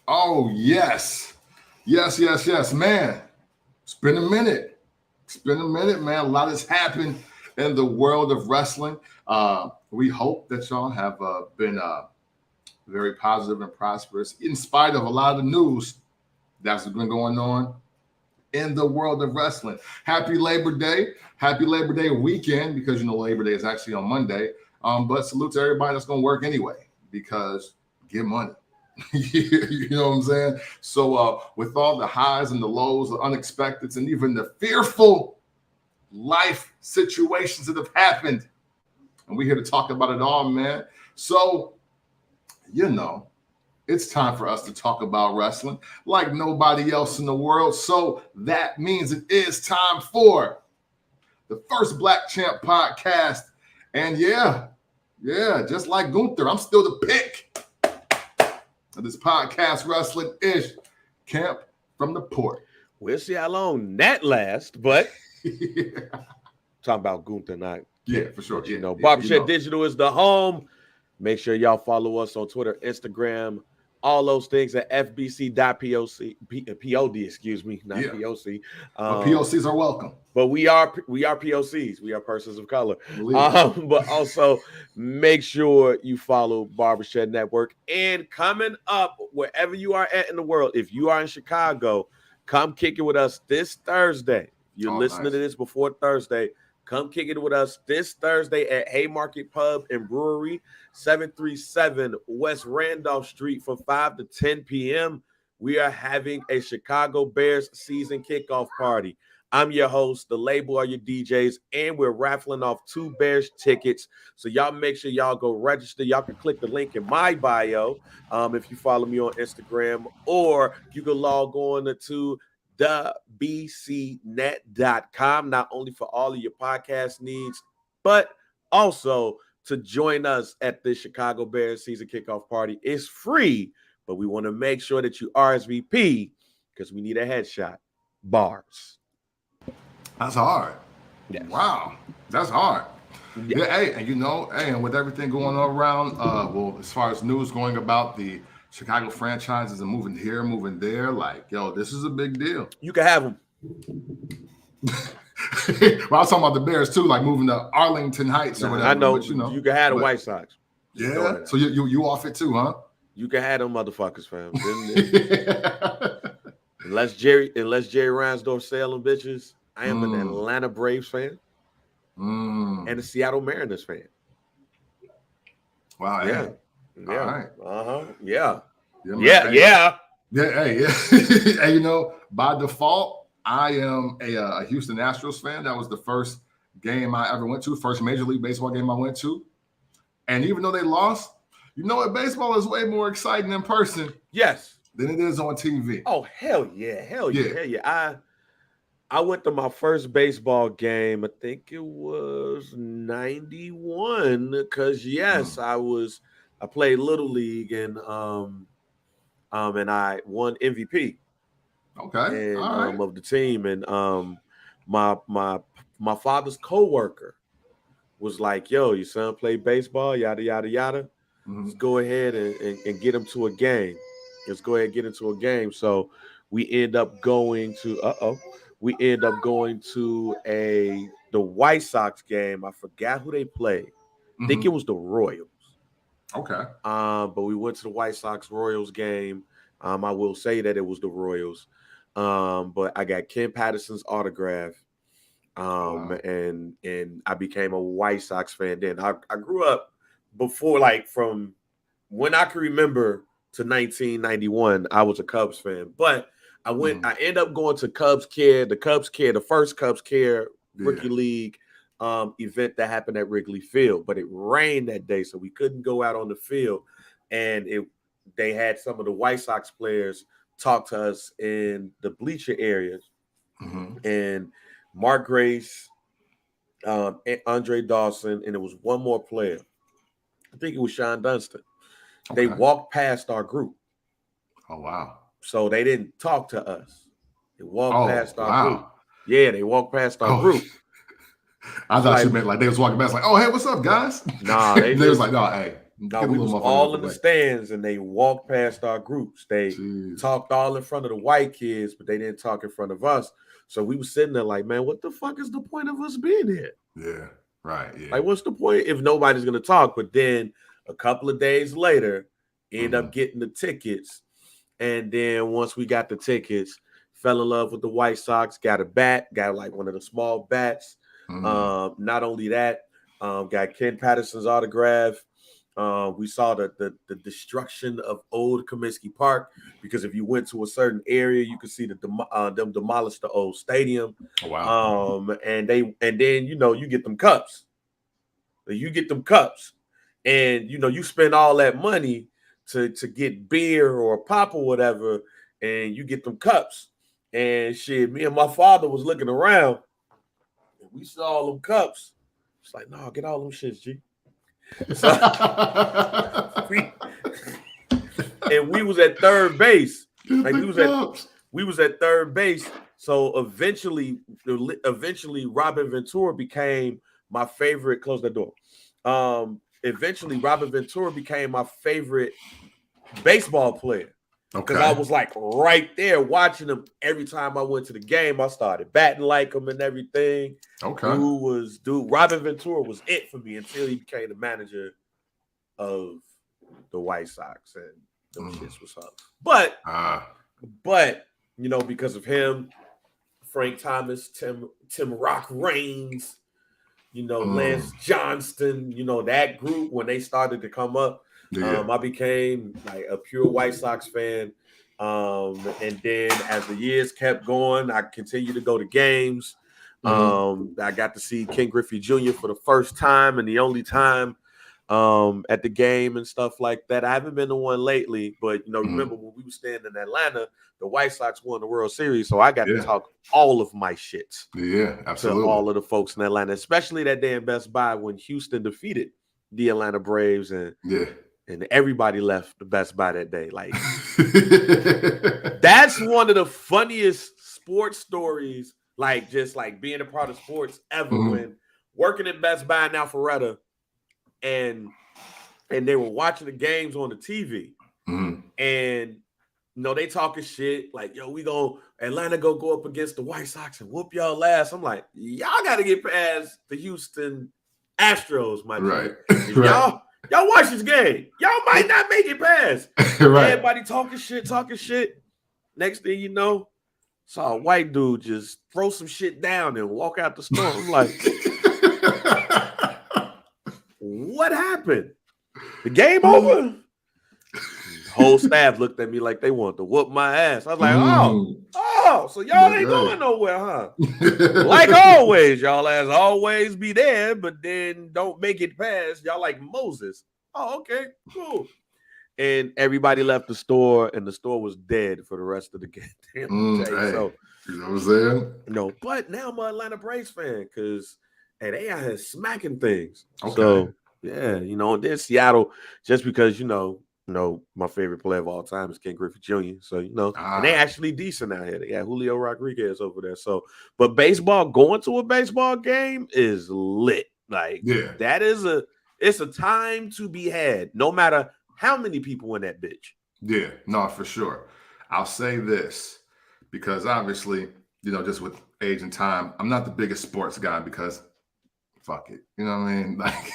Oh, yes. Yes, man. It's been a minute. Man. A lot has happened in the world of wrestling. We hope that y'all have been very positive and prosperous in spite of a lot of the news that's been going on in the world of wrestling. Happy Labor Day. Happy Labor Day weekend, because Labor Day is actually on Monday. But salute to everybody that's going to work anyway, because get money. You know what I'm saying? So with all the highs and the lows, the unexpecteds, and even the fearful life situations that have happened, and we're here to talk about it all, man. So, it's time for us to talk about wrestling like nobody else in the world. So that means it is time for the First Black Champ podcast. And yeah, just like Gunther, I'm still the pick of this podcast, Wrestling-ish Camp from the Port. We'll see how long that lasts, but talking about Gunther, not for sure. Barbershop Digital is the home. Make sure y'all follow us on Twitter, Instagram, all those things at fbc.pod, excuse me, not POC. But POCs are welcome. But we are POCs. We are persons of color. But also make sure you follow Barbershop Network. And coming up, wherever you are at in the world, if you are in Chicago, come kick it with us this Thursday. You're listening to this before Thursday. Come kick it with us this Thursday at Haymarket Pub and Brewery, 737 West Randolph Street from 5 to 10 p.m. We are having a Chicago Bears season kickoff party. I'm your host. The label are your DJs, and we're raffling off 2 Bears tickets. So y'all make sure y'all go register. Y'all can click the link in my bio if you follow me on Instagram, or you can log on to thebcnet.com, not only for all of your podcast needs, but also to join us at the Chicago Bears season kickoff party. It's free, but we want to make sure that you RSVP because we need a headshot. Bars. That's hard. Yes. Wow. That's hard. Yeah. Hey, and with everything going on around, as far as news going about the Chicago franchises and moving here, moving there, this is a big deal. You can have them. Well, I was talking about the Bears too, like moving to Arlington Heights or whatever. I know, but, you can have the White Sox. Yeah. So you off it too, huh? You can have them motherfuckers, fam. Unless Jerry Reinsdorf sell them bitches, I am an Atlanta Braves fan and a Seattle Mariners fan. Wow. Yeah. Yeah. All right. Yeah. Yeah. And by default, I am a Houston Astros fan. That was the first game I ever went to, first Major League Baseball game I went to. And even though they lost, baseball is way more exciting in person. Yes. Than it is on TV. Oh, hell yeah. I went to my first baseball game. I think it was 91 because I played Little League and I won MVP. Okay. And, all right. Of the team. And my father's coworker was like, "Yo, your son played baseball, yada yada yada. Mm-hmm. Let's go ahead and get him to a game. Let's go ahead and get into a game." So we end up going to the White Sox game. I forgot who they played. Mm-hmm. I think it was the Royals. Okay. But we went to the White Sox Royals game. I will say that it was the Royals. But I got Ken Patterson's autograph. And I became a White Sox fan then. I grew up before, from when I can remember to 1991, I was a Cubs fan. But I ended up going to the first Cubs Care Rookie League event that happened at Wrigley Field, but it rained that day, so we couldn't go out on the field. And they had some of the White Sox players talk to us in the bleacher areas. Mm-hmm. And Mark Grace, Andre Dawson, and it was one more player. I think it was Sean Dunston. Okay. They walked past our group. Oh, wow. So they didn't talk to us. They walked past our group. Yeah, they walked past our group. I thought you meant they was walking past oh, hey, what's up, guys? Nah, they was like, no, hey. No, we was all in the stands, and they walked past our groups. They talked all in front of the white kids, but they didn't talk in front of us. So we were sitting there like, man, what the fuck is the point of us being here? Yeah, right. Yeah. Like, what's the point if nobody's gonna talk? But then a couple of days later, end up getting the tickets, and then once we got the tickets, fell in love with the White Sox. Got a bat, got like one of the small bats. Not only that, got Ken Patterson's autograph. We saw the destruction of old Comiskey Park, because if you went to a certain area, you could see them demolish the old stadium. Wow. And then you get them cups. You get them cups, and you spend all that money to get beer or pop or whatever, and you get them cups. And shit, me and my father was looking around, and we saw all them cups. It's like, no, get all them shits, G. So, we was at third base. Like we was at third base. So eventually Robin Ventura became my favorite. Close that door. Eventually Robin Ventura became my favorite baseball player. Because I was like right there watching him every time I went to the game. I started batting like him and everything. Robin Ventura was it for me until he became the manager of the White Sox, and them shits was up. But because of him, Frank Thomas, Tim Rock Reigns, Lance Johnston, that group, when they started to come up. I became like a pure White Sox fan. And then as the years kept going, I continued to go to games. I got to see Ken Griffey Jr. for the first time and the only time at the game and stuff like that. I haven't been to one lately, but remember when we were staying in Atlanta, the White Sox won the World Series, so I got to talk all of my shit. Yeah, absolutely. To all of the folks in Atlanta, especially that day in Best Buy when Houston defeated the Atlanta Braves, and everybody left the Best Buy that day. Like, that's one of the funniest sports stories, like just like being a part of sports ever, when working at Best Buy in Alpharetta, and they were watching the games on the TV, and they talking shit like, yo, Atlanta go up against the White Sox and whoop y'all ass. I'm like, y'all got to get past the Houston Astros, my dude. Y'all watch this game. Y'all might not make it past. Everybody talking shit. Next thing you know, saw a white dude just throw some shit down and walk out the store. I'm like, what happened? The game over? The whole staff looked at me like they wanted to whoop my ass. I was like, oh, so y'all ain't going nowhere, huh? Like always, y'all as always be there, but then don't make it past. Y'all like Moses. Oh, okay, cool. And everybody left the store, and the store was dead for the rest of the damn day. Hey, so, you know what I'm saying? But now I'm an Atlanta Braves fan because they out here smacking things. Okay. So, and then Seattle, just because, my favorite player of all time is Ken Griffey Jr. So, and they actually decent out here. They got Julio Rodriguez over there. So, but going to a baseball game is lit. Like, it's a time to be had, no matter how many people in that bitch. Yeah, no, for sure. I'll say this, because obviously, just with age and time, I'm not the biggest sports guy because fuck it. You know what I mean? Like,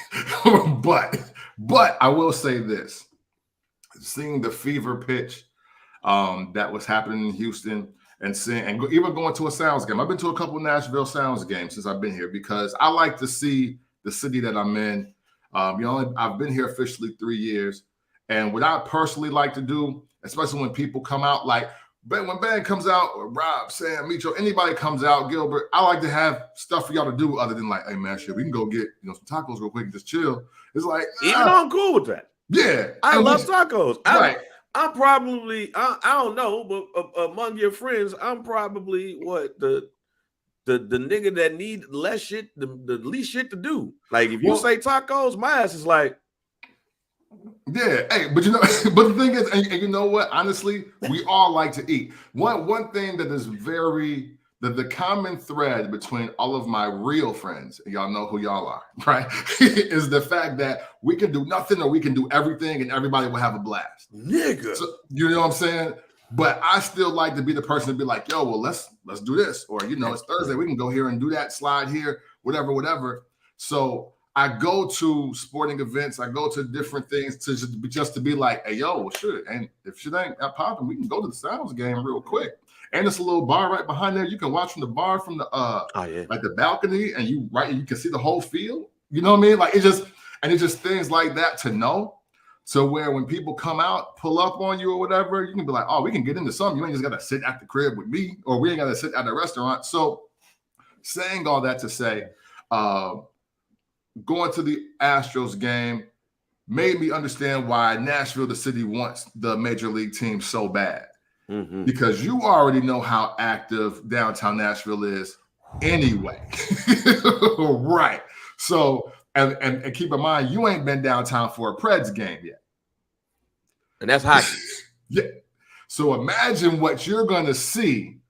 but I will say this. Seeing the fever pitch that was happening in Houston, and even going to a Sounds game. I've been to a couple of Nashville Sounds games since I've been here, because I like to see the city that I'm in. I've been here officially 3 years, and what I personally like to do, especially when people come out, like when Ben comes out, or Rob, Sam, Micho, anybody comes out, Gilbert, I like to have stuff for y'all to do other than like, hey man, shit, we can go get some tacos real quick and just chill. It's like, even though I'm cool with that. Yeah, I love tacos. I'm probably I don't know, but among your friends, I'm probably the nigga that need less shit, the least shit to do. Like if you say tacos, my ass is like, yeah. Hey, but but the thing is, and you know what? Honestly, we all like to eat. One thing that the common thread between all of my real friends, and y'all know who y'all are, right? Is the fact that we can do nothing or we can do everything and everybody will have a blast. Nigga. So, you know what I'm saying? But I still like to be the person to be like, yo, well, let's do this. Or, it's Thursday. We can go here and do that, slide here, whatever. So I go to sporting events. I go to different things just to be like, hey, yo, well, shit. And if shit ain't popping, we can go to the Sounds game real quick. And it's a little bar right behind there. You can watch from the bar from the like the balcony, and you can see the whole field. You know what I mean? Like it's just things like that to know. So where when people come out, pull up on you or whatever, you can be like, oh, we can get into something. You ain't just got to sit at the crib with me, or we ain't got to sit at a restaurant. So saying all that to say, going to the Astros game made me understand why Nashville, the city, wants the major league team so bad. Mm-hmm. Because you already know how active downtown Nashville is anyway. Right. So, and keep in mind, you ain't been downtown for a Preds game yet. And that's hockey. Yeah. So imagine what you're going to see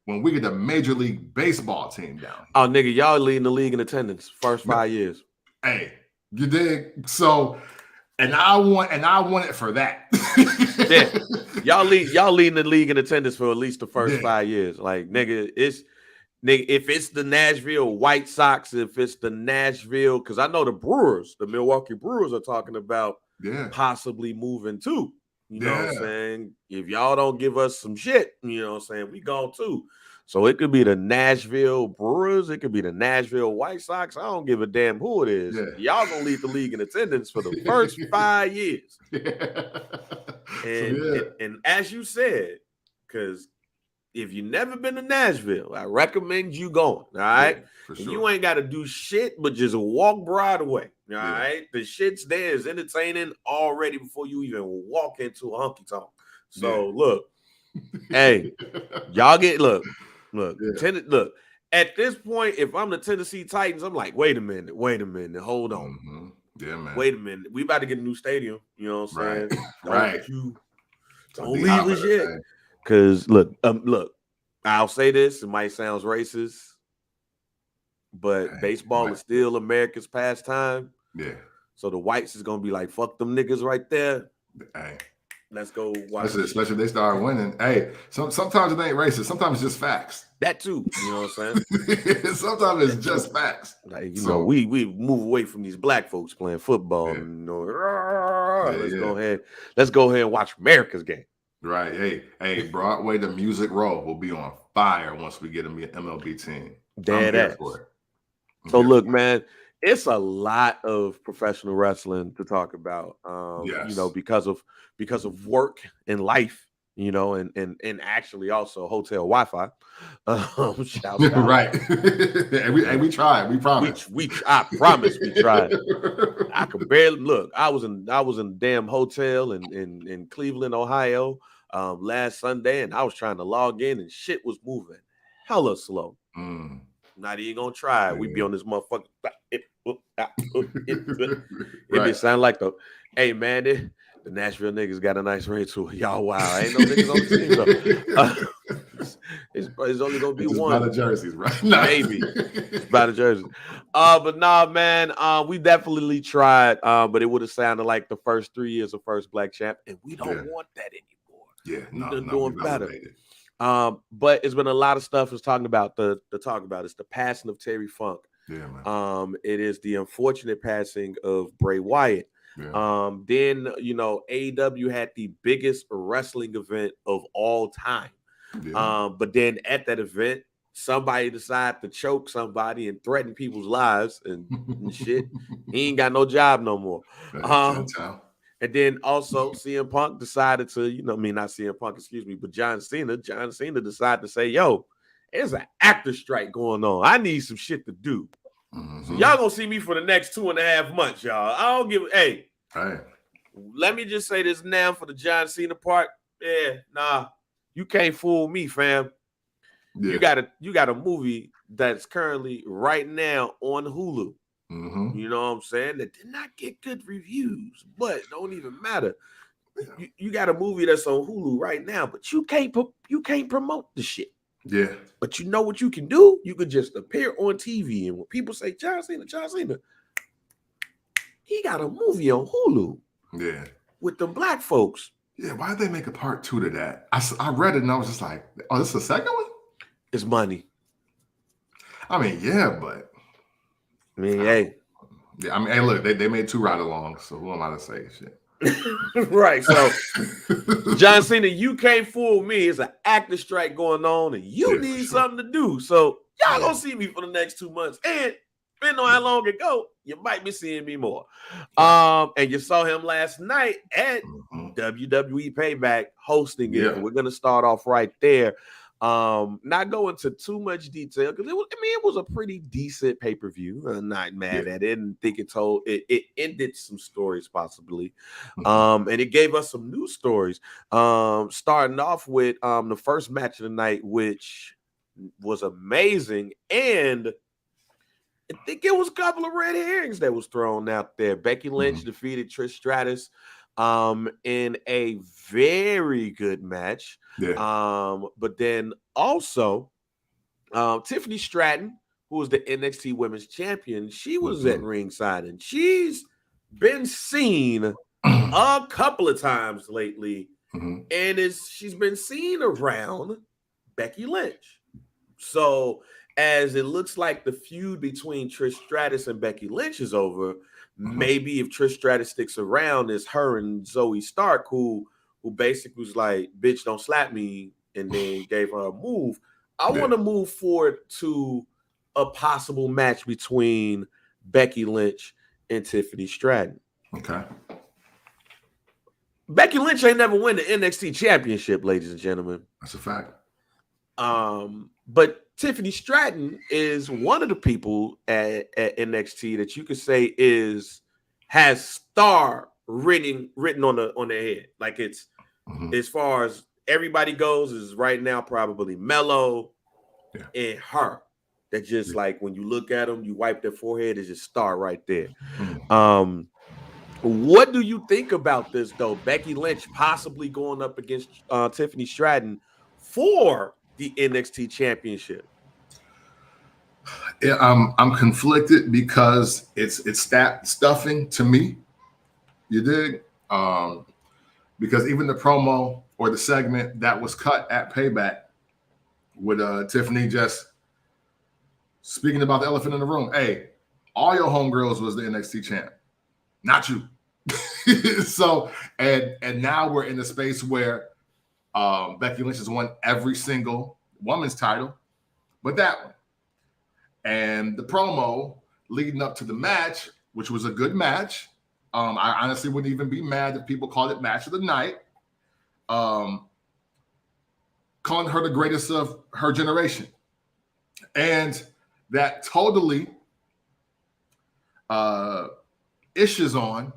when we get a Major League Baseball team down. Oh, nigga, y'all leading the league in attendance first 5 years. Hey, you dig? So, and I want it for that. Yeah. Y'all leading the league in attendance for at least the first 5 years. Like, nigga, if it's the Nashville White Sox, if it's the Nashville, because I know the Brewers, the Milwaukee Brewers are talking about possibly moving too. You know what I'm saying? If y'all don't give us some shit, you know what I'm saying, we gone too. So it could be the Nashville Brewers, it could be the Nashville White Sox. I don't give a damn who it is. Yeah. Y'all gonna lead the league in attendance for the first 5 years. And as you said, because if you never been to Nashville, I recommend you going. All right. Yeah, for sure. You ain't got to do shit but just walk Broadway. All right. The shit's there is entertaining already before you even walk into a honky tonk. So look, hey, y'all look. At this point, if I'm the Tennessee Titans, I'm like, wait a minute, hold on. Mm-hmm. Yeah, man. Wait a minute. We about to get a new stadium. You know what I'm saying? Right. Don't leave us yet. Because look, I'll say this, it might sound racist, but baseball is still America's pastime. Yeah. So the whites is gonna be like, fuck them niggas right there. Hey. Let's go watch. Especially if they start winning. Hey, sometimes it ain't racist. Sometimes it's just facts. That too. You know what I'm saying? Sometimes it's just facts. Like, you know, we move away from these black folks playing football. Yeah. And, let's go ahead and watch America's game. Right. Hey, Broadway, the Music Row will be on fire once we get an MLB team. Dead ass. So look, man, it's a lot of professional wrestling to talk about. You know, because of work and life, you know, and actually also hotel Wi-Fi. Right. we tried. We promise. I promise we tried. I could barely look. I was in a damn hotel in Cleveland, Ohio, last Sunday, and I was trying to log in, and shit was moving hella slow. Not even gonna try. We be on this motherfucker. It be sound like hey man, the Nashville niggas got a nice ring to it. Y'all, wow, ain't no niggas on the team. It's only gonna be one. By the jerseys, right? Maybe it's by the jerseys. But nah, man, we definitely tried. But it would have sounded like the first 3 years of first black champ, and we don't want that anymore. Yeah, we're doing better. But it's been a lot of stuff is talking about the talk about. It's the passing of Terry Funk. Yeah, man. It is the unfortunate passing of Bray Wyatt. Yeah. Then, you know, AEW had the biggest wrestling event of all time. Yeah. But then at that event, somebody decided to choke somebody and threaten people's lives and shit. He ain't got no job no more. And then also CM Punk decided to, not CM Punk, but John Cena. John Cena decided to say, yo, there's an actor strike going on. I need some shit to do. Mm-hmm. So y'all gonna see me for the next 2.5 months, y'all. I don't give let me just say this now for the John Cena part. Yeah, nah, you can't fool me, fam. Yeah. You got a movie that's currently right now on Hulu. Mm-hmm. You know what I'm saying? That did not get good reviews, but it don't even matter. You got a movie that's on Hulu right now, but you can't promote the shit. Yeah. But you know what you can do? You could just appear on TV, and when people say John Cena, he got a movie on Hulu. Yeah. With the black folks. Yeah, why did they make a part 2 to that? I read it and I was just like, oh, this is a second one? It's money. I mean, yeah, but hey. Yeah, I mean, hey, look, they made 2 ride-alongs, so who am I to say shit? Right. So, John Cena, you can't fool me. It's an actor strike going on, and you need something to do. So, y'all gonna see me for the next 2 months. And depending on how long it go, you might be seeing me more. And you saw him last night at WWE Payback hosting it. And we're gonna start off right there. Not go into too much detail because it was a pretty decent pay-per-view. I'm not mad at it, and think it ended some stories possibly. And it gave us some new stories. Starting off with the first match of the night, which was amazing, and I think it was a couple of red herrings that was thrown out there. Becky Lynch defeated Trish Stratus in a very good match. But then also Tiffany Stratton, who was the NXT Women's Champion, she was at ringside, and she's been seen a couple of times lately, and she's been seen around Becky Lynch. So as it looks like the feud between Trish Stratus and Becky Lynch is over, maybe if Trish Stratus sticks around, it's her and Zoe Stark, who basically was like, bitch, don't slap me, and then gave her a move. I want to move forward to a possible match between Becky Lynch and Tiffany Stratton. Okay. Becky Lynch ain't never win the NXT championship, ladies and gentlemen. That's a fact. But Tiffany Stratton is one of the people at NXT that you could say has star written on their head. Like it's as far as everybody goes, is right now probably Mello and her. That just like when you look at them, you wipe their forehead, is just star right there. What do you think about this though? Becky Lynch possibly going up against Tiffany Stratton for the NXT championship. Yeah, I'm conflicted because it's stat stuffing to me. You dig? Because even the promo or the segment that was cut at Payback with Tiffany just speaking about the elephant in the room. Hey, all your homegirls was the NXT champ, not you. So and now we're in a space where Becky Lynch has won every single women's title, but that one. And the promo leading up to the match, which was a good match. I honestly wouldn't even be mad if people called it match of the night. Calling her the greatest of her generation. And that totally issues on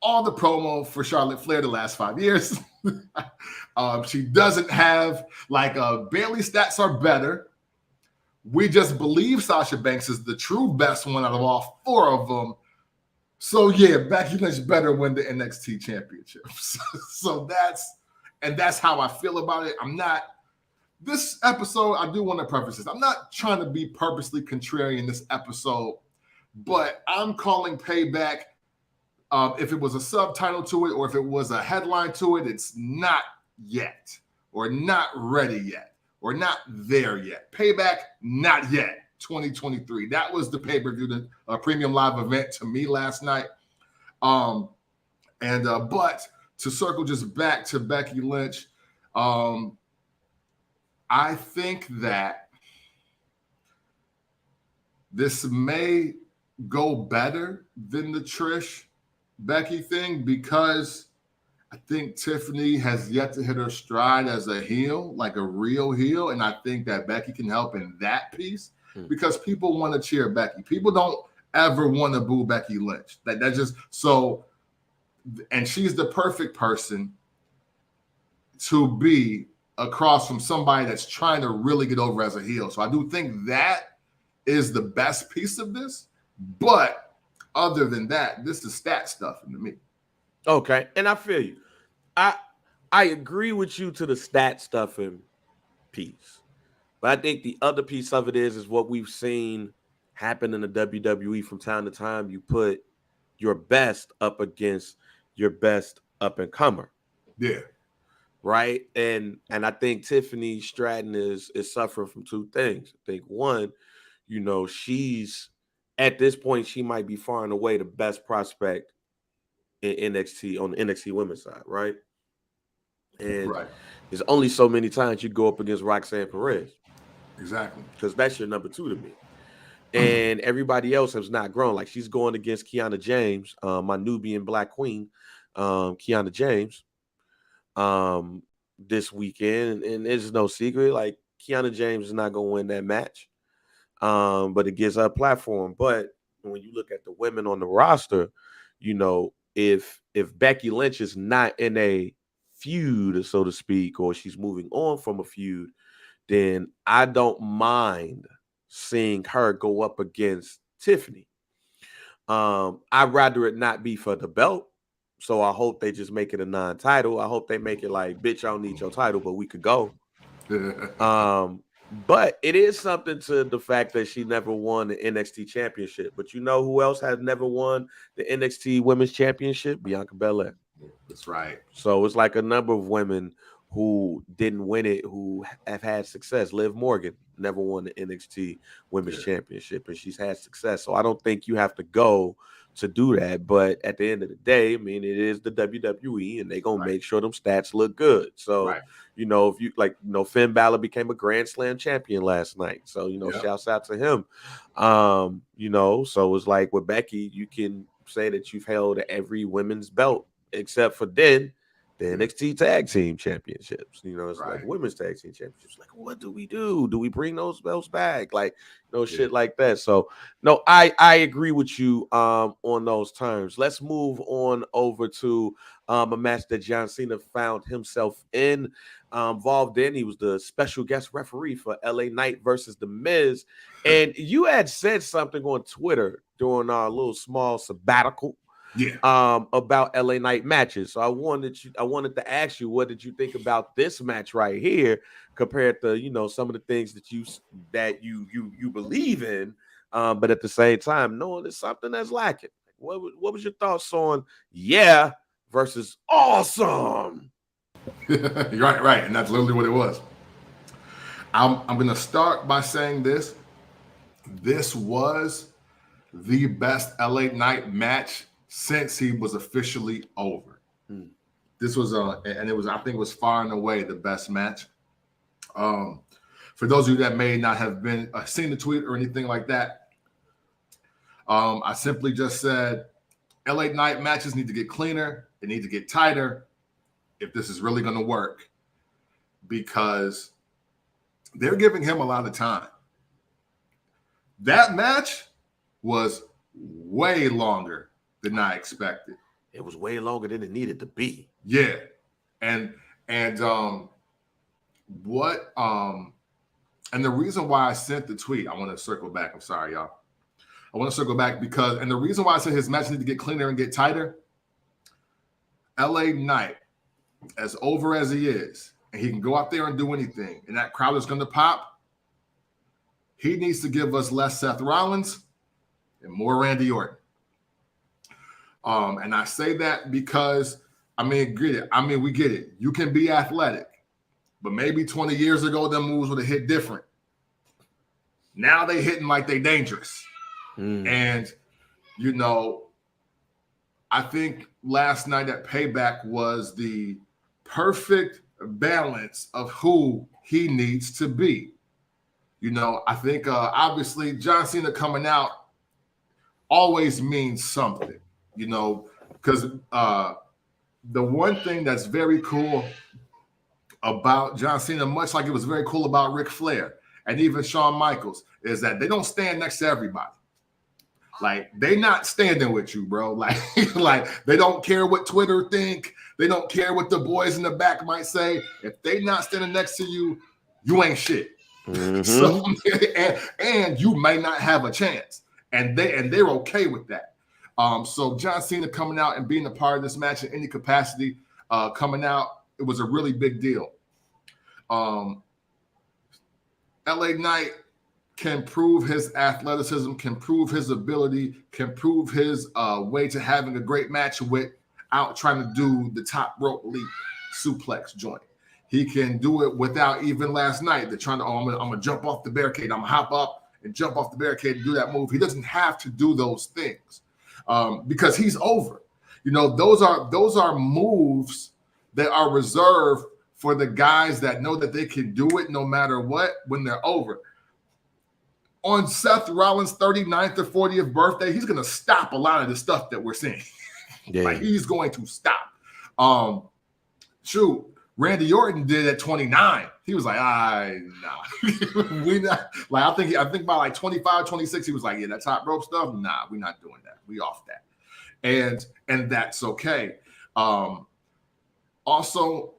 all the promo for Charlotte Flair the last 5 years. She doesn't have Bayley stats are better. We just believe Sasha Banks is the true best one out of all 4 of them. So yeah, Becky Lynch better win the NXT championship. So that's how I feel about it. This episode, I do want to preface this. I'm not trying to be purposely contrarian this episode, but I'm calling Payback. If it was a subtitle to it or if it was a headline to it, it's not yet or not ready yet. We're not there yet. Payback, not yet. 2023. That was the pay-per-view, the premium live event to me last night. But to circle just back to Becky Lynch, I think that this may go better than the Trish Becky thing because I think Tiffany has yet to hit her stride as a heel, like a real heel. And I think that Becky can help in that piece because people want to cheer Becky. People don't ever want to boo Becky Lynch. That just so, and she's the perfect person to be across from somebody that's trying to really get over as a heel. So I do think that is the best piece of this. But other than that, this is stat stuff to me. Okay, and I feel you. I agree with you to the stat stuffing piece. But I think the other piece of it is what we've seen happen in the WWE from time to time. You put your best up against your best up and comer. Yeah. Right. And I think Tiffany Stratton is suffering from two things. I think one, she's at this point, she might be far and away the best prospect in NXT on the NXT women's side, right? And there's only so many times you go up against Roxanne Perez. Exactly. Because that's your number 2 to me. And everybody else has not grown. Like she's going against Kiana James, my Nubian Black Queen, Kiana James, this weekend. And it's no secret, like Kiana James is not going to win that match. But it gives her a platform. But when you look at the women on the roster, if Becky Lynch is not in a feud, so to speak, or she's moving on from a feud, then I don't mind seeing her go up against Tiffany. I'd rather it not be for the belt. So I hope they just make it a non-title. I hope they make it like, bitch, I don't need your title, but we could go. But it is something to the fact that she never won the NXT championship. But you know who else has never won the NXT Women's Championship? Bianca Belair. That's right. So it's like a number of women who didn't win it, who have had success. Liv Morgan never won the NXT Women's Championship, and she's had success. So I don't think you have to go to do that. But at the end of the day, I mean, it is the WWE, and they're going to make sure them stats look good. So, if you Finn Balor became a Grand Slam champion last night. So, shouts out to him. So it's like with Becky, you can say that you've held every women's belt except for the NXT Tag Team Championships. It's like Women's Tag Team Championships. Like, what do we do? Do we bring those belts back? Like, shit like that. So, no, I agree with you on those terms. Let's move on over to a match that John Cena found himself involved in. He was the special guest referee for LA Knight versus The Miz. And you had said something on Twitter during our little small sabbatical. About LA Knight matches. So I wanted to ask you, what did you think about this match right here compared to some of the things that you believe in, but at the same time knowing there's something that's lacking. What was your thoughts on versus awesome? right, and that's literally what it was. I'm gonna start by saying this. This was the best LA Knight match since he was officially over. This was and it was, I think it was far and away the best match. For those of you that may not have been seen the tweet or anything like that, I simply just said LA Knight matches need to get cleaner. They need to get tighter if this is really going to work, because they're giving him a lot of time. That match was way longer than I expected. It was way longer than it needed to be. Yeah. And the reason why I sent the tweet, I want to circle back. I'm sorry, y'all. I want to circle back because the reason why I said his match need to get cleaner and get tighter, LA Knight, as over as he is, and he can go out there and do anything, and that crowd is going to pop, he needs to give us less Seth Rollins and more Randy Orton. And I say that because, we get it. You can be athletic, but maybe 20 years ago, them moves would have hit different. Now they hitting like they dangerous. And, I think last night at Payback was the perfect balance of who he needs to be. I think obviously John Cena coming out always means something. Because the one thing that's very cool about John Cena, much like it was very cool about Ric Flair and even Shawn Michaels, is that they don't stand next to everybody. Like, they not standing with you, bro. Like they don't care what Twitter think. They don't care what the boys in the back might say. If they not standing next to you, you ain't shit. So, and you may not have a chance. And they're okay with that. So John Cena coming out and being a part of this match in any capacity, coming out, it was a really big deal. LA Knight can prove his athleticism, can prove his ability, can prove his way to having a great match without trying to do the top rope leap suplex joint. He can do it without, even last night, they're trying to, I'm gonna jump off the barricade. I'm gonna hop up and jump off the barricade and do that move. He doesn't have to do those things because he's over. You know, those are moves that are reserved for the guys that know that they can do it no matter what when they're over. On Seth Rollins' 39th or 40th birthday, he's going to stop a lot of the stuff that we're seeing. Yeah. Like, he's going to stop. Shoot, Randy Orton did at 29. He was like, nah. We not, like, I think by like 25, 26, he was like, yeah, that top rope stuff, nah, we're not doing that. We off that. And that's okay. Also,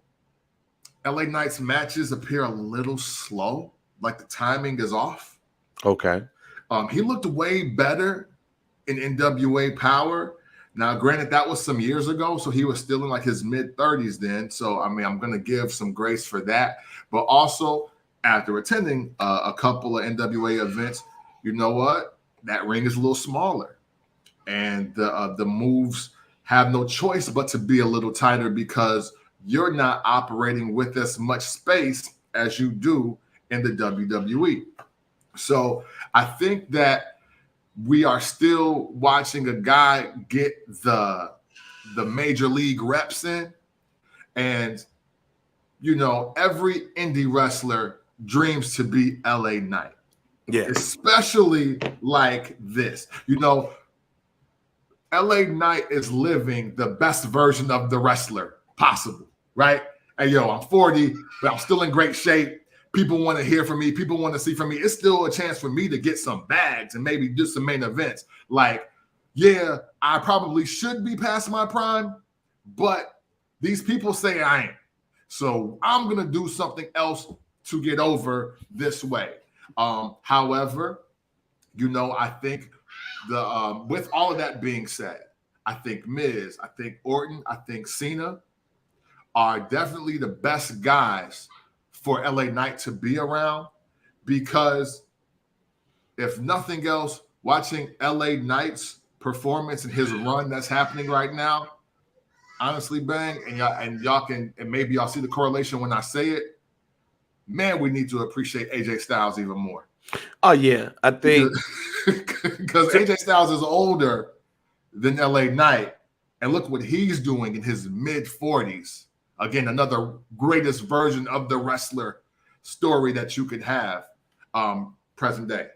LA Knight's matches appear a little slow, like the timing is off. Okay. He looked way better in NWA Power. Now, granted, that was some years ago, so he was still in like his mid-30s then. So, I mean, I'm going to give some grace for that. But also, after attending a couple of NWA events, you know what? That ring is a little smaller. And the moves have no choice but to be a little tighter because you're not operating with as much space as you do in the WWE. So I think that we are still watching a guy get the major league reps in. And, you know, every indie wrestler dreams to be LA Knight. Yeah. Especially like this. You know, LA Knight is living the best version of the wrestler possible, right? Hey, yo, I'm 40, but I'm still in great shape. People want to hear from me. People want to see from me. It's still a chance for me to get some bags and maybe do some main events. Like, yeah, I probably should be past my prime, but these people say I am. So I'm going to do something else to get over this way. However, you know, I think with all of that being said, I think Miz, I think Orton, I think Cena are definitely the best guys for LA Knight to be around, because if nothing else, watching LA Knight's performance and his run that's happening right now, honestly, Bang, and y'all can, and maybe y'all see the correlation when I say it, man, we need to appreciate AJ Styles even more. Oh, yeah. I think because AJ Styles is older than LA Knight, and look what he's doing in his mid-40s. Again, another greatest version of the wrestler story that you could have present day.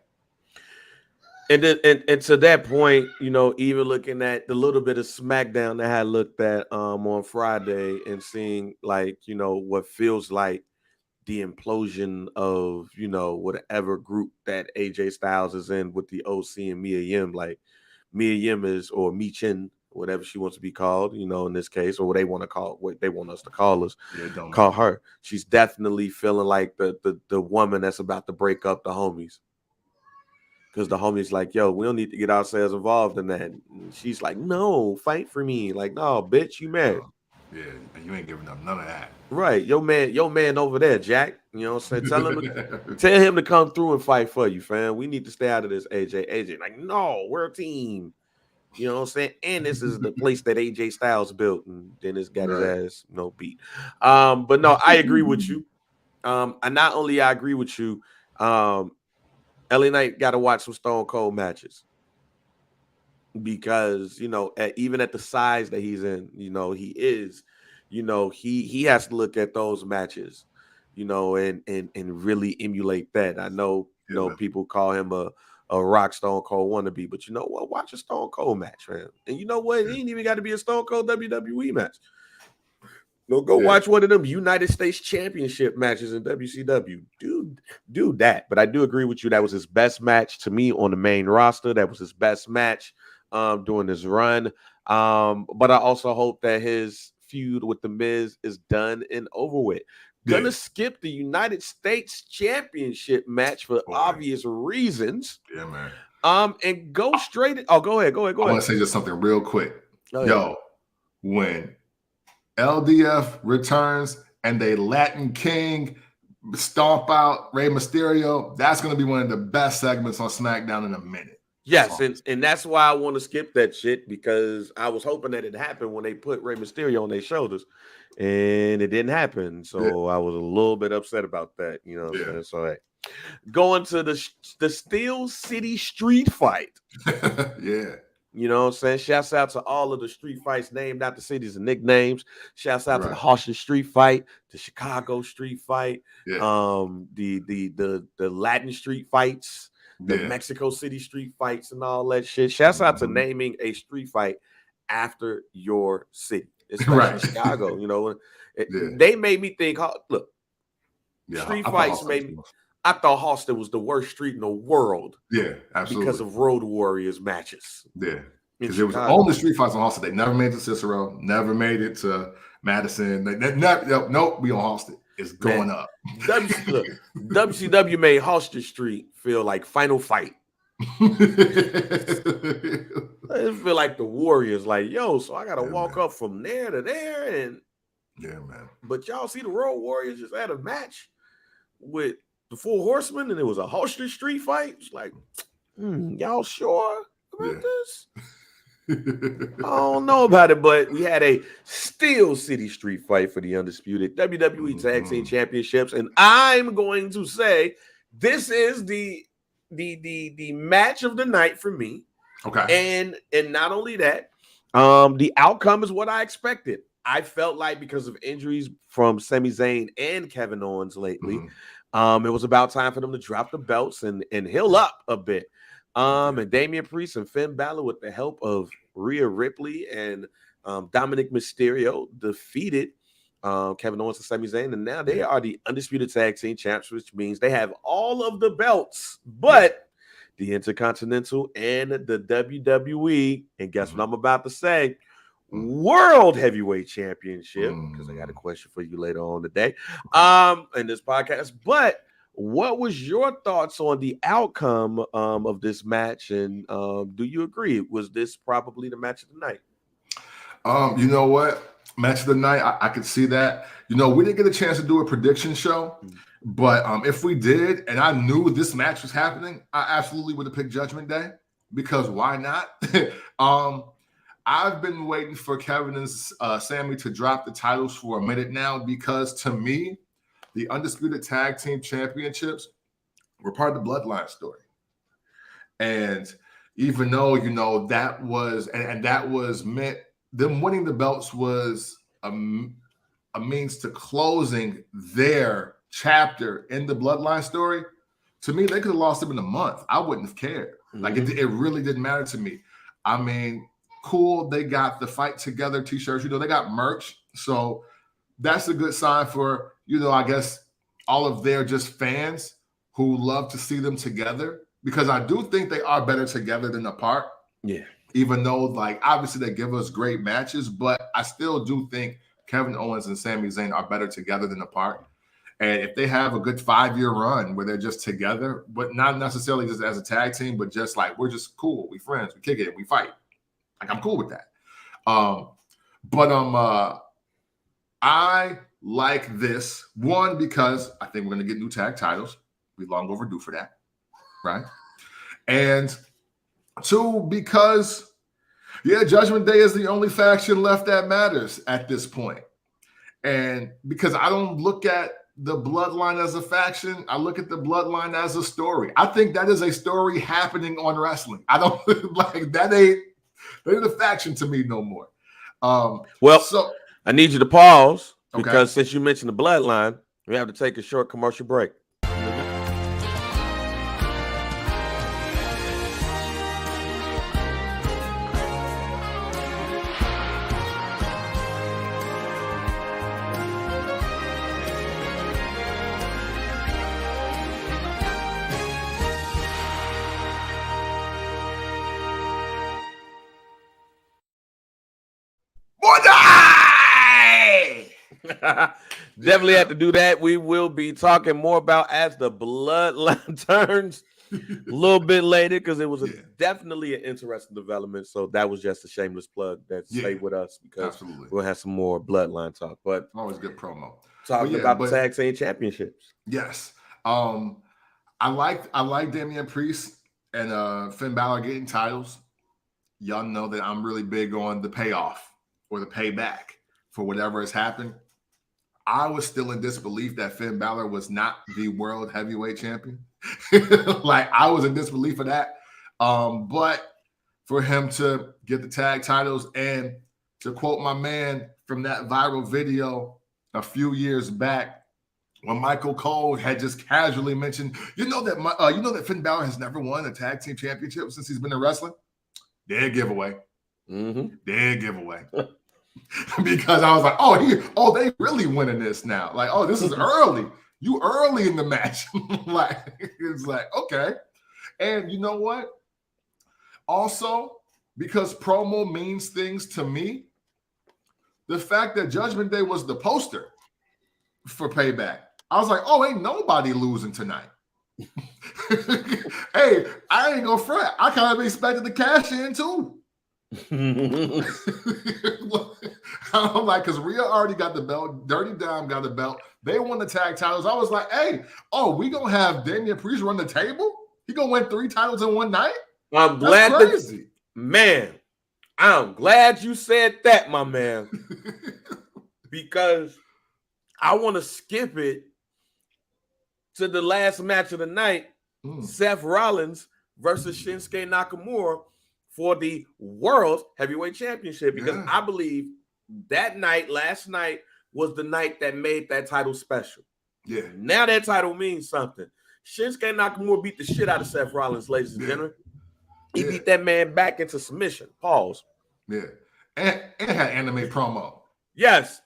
And to that point, you know, even looking at the little bit of SmackDown that I looked at on Friday and seeing, like, you know, what feels like the implosion of, you know, whatever group that AJ Styles is in with the OC and Mia Yim. Like, Mia Yim is, or Mi Chin, whatever she wants to be called, you know, in this case, or what they want to call, what they want us to call us, call her. She's definitely feeling like the woman that's about to break up the homies. Because the homies like, yo, we don't need to get ourselves involved in that. And she's like, no, fight for me. Like, no, bitch, you mad. Yeah, you ain't giving up none of that. Right. Your man over there, Jack. You know what I'm saying? Tell him to come through and fight for you, fam. We need to stay out of this, AJ. AJ, like, no, we're a team. You know what I'm saying? And this is the place that AJ Styles built, and Dennis got his ass beat. But no, I agree with you. And not only I agree with you, LA Knight got to watch some Stone Cold matches, because, you know, even at the size that he's in, you know, he is, you know, he has to look at those matches, you know, and really emulate that. I know, you know, people call him a rock Stone Cold wannabe, but you know what? Watch a Stone Cold match, man. And you know what? It ain't even got to be a Stone Cold WWE match. No, go watch one of them United States Championship matches in WCW. Do that. But I do agree with you. That was his best match to me on the main roster. That was his best match during his run. But I also hope that his feud with The Miz is done and over with. Gonna skip the United States Championship match for obvious reasons. Yeah, man. And go straight. Oh, go ahead. I want to say just something real quick. Yo, when LDF returns and they Latin King stomp out Rey Mysterio. That's going to be one of the best segments on SmackDown in a minute. Yes, and that's why I want to skip that shit, because I was hoping that it happened when they put Rey Mysterio on their shoulders, and it didn't happen. So I was a little bit upset about that. You know what I'm saying? So hey, going to the Steel City Street Fight. Yeah. You know what I'm saying? Shouts out to all of the street fights named after cities and nicknames. Shouts out to the Harshest Street Fight, the Chicago Street Fight, the Latin Street Fights, the Mexico City Street Fights, and all that shit. Shouts out to naming a street fight after your city, especially Chicago. You know, they made me think. Look, street fights made me. I thought Halston was the worst street in the world. Yeah, absolutely. Because of Road Warriors matches. Yeah. Because it was only street fights on Halston. They never made it to Cicero, never made it to Madison. Nope, we on Halston. It's going up. WCW made Halston Street feel like Final Fight. It feel like the Warriors, like, yo, so I got to walk up from there to there. And man. But y'all see the Road Warriors just had a match with the Four Horsemen, and it was a Halston Street fight. It's like, y'all sure about this? I don't know about it, but we had a Steel City Street fight for the undisputed WWE Tag Team Championships, and I'm going to say this is the match of the night for me. Okay, and not only that, the outcome is what I expected. I felt like because of injuries from Sami Zayn and Kevin Owens lately. It was about time for them to drop the belts and heal up a bit. And Damian Priest and Finn Balor, with the help of Rhea Ripley and Dominic Mysterio, defeated Kevin Owens and Sami Zayn, and now they are the undisputed tag team champs, which means they have all of the belts, but the Intercontinental and the WWE, and guess what I'm about to say? World Heavyweight Championship, because I got a question for you later on today in this podcast. But what was your thoughts on the outcome of this match, and do you agree? Was this probably the match of the night? You know what? Match of the night, I could see that. You know, we didn't get a chance to do a prediction show, but if we did, and I knew this match was happening, I absolutely would have picked Judgment Day, because why not? I've been waiting for Kevin and Sami to drop the titles for a minute now, because to me, the Undisputed Tag Team Championships were part of the Bloodline story. And even though, you know, that was, and that was meant, them winning the belts was a means to closing their chapter in the Bloodline story. To me, they could have lost them in a month. I wouldn't have cared. Like, it really didn't matter to me. I mean, cool, they got the Fight Together t-shirts, you know, they got merch, so that's a good sign for, you know, I guess all of their just fans who love to see them together, because I do think they are better together than apart. Even though, like, obviously they give us great matches, but I still do think Kevin Owens and Sami Zayn are better together than apart. And if they have a good 5-year run where they're just together, but not necessarily just as a tag team, but just like, we're just cool, we friends, we kick it, we fight. Like, I'm cool with that. I like this one because I think we're going to get new tag titles. We long overdue for that, right? And two, because Judgment Day is the only faction left that matters at this point. And because I don't look at the Bloodline as a faction, I look at the Bloodline as a story. I think that is a story happening on wrestling. I don't like that. They're the faction to me no more. So I need you to pause, because since you mentioned the Bloodline, we have to take a short commercial break. Definitely have to do that. We will be talking more about as the Bloodline turns a little bit later because it was definitely an interesting development. So that was just a shameless plug that stay with us because we're going to have some more Bloodline talk. But always good promo. Talking about the tag team championships. Yes. I like Damian Priest and Finn Balor getting titles. Y'all know that I'm really big on the payoff or the payback for whatever has happened. I was still in disbelief that Finn Balor was not the world heavyweight champion. Like, I was in disbelief of that. But for him to get the tag titles and to quote my man from that viral video a few years back when Michael Cole had just casually mentioned, you know that Finn Balor has never won a tag team championship since he's been in wrestling? Dead giveaway. Dead giveaway. Because I was like, they really winning this now. Like, this is early. You early in the match. Like, it's like, okay. And you know what? Also, because promo means things to me, the fact that Judgment Day was the poster for Payback, I was like, ain't nobody losing tonight. Hey, I ain't gonna fret. I kind of expected to cash in too. I'm like, because Rhea already got the belt, Dirty Dom got the belt, they won the tag titles. I was like, hey, we gonna have Damian Priest run the table? He gonna win 3 titles in one night? I'm glad I'm glad you said that, my man. Because I want to skip it to the last match of the night, Seth Rollins versus Shinsuke Nakamura for the World Heavyweight Championship, because I believe that night, last night, was the night that made that title special. Yeah. Now that title means something. Shinsuke Nakamura beat the shit out of Seth Rollins, ladies and gentlemen. He beat that man back into submission. Pause. Yeah. And had anime promo. Yes.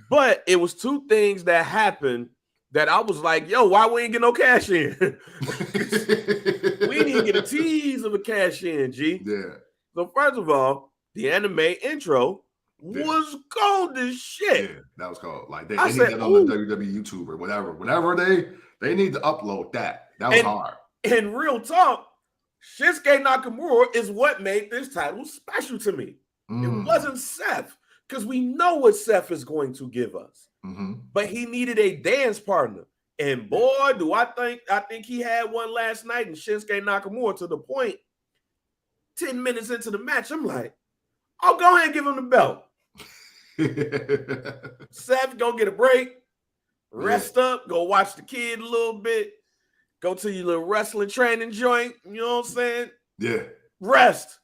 But it was 2 things that happened that I was like, yo, why we ain't get no cash in? We didn't get a tease of a cash in, G. Yeah. So first of all, the anime intro was cold as shit. Yeah, that was cold. Like, they need that on the WWE YouTube or whatever. Whatever they need to upload that. That was hard. And real talk, Shinsuke Nakamura is what made this title special to me. It wasn't Seth, because we know what Seth is going to give us. But he needed a dance partner. And boy, do I think he had one last night in Shinsuke Nakamura, to the point 10 minutes into the match, I'm like, go ahead and give him the belt. Seth, go get a break, rest up, go watch the kid a little bit, go to your little wrestling training joint, you know what I'm saying? Yeah. Rest,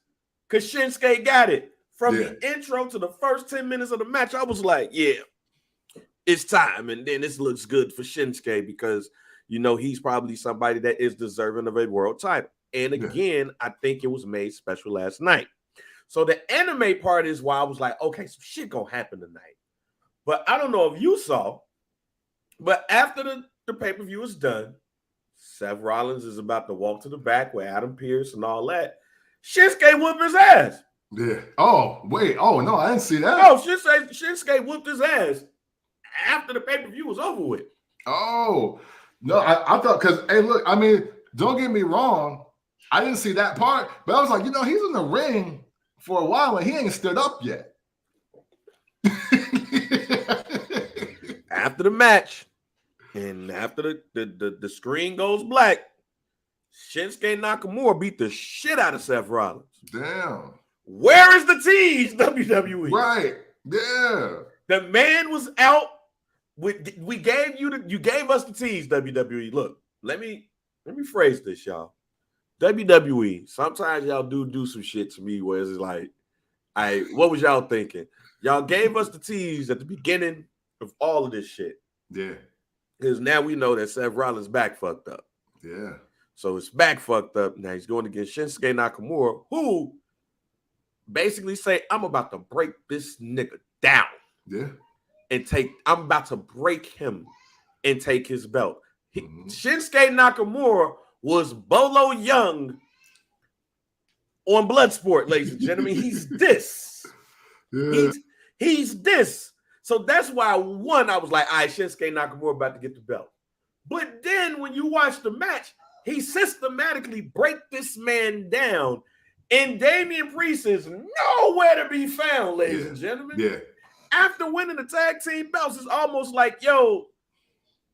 because Shinsuke got it. From the intro to the first 10 minutes of the match, I was like, it's time. And then this looks good for Shinsuke because, he's probably somebody that is deserving of a world title. And again, I think it was made special last night. So the anime part is why I was like, okay, some shit gonna happen tonight. But I don't know if you saw, but after the pay-per-view is done, Seth Rollins is about to walk to the back with Adam Pearce and all that. Shinsuke whooped his ass. Yeah. Oh, wait. Oh, no, I didn't see that. Oh, Shinsuke whooped his ass after the pay-per-view was over with. Oh, no, I thought, because, hey, look, I mean, don't get me wrong. I didn't see that part, but I was like, he's in the ring for a while and he ain't stood up yet. After the match, and after the screen goes black, Shinsuke Nakamura beat the shit out of Seth Rollins. Damn. Where is the tease, WWE? Right. Yeah. The man was out. You gave us the tease, WWE. Look, let me phrase this, y'all. WWE, sometimes y'all do some shit to me where it's like, what was y'all thinking? Y'all gave us the tease at the beginning of all of this shit. Yeah. Because now we know that Seth Rollins back fucked up. Yeah. So it's back fucked up. Now he's going against Shinsuke Nakamura, who basically say, I'm about to break this nigga down. Yeah. I'm about to break him and take his belt. Shinsuke Nakamura was Bolo Young on Bloodsport, ladies and gentlemen. He's this. Yeah. He's this. So that's why, I was like, all right, Shinsuke Nakamura about to get the belt. But then when you watch the match, He systematically break this man down, and Damian Priest is nowhere to be found, ladies and gentlemen. Yeah. After winning the tag team belts, it's almost like, yo,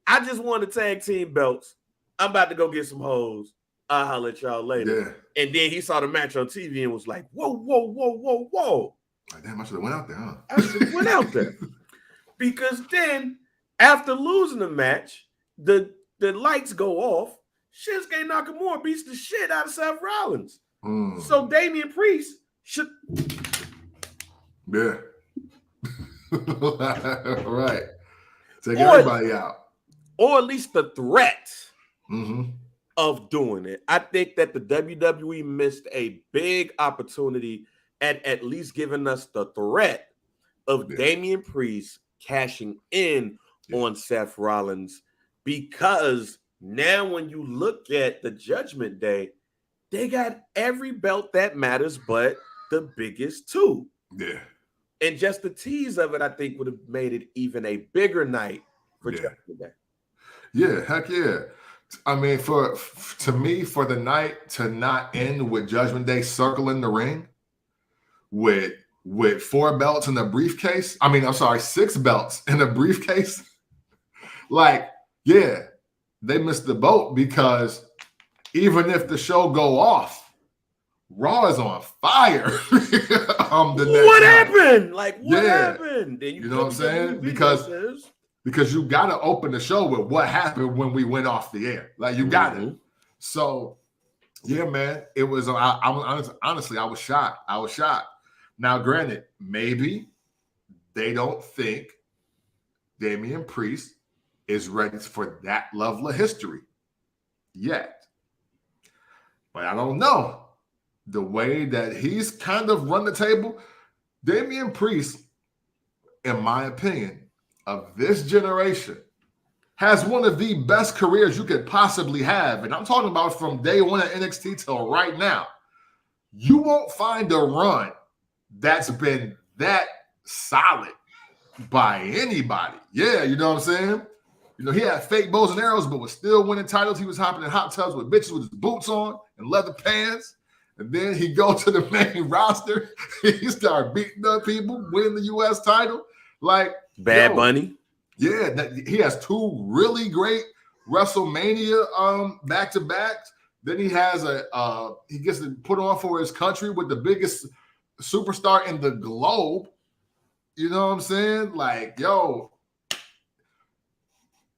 I just won the tag team belts. I'm about to go get some hoes. I'll holler at y'all later. Yeah. And then he saw the match on TV and was like, whoa. Damn, I should have went out there, huh? I should have went out there. Because then, after losing the match, the lights go off. Shinsuke Nakamura beats the shit out of Seth Rollins. So Damian Priest should... Yeah. Right. Take everybody out. Or at least the threat of doing it. I think that the WWE missed a big opportunity at least giving us the threat of Damian Priest cashing in on Seth Rollins, because now when you look at the Judgment Day, they got every belt that matters but the biggest two. Yeah. And just the tease of it, I think, would have made it even a bigger night for Judgment Day. Yeah, heck yeah. I mean, to me, for the night to not end with Judgment Day circling the ring with 4 belts in a briefcase. I mean, I'm sorry, 6 belts in a briefcase. Like, yeah, they missed the boat, because even if the show go off, Raw is on fire. What happened? Like, what happened? Then you know what I'm saying? Because you got to open the show with what happened when we went off the air. Like, you got it. So, yeah, man, it was. Honestly, I was shocked. Now, granted, maybe they don't think Damian Priest is ready for that level of history yet. But I don't know. The way that he's kind of run the table, Damian Priest, in my opinion, of this generation, has one of the best careers you could possibly have. And I'm talking about from day one at NXT till right now. You won't find a run that's been that solid by anybody. Yeah, you know what I'm saying? You know, he had fake bows and arrows, but was still winning titles. He was hopping in hot tubs with bitches with his boots on and leather pants. And then he go to the main roster. He started beating up people, winning the U.S. title. Like, Bad Bunny. Yeah, he has 2 really great WrestleMania back-to-backs. Then he has he gets to put on for his country with the biggest superstar in the globe. You know what I'm saying? Like, yo,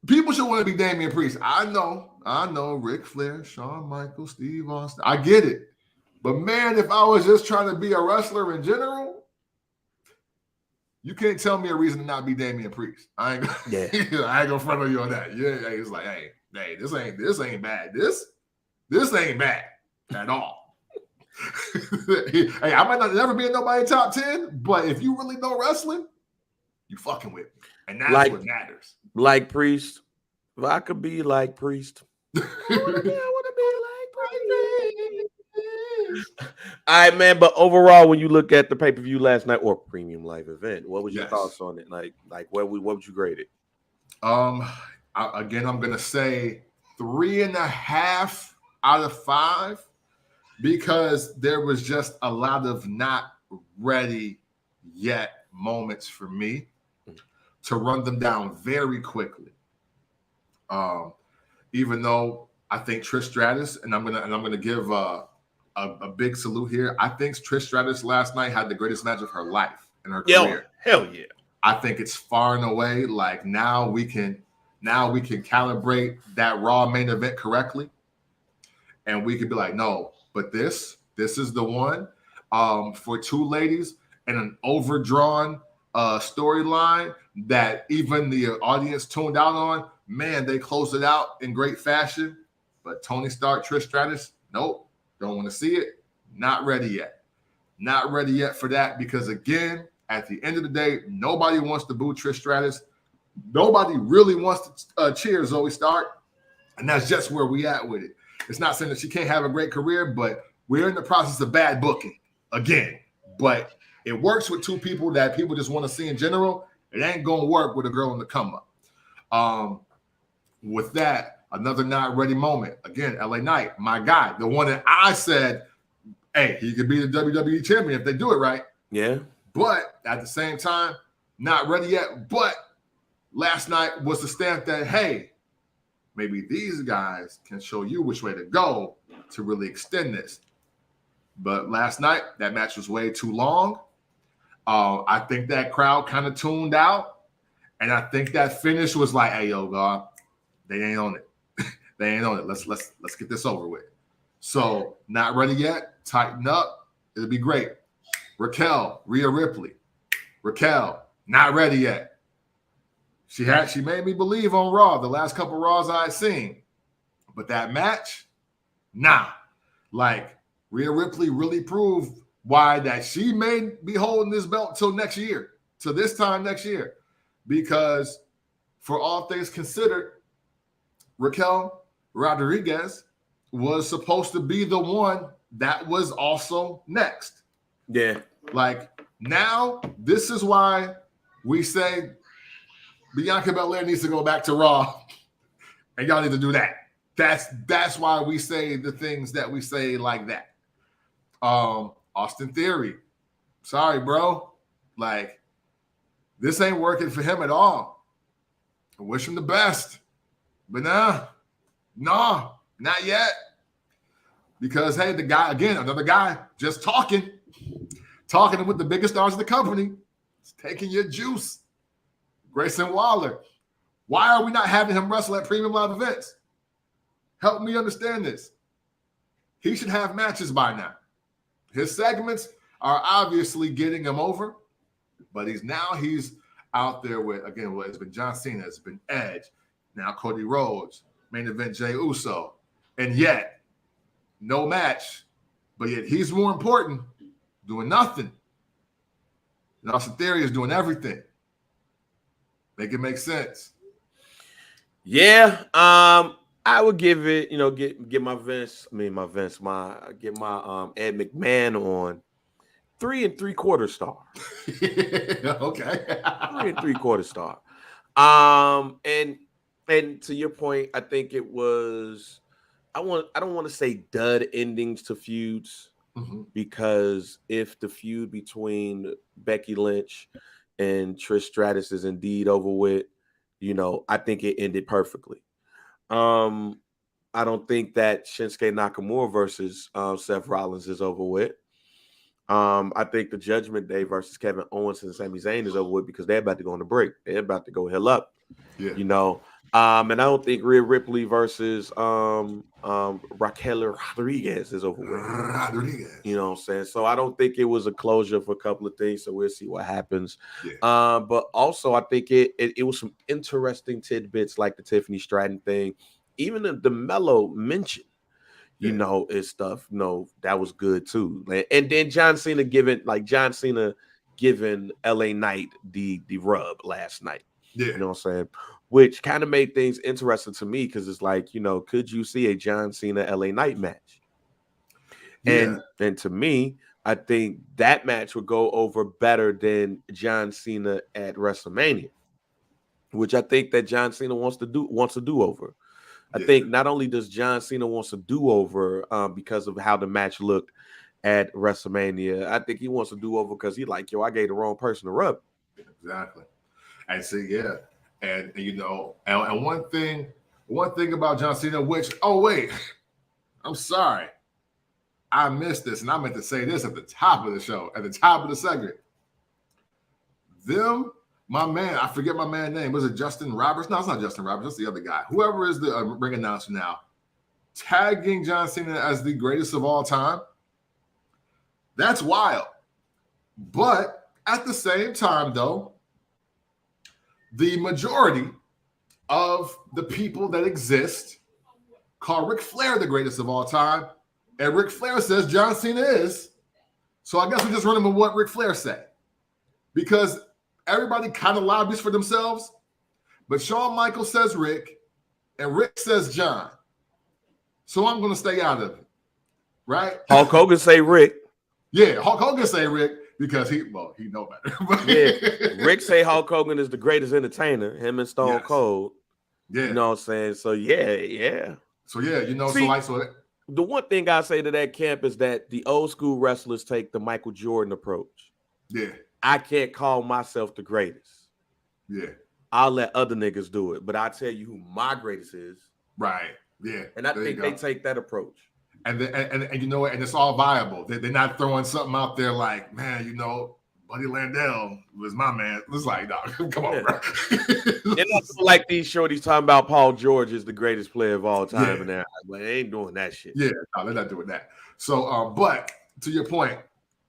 people should want to be Damian Priest. I know, Ric Flair, Shawn Michaels, Steve Austin. I get it. But man, if I was just trying to be a wrestler in general, you can't tell me a reason to not be Damian Priest. I ain't gonna front on you on that. Yeah, it's like, hey, this ain't bad. This ain't bad at all. Hey, I might not never be in nobody top 10, but if you really know wrestling, you fucking with me. And that's what matters. Like Priest. If I could be like Priest. I wanna be like Priest. All right, man. But overall, when you look at the pay-per-view last night or premium live event, what was your thoughts on it? Like what would you grade it? I'm gonna say 3.5 out of 5, because there was just a lot of not ready yet moments for me to run them down very quickly. Even though I think Trish Stratus, and I'm gonna give a big salute here. I think Trish Stratus last night had the greatest match of her life in her career. Hell yeah! I think it's far and away. Like, now we can calibrate that Raw main event correctly, and we could be like, no, but this is the one for 2 ladies and an overdrawn storyline that even the audience tuned out on. Man, they closed it out in great fashion. But Tony Stark, Trish Stratus, nope, don't want to see it. Not ready yet. Not ready yet for that, because, again, at the end of the day, nobody wants to boo Trish Stratus. Nobody really wants to cheer Zoe Stark. And that's just where we at with it. It's not saying that she can't have a great career, but we're in the process of bad booking again. But it works with 2 people that people just want to see in general. It ain't going to work with a girl in the come up. With that, Another not ready moment. Again, LA Knight, my guy. The one that I said, hey, he could be the WWE champion if they do it right. Yeah. But at the same time, not ready yet. But last night was the stamp that, hey, maybe these guys can show you which way to go to really extend this. But last night, that match was way too long. I think that crowd kind of tuned out. And I think that finish was like, hey, yo, God, they ain't on it. They ain't on it. Let's get this over with. So not ready yet. Tighten up. It'll be great. Raquel, Rhea Ripley. Raquel, not ready yet. She made me believe on Raw, the last couple Raws I had seen. But that match, nah. Like, Rhea Ripley really proved why that she may be holding this belt till next year, to this time next year. Because for all things considered, Raquel Rodriguez was supposed to be the one that was also next. Yeah. Like, now, this is why we say Bianca Belair needs to go back to Raw, and y'all need to do that. That's why we say the things that we say like that. Austin Theory, sorry, bro. Like, this ain't working for him at all. I wish him the best. But nah, not yet. Because, hey, the guy, again, another guy just talking with the biggest stars of the company. It's taking your juice. Grayson Waller. Why are we not having him wrestle at premium live events? Help me understand this. He should have matches by now. His segments are obviously getting him over, but he's out there with, again, well, it's been John Cena, it's been Edge, now Cody Rhodes, main event Jey Uso, and yet no match, but yet he's more important, doing nothing. And Austin Theory is doing everything. Make it make sense. Yeah, I would give it, get my Ed McMahon on 3 3/4 star. Okay. 3 3/4 star. And to your point, I think it was, I don't want to say dud endings to feuds, because if the feud between Becky Lynch and Trish Stratus is indeed over with, I think it ended perfectly. I don't think that Shinsuke Nakamura versus Seth Rollins is over with. I think the Judgment Day versus Kevin Owens and Sami Zayn is over with because they're about to go on a break. They're about to go hell up. Yeah. And I don't think Rhea Ripley versus Raquel Rodriguez is over with. Rodriguez. You know what I'm saying? So I don't think it was a closure for a couple of things. So we'll see what happens. Yeah. But also I think it was some interesting tidbits like the Tiffany Stratton thing, even the Mello mention. Is stuff. That was good too. And then John Cena giving LA Knight the rub last night. Yeah. You know what I'm saying? Which kind of made things interesting to me because it's like, could you see a John Cena LA Knight match? Yeah. And to me, I think that match would go over better than John Cena at WrestleMania, which I think that John Cena wants to do over. I think not only does John Cena wants to do over because of how the match looked at WrestleMania, I think he wants to do over because he like, I gave the wrong person a rub. Exactly. And see, yeah. And and one thing about John Cena, which, I'm sorry. I missed this, and I meant to say this at the top of the show, at the top of the segment. My man, I forget my man's name. Was it Justin Roberts? No, it's not Justin Roberts. That's the other guy. Whoever is the ring announcer now, tagging John Cena as the greatest of all time. That's wild. But at the same time, though, the majority of the people that exist call Ric Flair the greatest of all time. And Ric Flair says John Cena is. So I guess we're just running with what Ric Flair said. Because everybody kind of lobbies for themselves. But Shawn Michaels says Rick, and Rick says John. So I'm going to stay out of it. Right? Hulk Hogan say Rick. Yeah, Hulk Hogan say Rick because he know better. Yeah, Rick say Hulk Hogan is the greatest entertainer, him and Stone Cold. Yeah. You know what I'm saying? So yeah. So yeah, you know, See, so the one thing I say to that camp is that the old school wrestlers take the Michael Jordan approach. yeah. I can't call myself the greatest. Yeah. I'll let other niggas do it, but I tell you who my greatest is. Right. Yeah. And I think they take that approach. And you know what? And it's all viable. They're not throwing something out there like, man, you know, Buddy Landell was my man. It's like, no, come on, bro. They're not like these shorties talking about Paul George is the greatest player of all time, and they ain't doing that shit. Yeah, no, they're not doing that. So, but to your point,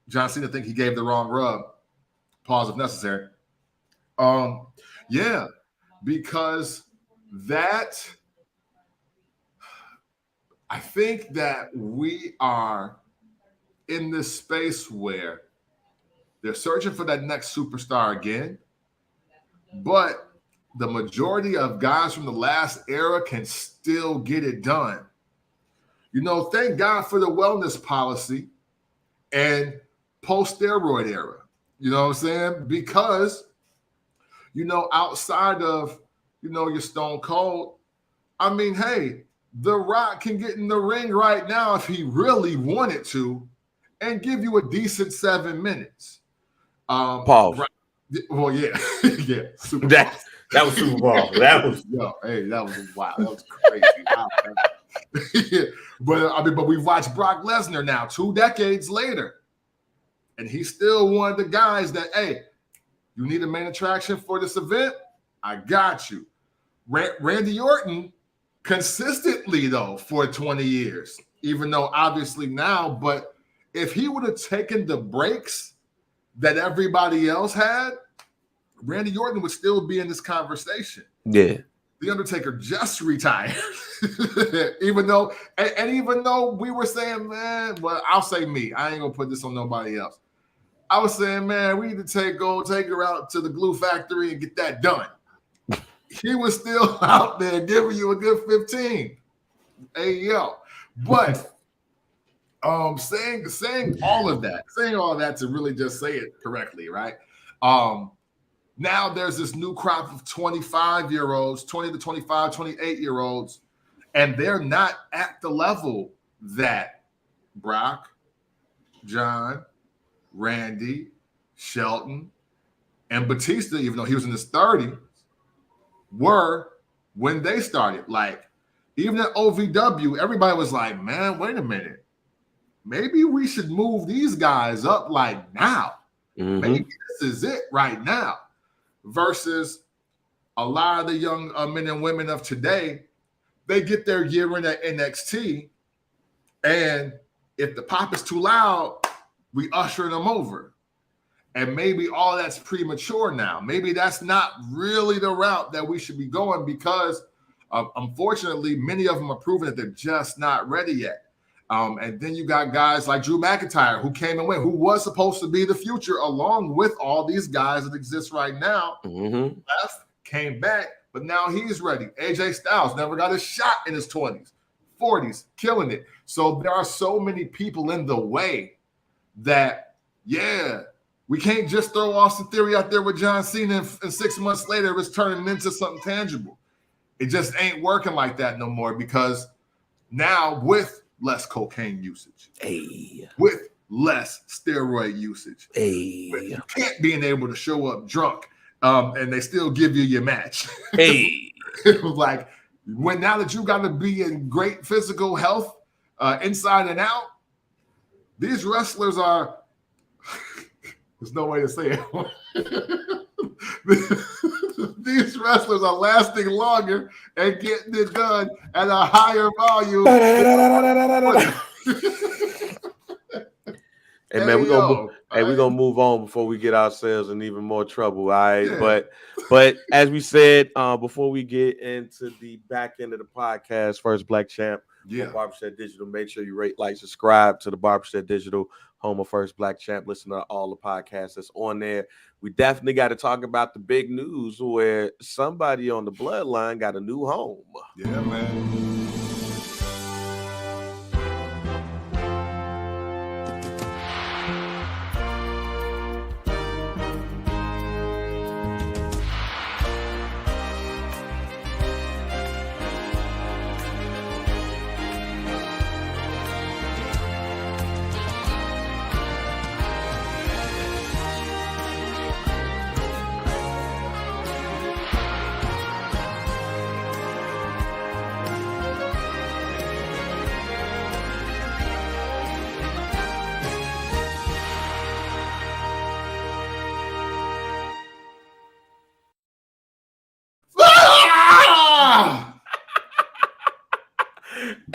John Cena think he gave the wrong rub. Pause if necessary. Yeah, because that, I think that we are in this space where they're searching for that next superstar again, but the majority of guys from the last era can still get it done. You know, thank God for the wellness policy and post-steroid era. You know what I'm saying? Because, you know, outside of, you know, your Stone Cold, I mean, hey, The Rock can get in the ring right now if he really wanted to and give you a decent 7 minutes. Pause. Well, yeah. Yeah. Super that was Super Bowl. That was that was wild. That was crazy. Yeah. But we've watched Brock Lesnar now 2 decades later. And he's still one of the guys that, hey, you need a main attraction for this event? I got you. Randy Orton consistently, though, for 20 years, even though obviously now, but if he would have taken the breaks that everybody else had, Randy Orton would still be in this conversation. Yeah. The Undertaker just retired. even though we were saying, man, well, I'll say me. I ain't gonna put this on nobody else. I was saying, man, we need to take Taker out to the glue factory and get that done. He was still out there giving you a good 15. Hey, yo. But saying all of that to really just say it correctly, right? Now there's this new crop of 25-year-olds, 20 to 25, 28-year-olds, and they're not at the level that Brock, John, Randy, Shelton, and Batista, even though he was in his 30s, were when they started. Like, even at OVW, everybody was like, man, wait a minute. Maybe we should move these guys up like now. Mm-hmm. Maybe this is it right now. Versus a lot of the young men and women of today, they get their year in at NXT, and if the pop is too loud, we usher them over. And maybe all that's premature now. Maybe that's not really the route that we should be going because, unfortunately, many of them are proving that they're just not ready yet. And then you got guys like Drew McIntyre who came and went, who was supposed to be the future along with all these guys that exist right now. Mm-hmm. Left, came back, but now he's ready. AJ Styles never got a shot in his 20s, 40s, killing it. So there are so many people in the way that, yeah, we can't just throw Austin Theory out there with John Cena and 6 months later it's turning into something tangible. It just ain't working like that no more because now with less cocaine usage, with less steroid usage, with can't being able to show up drunk, and they still give you your match. It was like now that you got to be in great physical health, inside and out, these wrestlers are. There's no way to say it. These wrestlers are lasting longer and getting it done at a higher volume. Hey man, we're gonna move on before we get ourselves in even more trouble. All right. Yeah. But as we said, before we get into the back end of the podcast, First Black Champ, Barbershop Digital, make sure you rate, like, subscribe to the Barbershop Digital, home of First Black Champ. Listen to all the podcasts that's on there. We definitely got to talk about the big news where somebody on the bloodline got a new home. Yeah, man.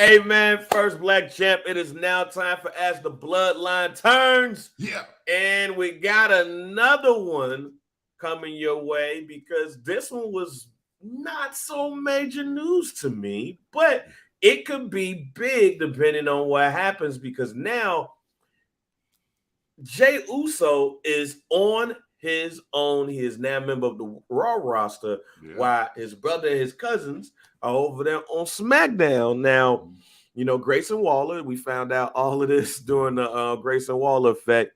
Hey, man, first black champ. It is now time for As the Bloodline Turns. Yeah. And we got another one coming your way because this one was not so major news to me, but it could be big depending on what happens because now Jey Uso is on his own. He is now a member of the Raw roster, while his brother and his cousins are over there on SmackDown. Now, you know, Grayson Waller, we found out all of this during the Grayson Waller effect.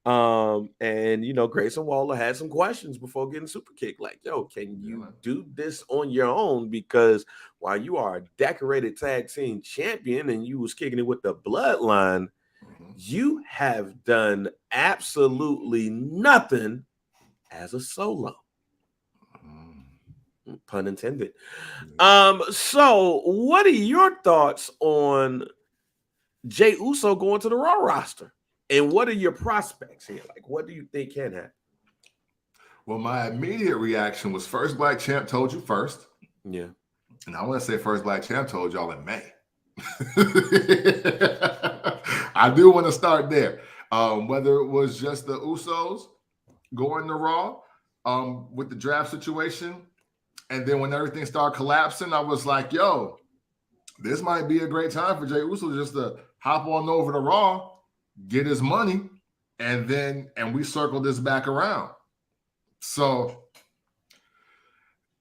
And you know, Grayson Waller had some questions before getting super kicked. Like, yo, can you do this on your own? Because while you are a decorated tag team champion and you was kicking it with the bloodline, you have done absolutely nothing as a solo. Pun intended. So what are your thoughts on Jey Uso going to the Raw roster? And what are your prospects here? Like, what do you think can happen? Well, my immediate reaction was first black champ told you first. Yeah. And I want to say first black champ told y'all in May. I do want to start there. Whether it was just the Usos going to Raw with the draft situation. And then when everything started collapsing, I was like, yo, this might be a great time for Jey Uso just to hop on over to Raw, get his money, and we circle this back around. So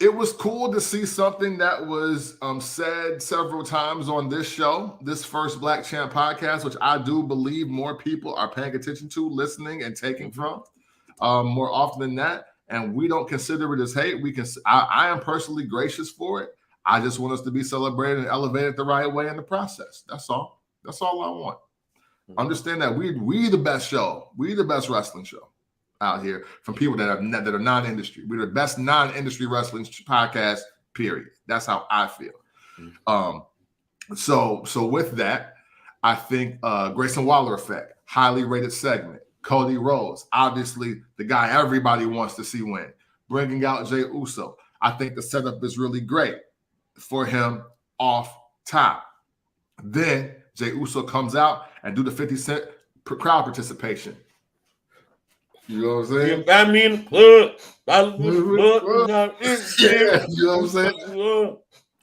it was cool to see something that was said several times on this show, this first Black Champ podcast, which I do believe more people are paying attention to, listening, and taking from more often than that. And we don't consider it as hate. I am personally gracious for it. I just want us to be celebrated and elevated the right way in the process. That's all. That's all I want. Understand that we the best show. We the best wrestling show out here from people that are non-industry. We're the best non-industry wrestling podcast, period. That's how I feel. So with that, I think Grayson Waller effect, highly rated segment. Cody Rhodes, obviously the guy everybody wants to see win. Bringing out Jey Uso. I think the setup is really great for him off top. Then Jey Uso comes out and do the 50 Cent crowd participation. You know what I'm saying? I mean, you know what I'm saying?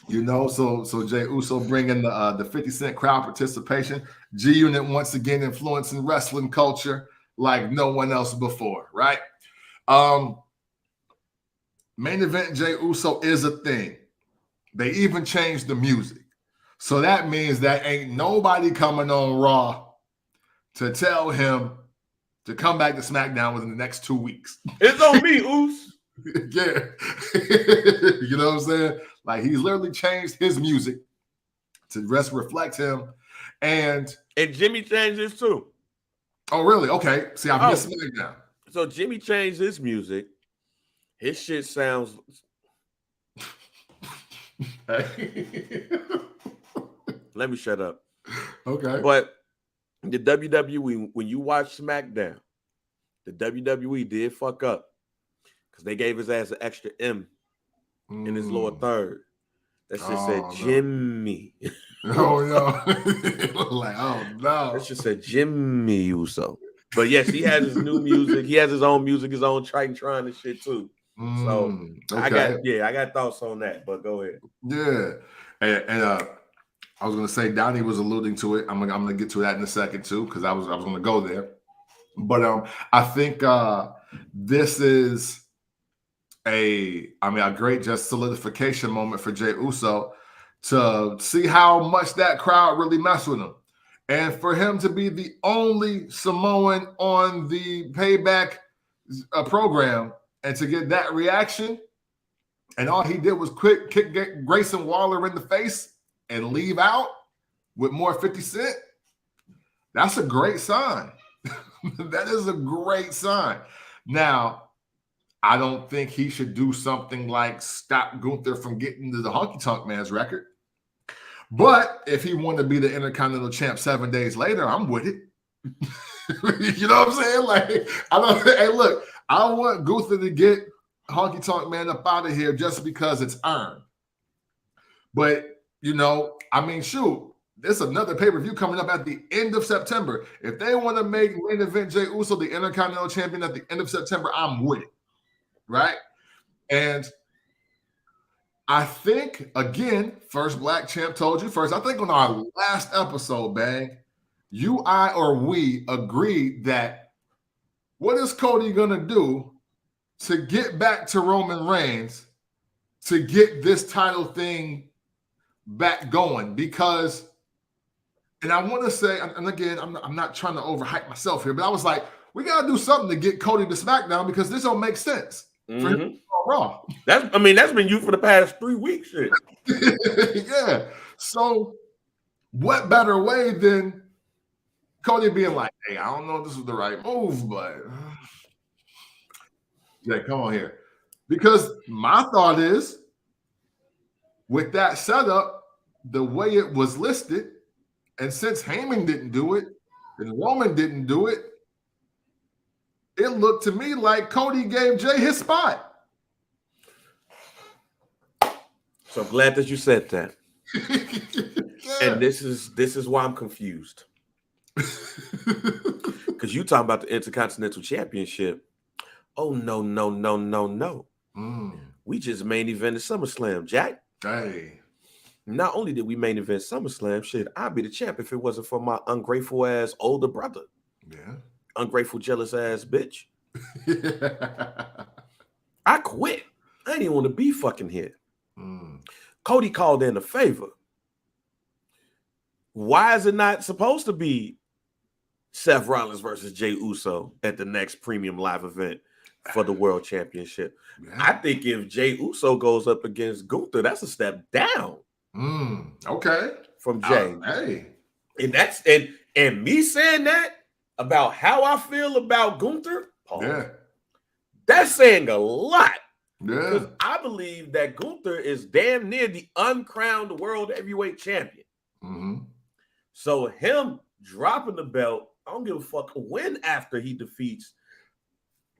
You know, so Jey Uso bringing the 50 Cent crowd participation. G-Unit once again influencing wrestling culture like no one else before, right? Main event Jey Uso is a thing. They even changed the music. So that means that ain't nobody coming on Raw to tell him to come back to SmackDown within the next 2 weeks. It's on me, Oos. Yeah. You know what I'm saying? Like, he's literally changed his music to reflect him. And Jimmy changed his too. Oh, really? Okay. See, I'm missing it now. So Jimmy changed his music. His shit sounds. Let me shut up. Okay. But the WWE, when you watch SmackDown, the WWE did fuck up because they gave his ass an extra M in his lower third. That shit said Jimmy. Oh no! Like, oh no! That shit said Jimmy Uso. But yes, he has his new music. He has his own music, his own Triton and shit too. So okay. I got thoughts on that. But go ahead. Yeah, and I was gonna say Donnie was alluding to it. I'm gonna get to that in a second too because I was gonna go there. But I think this is a great just solidification moment for Jey Uso to see how much that crowd really messed with him. And for him to be the only Samoan on the Payback program and to get that reaction, and all he did was kick Grayson Waller in the face and leave out with more 50 Cent, that's a great sign. That is a great sign. Now, I don't think he should do something like stop Gunther from getting to the Honky Tonk Man's record. But if he wanted to be the Intercontinental Champ 7 days later, I'm with it. You know what I'm saying? Like, hey, look, I want Gunther to get Honky Tonk Man up out of here just because it's earned. But, I mean, shoot, there's another pay-per-view coming up at the end of September. If they want to make main event Jey Uso the Intercontinental Champion at the end of September, I'm with it, right? And I think, again, first Black Champ told you first. I think on our last episode, Bang, you, I, or we agreed that what is Cody going to do to get back to Roman Reigns to get this title thing back going? Because, and I want to say, and again, I'm not trying to overhype myself here, but I was like, we got to do something to get Cody to SmackDown because this don't make sense for him to go Raw. That's been you for the past 3 weeks. Shit. Yeah. So what better way than Cody being like, hey, I don't know if this was the right move, but yeah, come on here. Because my thought is, with that setup, the way it was listed, and since Heyman didn't do it and Roman didn't do it, it looked to me like Cody gave Jey his spot. So I'm glad that you said that. Yeah. And this is why I'm confused. Because you talking about the Intercontinental Championship. Oh, no. We just main evented SummerSlam, Jack. Hey. Not only did we main event SummerSlam, shit, I'd be the champ if it wasn't for my ungrateful ass older brother. Yeah. Ungrateful, jealous ass bitch. Yeah. I quit. I didn't even want to be fucking here. Cody called in a favor. Why is it not supposed to be Seth Rollins versus Jey Uso at the next premium live event for the World Championship? Yeah. I think if Jey Uso goes up against Gunther, that's a step down. Okay. From Jey. Hey. And that's and me saying that about how I feel about Gunther, Paul, yeah, that's saying a lot. Yeah. Because I believe that Gunther is damn near the uncrowned world heavyweight champion. So him dropping the belt, I don't give a fuck when after he defeats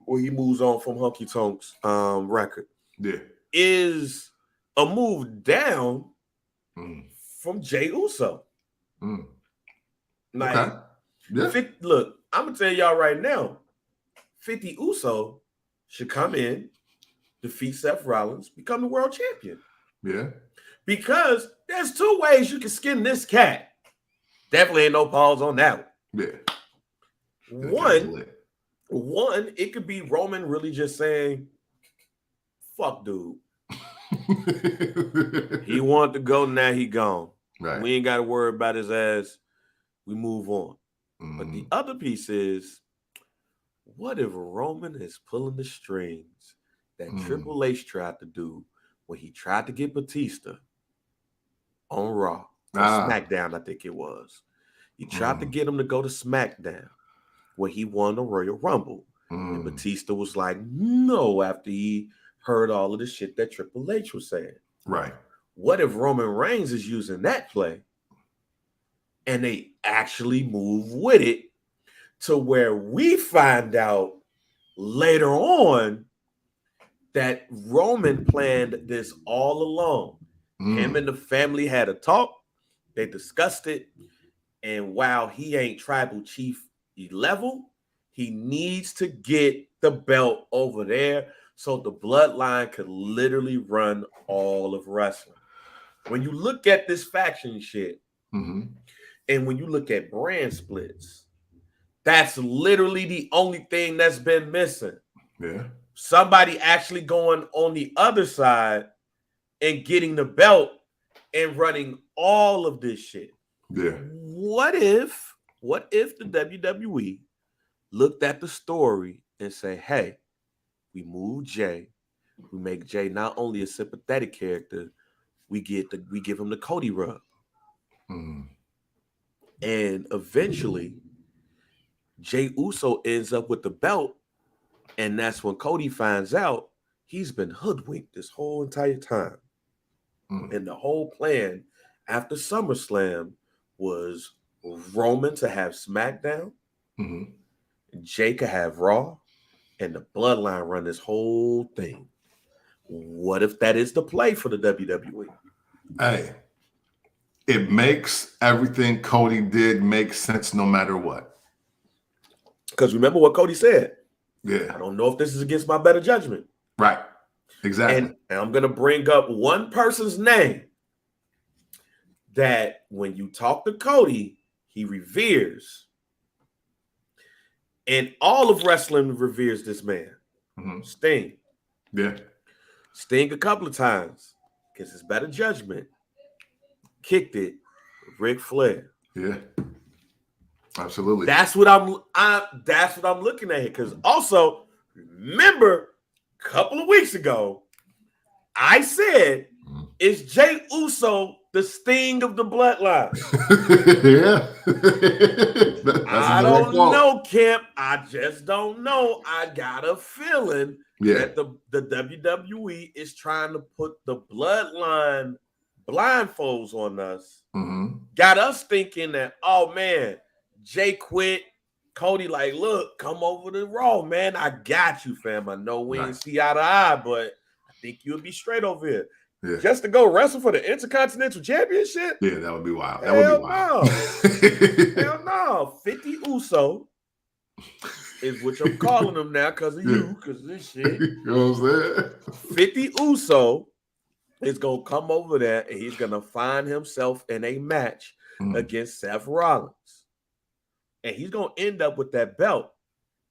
or he moves on from Honky Tonk's record. Yeah. Is a move down from Jey Uso. Like, okay. Yeah. Look, I'm gonna tell y'all right now, 50 Uso should come in, defeat Seth Rollins, become the world champion. Yeah. Because there's 2 ways you can skin this cat. Definitely ain't no pause on that one. Yeah. One, it could be Roman really just saying, fuck dude. He wanted to go, now he gone. Right. We ain't got to worry about his ass. We move on. But the other piece is, what if Roman is pulling the strings that Triple H tried to do when he tried to get Batista on Raw, on SmackDown, I think it was. He tried to get him to go to SmackDown when he won the Royal Rumble. And Batista was like, no, after he heard all of the shit that Triple H was saying. Right. What if Roman Reigns is using that play and they actually move with it to where we find out later on that Roman planned this all along. Him and the family had a talk. They discussed it. And while he ain't tribal chief level, he needs to get the belt over there so the bloodline could literally run all of wrestling. When you look at this faction shit, and when you look at brand splits, that's literally the only thing that's been missing. Yeah. Somebody actually going on the other side and getting the belt and running all of this shit. Yeah. What if the WWE looked at the story and say, hey, we move Jey, we make Jey not only a sympathetic character, we give him the Cody rub. And eventually Jey Uso ends up with the belt, and that's when Cody finds out he's been hoodwinked this whole entire time. And the whole plan after SummerSlam was Roman to have SmackDown, Jey could have Raw, and the Bloodline run this whole thing. What if that is the play for the WWE? Hey, it makes everything Cody did make sense no matter what. Because remember what Cody said. Yeah. I don't know if this is against my better judgment. Right. Exactly. And I'm going to bring up one person's name that when you talk to Cody, he reveres. And all of wrestling reveres this man. Mm-hmm. Sting. Yeah. Sting a couple of times because his better judgment kicked it with Ric Flair. Yeah. Absolutely. That's what I'm looking at here. Because also, remember, a couple of weeks ago, I said, is Jey Uso the Sting of the bloodline? Yeah. I don't know, Kemp. I just don't know. I got a feeling that the WWE is trying to put the bloodline blindfolds on us. Mm-hmm. Got us thinking that, oh man, Jay quit. Cody like, look, come over to Raw, man. I got you, fam. I know we ain't see eye to eye, but I think you'll be straight over here. Yeah. Just to go wrestle for the Intercontinental Championship? Yeah, that would be wild. That Hell would be wild. No. Hell no. 50 Uso is what I'm calling him now because of you, because of this shit. You know what I'm saying? 50 Uso is going to come over there and he's going to find himself in a match against Seth Rollins. And he's going to end up with that belt.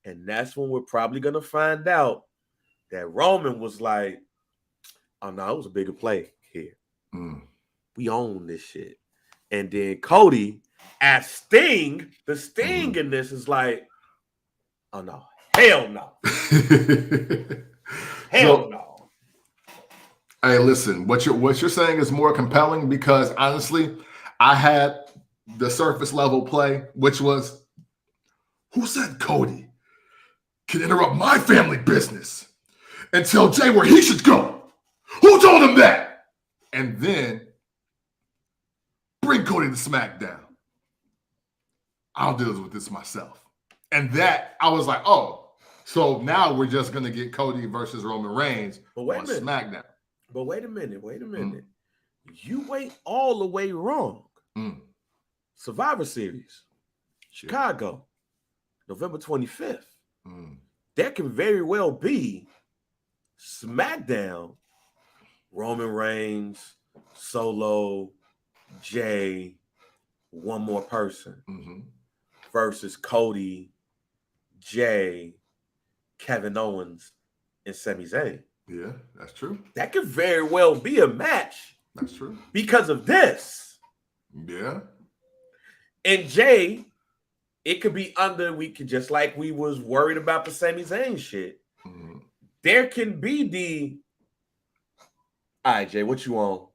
And that's when we're probably going to find out that Roman was like, oh, no, it was a bigger play here. We own this shit. And then Cody, as Sting, the Sting in this is like, oh, no. Hell no. Hell no. Hey, listen, what you're saying is more compelling because, honestly, I had the surface level play, which was, who said Cody can interrupt my family business and tell Jay where he should go? Who told him that? And then bring Cody to SmackDown. I'll deal with this myself. And that, I was like, oh, so now we're just going to get Cody versus Roman Reigns on SmackDown. But wait a minute. You wait all the way wrong. Survivor Series, Chicago, November 25th. There can very well be SmackDown, Roman Reigns, Solo, Jay, one more person versus Cody, Jay, Kevin Owens, and Sami Zayn. Yeah, that's true. That could very well be a match. That's true. Because of this. Yeah. And Jay, it could be we could just like we was worried about the Sami Zayn shit. There can be all right, Jay, what you on?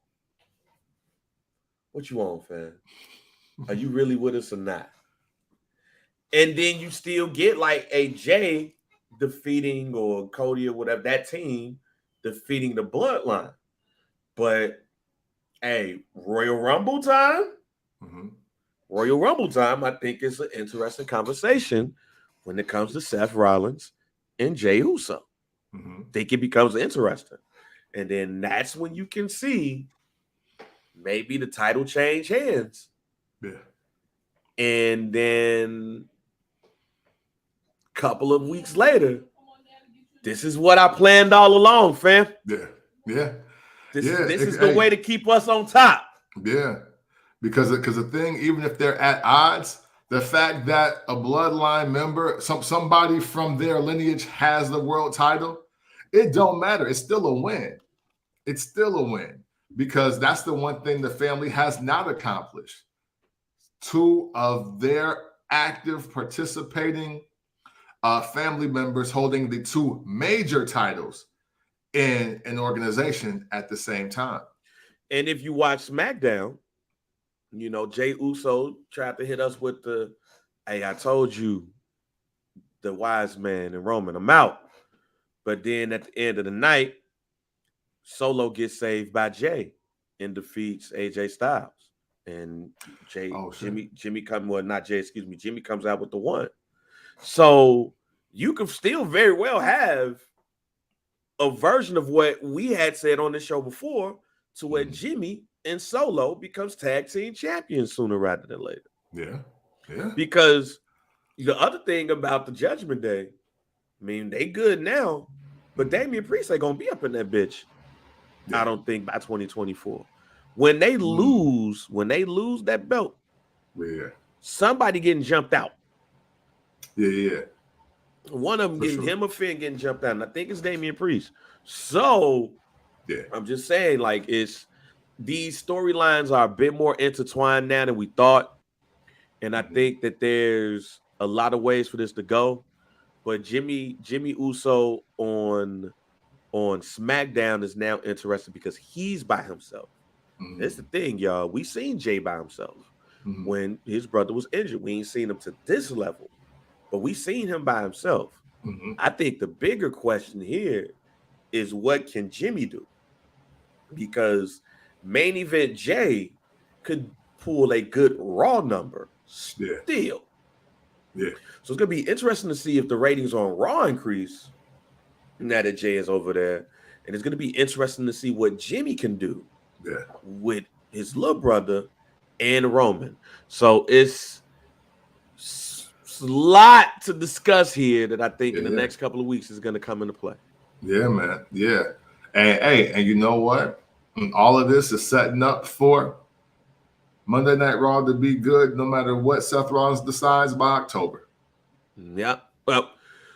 What you on, fam? Are you really with us or not? And then you still get like a Jay defeating or Cody or whatever, that team defeating the bloodline. But hey, Royal Rumble time, I think is an interesting conversation when it comes to Seth Rollins and Jey Uso. I think it becomes interesting. And then that's when you can see maybe the title change hands. Yeah. And then a couple of weeks later, this is what I planned all along, fam. Yeah. Yeah. This is the way to keep us on top. Yeah. Because the thing, even if they're at odds, the fact that a bloodline member, somebody from their lineage has the world title, it don't matter. It's still a win. It's still a win because that's the one thing the family has not accomplished. Two of their active participating family members holding the two major titles in an organization at the same time. And if you watch SmackDown, you know, Jey Uso tried to hit us with the, hey, I told you, the wise man and Roman, I'm out. But then at the end of the night, Solo gets saved by Jay and defeats AJ Styles. And Jimmy comes out with the one. So you can still very well have a version of what we had said on the show before to where Jimmy and Solo becomes tag team champions sooner rather than later. Yeah. Yeah. Because the other thing about the Judgment Day, I mean, they good now, but Damian Priest ain't gonna be up in that bitch. Yeah. I don't think by 2024. When they lose that belt, somebody getting jumped out. Yeah. One of them getting him or Finn getting jumped out, and I think it's Damian Priest. So I'm just saying, like, it's these storylines are a bit more intertwined now than we thought. And I think that there's a lot of ways for this to go. But Jimmy Uso on SmackDown is now interesting because he's by himself. That's the thing, y'all. We seen Jay by himself when his brother was injured. We ain't seen him to this level, but we seen him by himself. I think the bigger question here is what can Jimmy do? Because main event Jay could pull a good Raw number still. Yeah. So it's going to be interesting to see if the ratings on Raw increase now that Jay is over there. And it's going to be interesting to see what Jimmy can do with his little brother and Roman. So it's a lot to discuss here that I think in the next couple of weeks is going to come into play. Yeah, man. Yeah. And you know what? All of this is setting up for Monday Night Raw to be good no matter what Seth Rollins decides by October. Yeah. Well,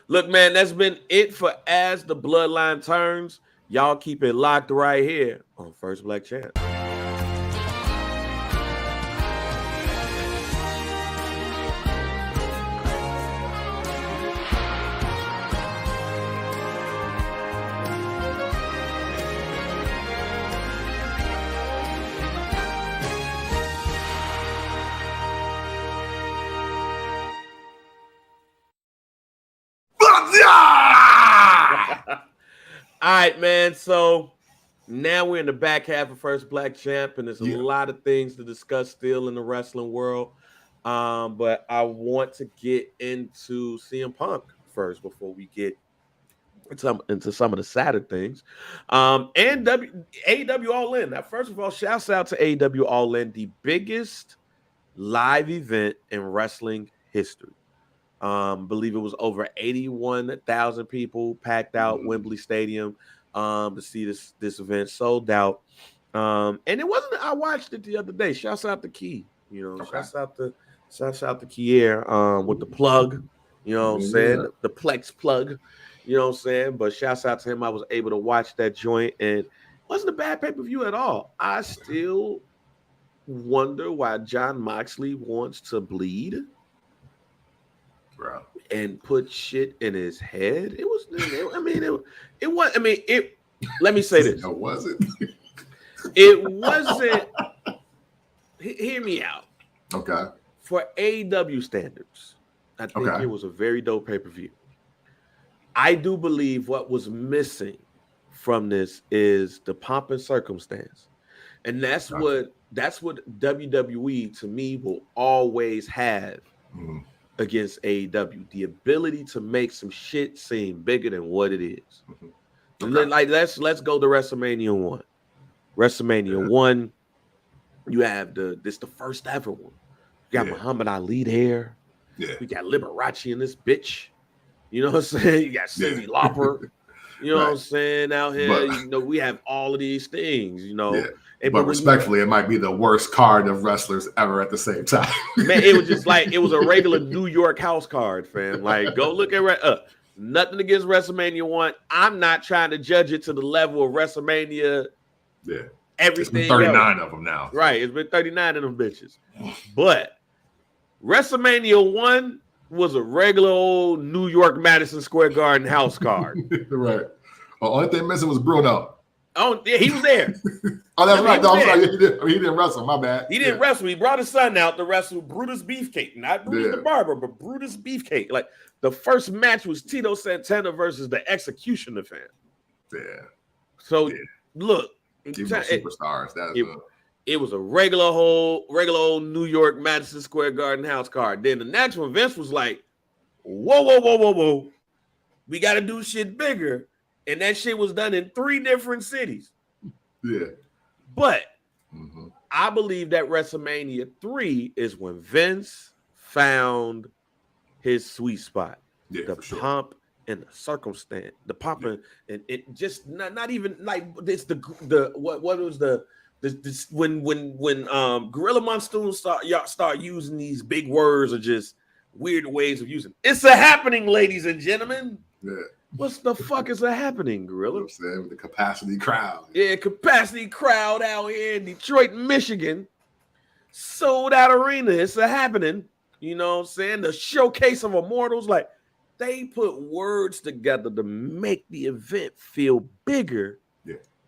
look, man, that's been it for As the Bloodline Turns. Y'all keep it locked right here on First Black Champ. All right, man. So now we're in the back half of First Black Champ, and there's a lot of things to discuss still in the wrestling world. But I want to get into CM Punk first before we get into some of the sadder things. And AEW All In. Now, first of all, shouts out to AEW All In, the biggest live event in wrestling history. Believe it was over 81,000 people packed out Wembley Stadium to see this event, sold out. And it wasn't. I watched it the other day. Shouts out to Key. Shouts out to Kier with the plug. You know what I'm saying? The Plex plug. You know what I'm saying? But shouts out to him. I was able to watch that joint, and it wasn't a bad pay-per-view at all. I still wonder why Jon Moxley wants to bleed. Bro. And put shit in his head. It was. Let me say this. Was it? It wasn't. Hear me out. Okay. For AEW standards, I think it was a very dope pay-per-view. I do believe what was missing from this is the pomp and circumstance, and that's what WWE to me will always have. Against AEW, the ability to make some shit seem bigger than what it is. Like let's go to WrestleMania 1. WrestleMania 1, you have the first ever one. You got Muhammad Ali there. Yeah. We got Liberace in this bitch. You know what I'm saying? You got Cyndi Lauper. You know what I'm saying? Out here, we have all of these things, But respectfully, it might be the worst card of wrestlers ever at the same time. Man, it was just like, it was a regular New York house card, fam. Like, go look at nothing against WrestleMania 1. I'm not trying to judge it to the level of WrestleMania. Yeah. Everything. It's been 39 of them now. Right. It's been 39 of them bitches. But WrestleMania 1 was a regular old New York Madison Square Garden house card. Right. The only thing missing was Bruno. Oh, yeah, he was there. Oh, that's right. No, I'm sorry. He didn't wrestle. My bad. He didn't wrestle. He brought his son out to wrestle Brutus Beefcake. Not Brutus the Barber, but Brutus Beefcake. Like, the first match was Tito Santana versus the Executioner fan. Yeah. So, look. Superstars. It was a regular old New York Madison Square Garden house card. Then the next one, Vince was like, whoa. We got to do shit bigger. And that shit was done in 3 different cities. Yeah. But I believe that WrestleMania 3 is when Vince found his sweet spot. The pomp and the circumstance, the pomp and it just not even like it's the what was the when Gorilla Monsoon start using these big words or just weird ways of using. It's a happening, ladies and gentlemen. Yeah. What's the fuck is a happening, Gorilla? You know what I'm saying? The capacity crowd. Yeah, capacity crowd out here in Detroit, Michigan. Sold out arena. It's a happening. You know what I'm saying? The showcase of immortals. Like, they put words together to make the event feel bigger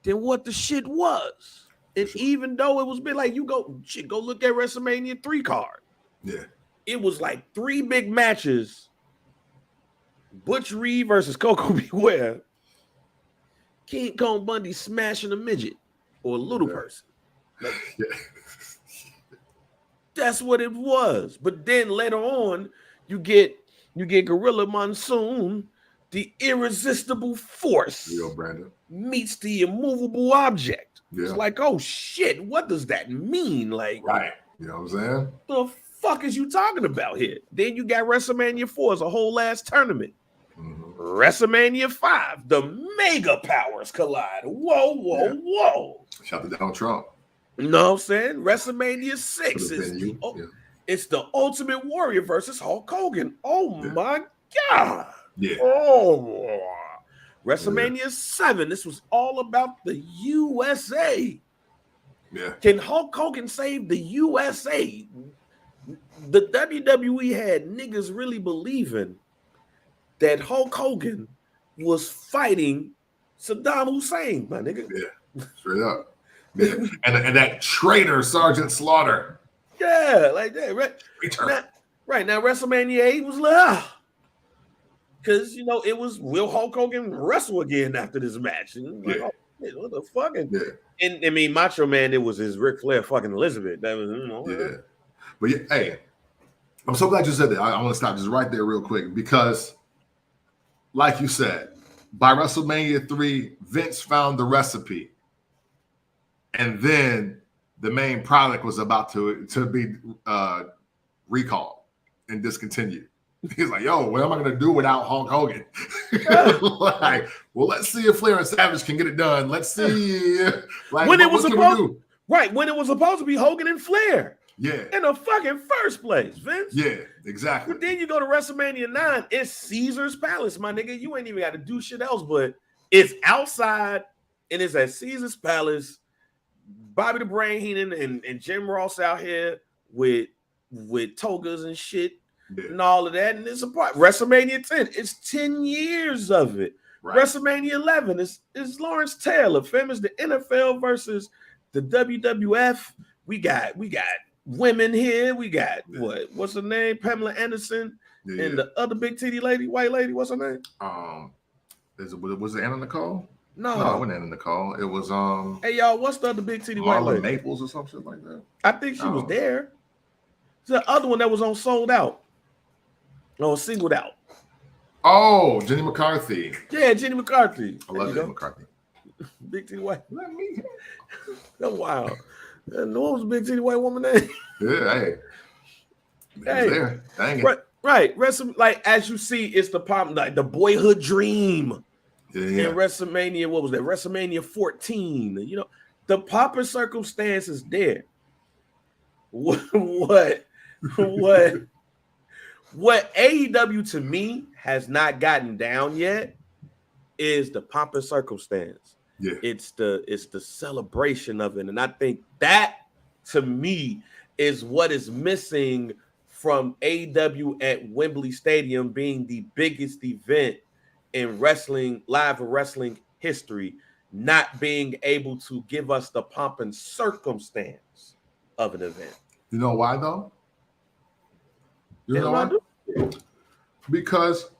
than what the shit was. And even though it was big, like, you go look at WrestleMania 3 card. Yeah. It was like 3 big matches. Butch Reed versus Coco Beware. King Kong Bundy smashing a midget or a little person. Like, that's what it was. But then later on, you get Gorilla Monsoon, the irresistible force meets the immovable object. Yeah. It's like, oh shit, what does that mean? Like, right. You know what I'm saying? The fuck is you talking about here? Then you got WrestleMania 4 as a whole ass tournament. WrestleMania 5, the mega powers collide. Whoa. Shout out to Donald Trump. You know what I'm saying? WrestleMania 6 is it's the Ultimate Warrior versus Hulk Hogan. Oh my God. Yeah. Oh. WrestleMania 7. This was all about the USA. Yeah. Can Hulk Hogan save the USA? The WWE had niggas really believing that Hulk Hogan was fighting Saddam Hussein, my nigga. Yeah, straight up. Yeah. and that traitor Sergeant Slaughter. Yeah, like that. Right now, WrestleMania 8 was like, because it was, will Hulk Hogan wrestle again after this match? And like, oh, what the fuck? And I mean, Macho Man, it was his Ric Flair fucking Elizabeth. That was, But hey, I'm so glad you said that. I want to stop just right there real quick because, like you said, by WrestleMania 3, Vince found the recipe. And then the main product was about to be recalled and discontinued. He's like, yo, what am I going to do without Hulk Hogan? Like, well, let's see if Flair and Savage can get it done. Let's see. Like, when it was supposed to be Hogan and Flair. Yeah. In the fucking first place, Vince. Yeah, exactly. But then you go to WrestleMania 9, it's Caesar's Palace, my nigga. You ain't even got to do shit else, but it's outside and it's at Caesar's Palace. Bobby the Brain Heenan and Jim Ross out here with togas and shit and all of that. And it's a part. WrestleMania 10, it's 10 years of it. Right. WrestleMania 11 is Lawrence Taylor, famous the NFL versus the WWF. We got women here. We got what's her name? Pamela Anderson and the other big titty lady, white lady. What's her name? Was it Anna Nicole? No, it wasn't Anna Nicole. It was Hey y'all, what's the other big titty white lady? Naples or some shit like that. I think she was there. There's the other one that was on Sold Out. No, Singled Out. Oh, Jenny McCarthy. Yeah, Jenny McCarthy. I love Jenny McCarthy. Big titty white. Let me. That's wild. What was the big titty white woman name? Yeah, there. Dang it. Right. Like as you see, it's the pop, like the boyhood dream. Yeah. In WrestleMania, what was that? WrestleMania 14. The pomp and circumstance is there. What AEW to me has not gotten down yet is the pomp and circumstance. Yeah. It's the celebration of it. And I think that to me is what is missing from AEW at Wembley Stadium being the biggest event in wrestling, live wrestling history, not being able to give us the pomp and circumstance of an event. You know why though? You know why? Because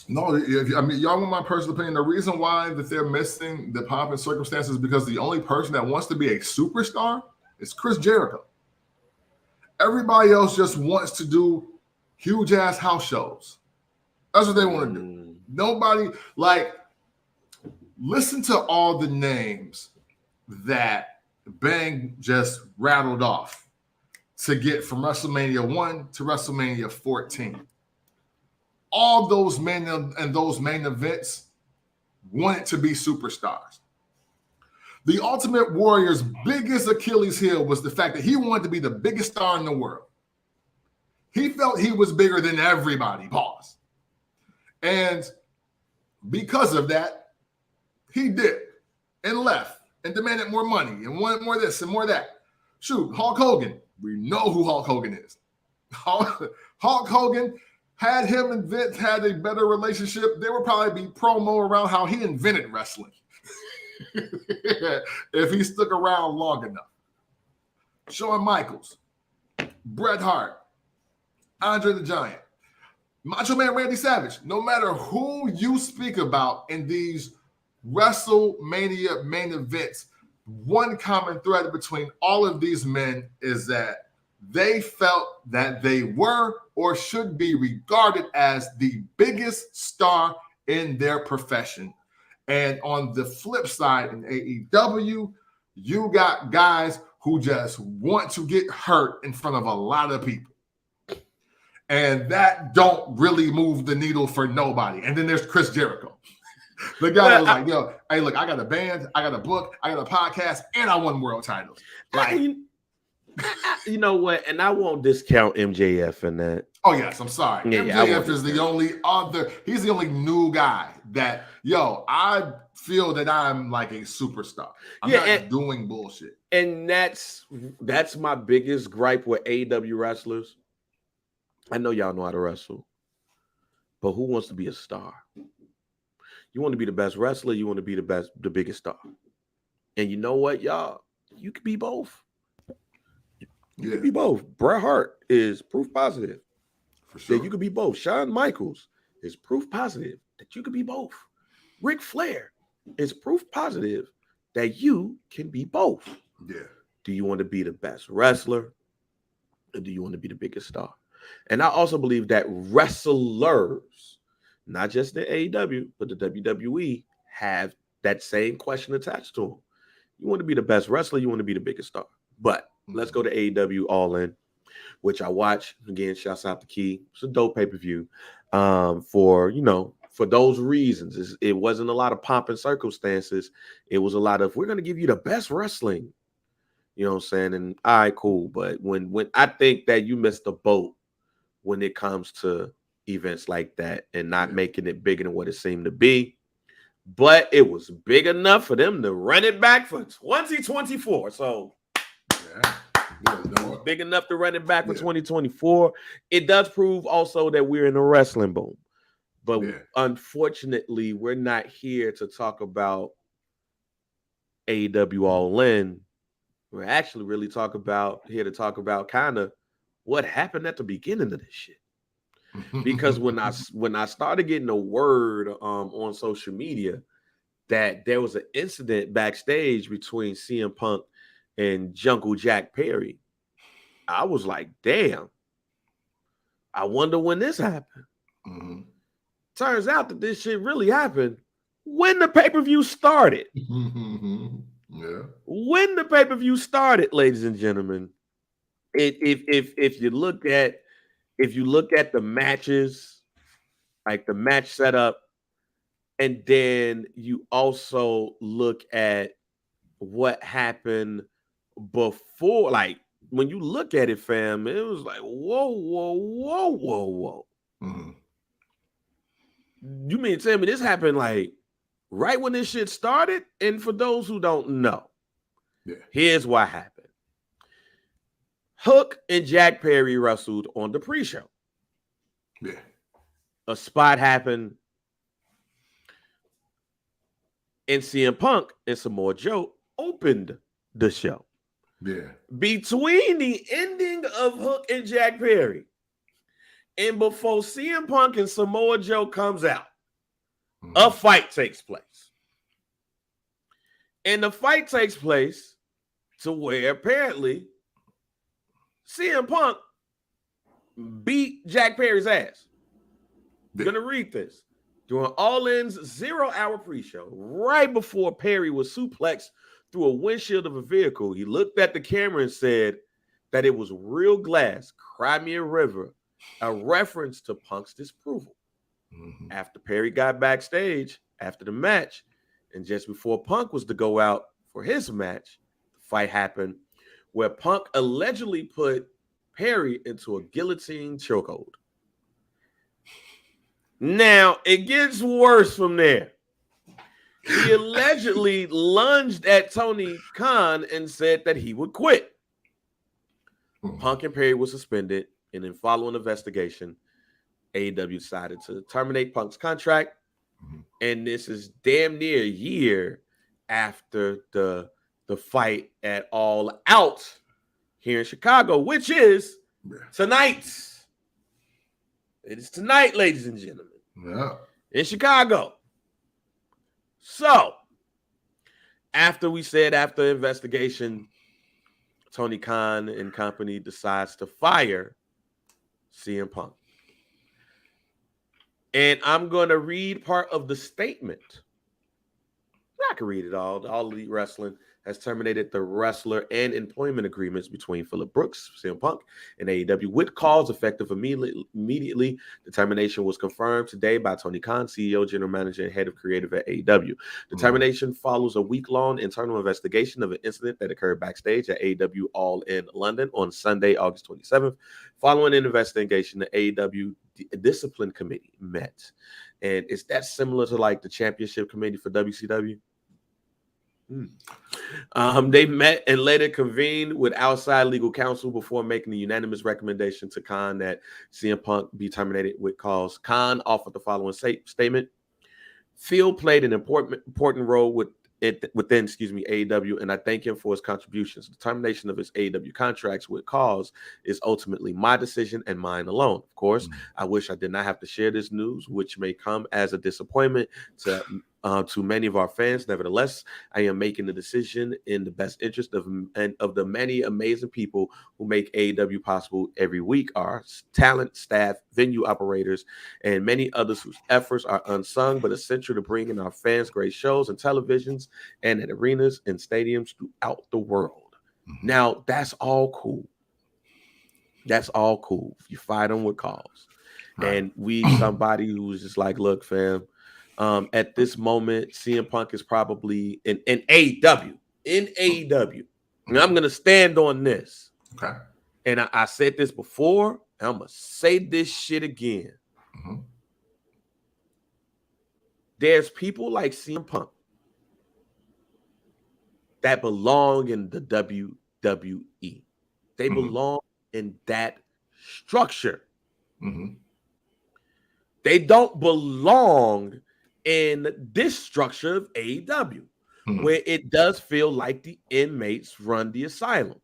y'all want my personal opinion. The reason why that they're missing the pomp and circumstances is because the only person that wants to be a superstar is Chris Jericho. Everybody else just wants to do huge ass house shows. That's what they want to do. Nobody, listen to all the names that Bang just rattled off to get from WrestleMania 1 to WrestleMania 14. All those men and those main events wanted to be superstars. The Ultimate Warrior's biggest Achilles heel was the fact that he wanted to be the biggest star in the world. He felt he was bigger than everybody, pause. And because of that, he dipped and left and demanded more money and wanted more this and more that. Shoot, Hulk Hogan, we know who Hulk Hogan is. Hulk Hogan, had him and Vince had a better relationship, there would probably be promo around how he invented wrestling. If he stuck around long enough. Shawn Michaels, Bret Hart, Andre the Giant, Macho Man Randy Savage. No matter who you speak about in these WrestleMania main events, one common thread between all of these men is that they felt that they were or should be regarded as the biggest star in their profession. And on the flip side, in AEW, you got guys who just want to get hurt in front of a lot of people. And that don't really move the needle for nobody. And then there's Chris Jericho. The guy was like, yo, hey, look, I got a band, I got a book, I got a podcast, and I won world titles. Like, you know what? And I won't discount MJF in that. Oh, yes, I'm sorry. Yeah, MJF is the only other, he's the only new guy that, yo, I feel that I'm like a superstar. I'm not doing bullshit. And that's my biggest gripe with AEW wrestlers. I know y'all know how to wrestle, but who wants to be a star? You want to be the best wrestler, you want to be the biggest star. And you know what, y'all? You can be both. You can be both. Bret Hart is proof positive. For sure. That you could be both. Shawn Michaels is proof positive that you could be both. Ric Flair is proof positive that you can be both. Yeah. Do you want to be the best wrestler? Or do you want to be the biggest star? And I also believe that wrestlers, not just the AEW, but the WWE, have that same question attached to them. You want to be the best wrestler, you want to be the biggest star. But let's go to AEW All In, which I watch. Again, shouts out to Key. It's a dope pay-per-view. For those reasons. It wasn't a lot of pomp and circumstances. It was a lot of, we're going to give you the best wrestling. You know what I'm saying? And all right, cool. But when I think that you missed the boat when it comes to events like that and not making it bigger than what it seemed to be. But it was big enough for them to run it back for 2024. So big enough to run it back for 2024. It does prove also that we're in a wrestling boom. But unfortunately, we're not here to talk about AEW All In. We're actually really here to talk about kind of what happened at the beginning of this shit. Because when I started getting a word on social media that there was an incident backstage between CM Punk and Jungle Jack Perry, I was like, damn, I wonder when this happened. Mm-hmm. Turns out that this shit really happened when the pay-per-view started. Yeah. When the pay-per-view started, ladies and gentlemen, if you look at the matches, like the match setup, and then you also look at what happened before, like when you look at it, fam, it was like, whoa. Mm-hmm. You mean to tell me this happened like right when this shit started? And for those who don't know, here's what happened. Hook and Jack Perry wrestled on the pre-show. Yeah. A spot happened, and CM Punk and Samoa Joe opened the show. Yeah. Between the ending of Hook and Jack Perry and before CM Punk and Samoa Joe comes out, a fight takes place. And the fight takes place to where apparently CM Punk beat Jack Perry's ass. I'm going to read this. During All In's 0-hour pre-show, right before Perry was suplexed through a windshield of a vehicle. He looked at the camera and said that it was real glass, Crimea River, a reference to Punk's disapproval. Mm-hmm. After Perry got backstage after the match, and just before Punk was to go out for his match, the fight happened where Punk allegedly put Perry into a guillotine chokehold. Now, it gets worse from there. He allegedly lunged at Tony Khan and said that he would quit. Punk and Perry were suspended, and in following investigation, AEW decided to terminate Punk's contract. And this is damn near a year after the fight at All Out here in Chicago, which is tonight. It is tonight, ladies and gentlemen. Yeah. In Chicago. So, after investigation, Tony Khan and company decides to fire CM Punk. And I'm going to read part of the statement. I can read it all. All Elite Wrestling has terminated the wrestler and employment agreements between Phillip Brooks, CM Punk, and AEW with cause effective immediately. The termination was confirmed today by Tony Khan, CEO, General Manager, and Head of Creative at AEW. The termination follows a week-long internal investigation of an incident that occurred backstage at AEW All in London on Sunday, August 27th. Following an investigation, the AEW Discipline Committee met. And is that similar to like the Championship Committee for WCW? They met and later convened with outside legal counsel before making the unanimous recommendation to Khan that CM Punk be terminated with cause. Khan offered the following statement. Phil played an important role within AEW, and I thank him for his contributions. The termination of his AEW contracts with cause is ultimately my decision and mine alone. Of course, I wish I did not have to share this news, which may come as a disappointment to many of our fans. Nevertheless, I am making the decision in the best interest of the many amazing people who make AEW possible every week, our talent, staff, venue operators, and many others whose efforts are unsung but essential to bringing our fans great shows and televisions and at arenas and stadiums throughout the world. Now, that's all cool. That's all cool. You fight them with cause. Right. And we somebody who's just like, look, fam, at this moment, CM Punk is probably in AEW. In AEW. And I'm going to stand on this. Okay. And I said this before. And I'm going to say this shit again. There's people like CM Punk that belong in the WWE. They belong in that structure. They don't belong in this structure of AEW, where it does feel like the inmates run the asylum.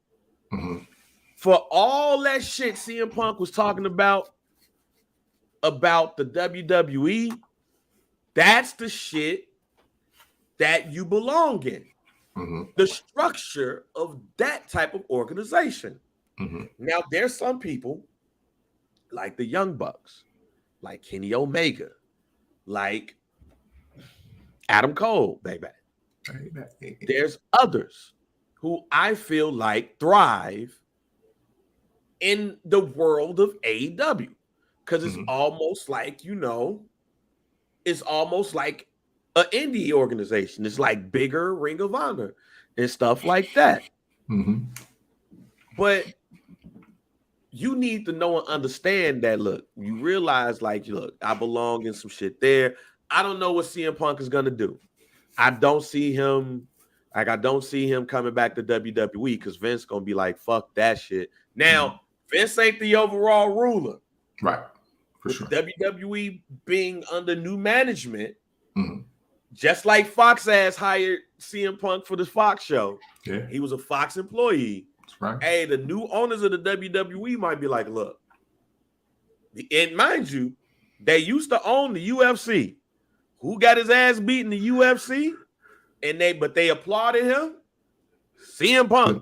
For all that shit CM Punk was talking about the WWE, that's the shit that you belong in. The structure of that type of organization. Now, there's some people like the Young Bucks, like Kenny Omega, like Adam Cole, baby. There's others who I feel like thrive in the world of AEW because it's almost like, it's almost like an indie organization. It's like bigger Ring of Honor and stuff like that. But you need to know and understand that, look, you realize, like, look, I belong in some shit there. I don't know what CM Punk is going to do. I don't see him coming back to WWE because Vince going to be like, fuck that shit. Now, Vince ain't the overall ruler. Right. For sure. WWE being under new management, just like Fox has hired CM Punk for the Fox show. Yeah. He was a Fox employee. That's right. Hey, the new owners of the WWE might be like, look, and mind you, they used to own the UFC. Who got his ass beat in the UFC? But they applauded him? CM Punk.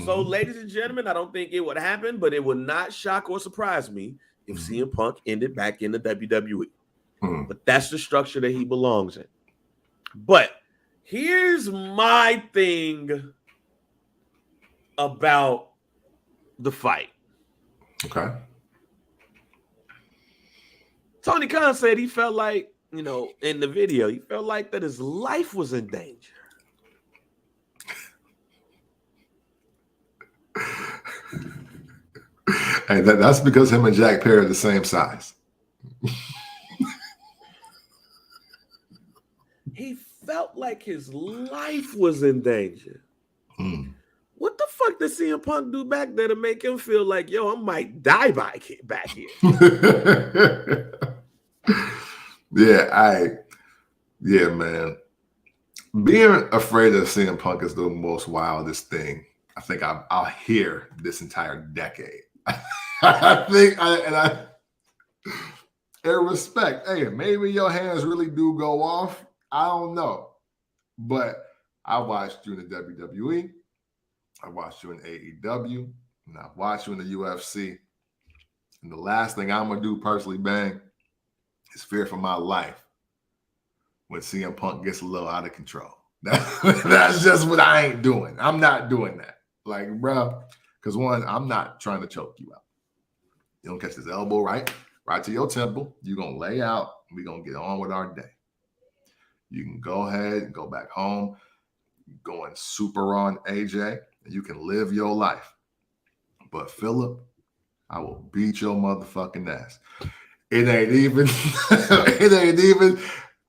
So, ladies and gentlemen, I don't think it would happen, but it would not shock or surprise me if CM Punk ended back in the WWE. But that's the structure that he belongs in. But Here's my thing about the fight. Okay. Tony Khan said he felt like, in the video, he felt like that his life was in danger. Hey, that's because him and Jack Perry are the same size. He felt like his life was in danger. What the fuck did CM Punk do back there to make him feel like, yo, I might die back here? Yeah, man. Being afraid of CM Punk is the most wildest thing I think I'll hear this entire decade. I think, in respect, hey, maybe your hands really do go off. I don't know. But I watched you in the WWE. I watched you in AEW. And I watched you in the UFC. And the last thing I'm going to do personally, Bang, is fear for my life when CM Punk gets a little out of control. That's just what I ain't doing. I'm not doing that. Like, bro, because one, I'm not trying to choke you out. You don't catch this elbow right to your temple. You're going to lay out. We're going to get on with our day. You can go ahead and go back home, going super on AJ, and you can live your life. But Philip, I will beat your motherfucking ass. It ain't even,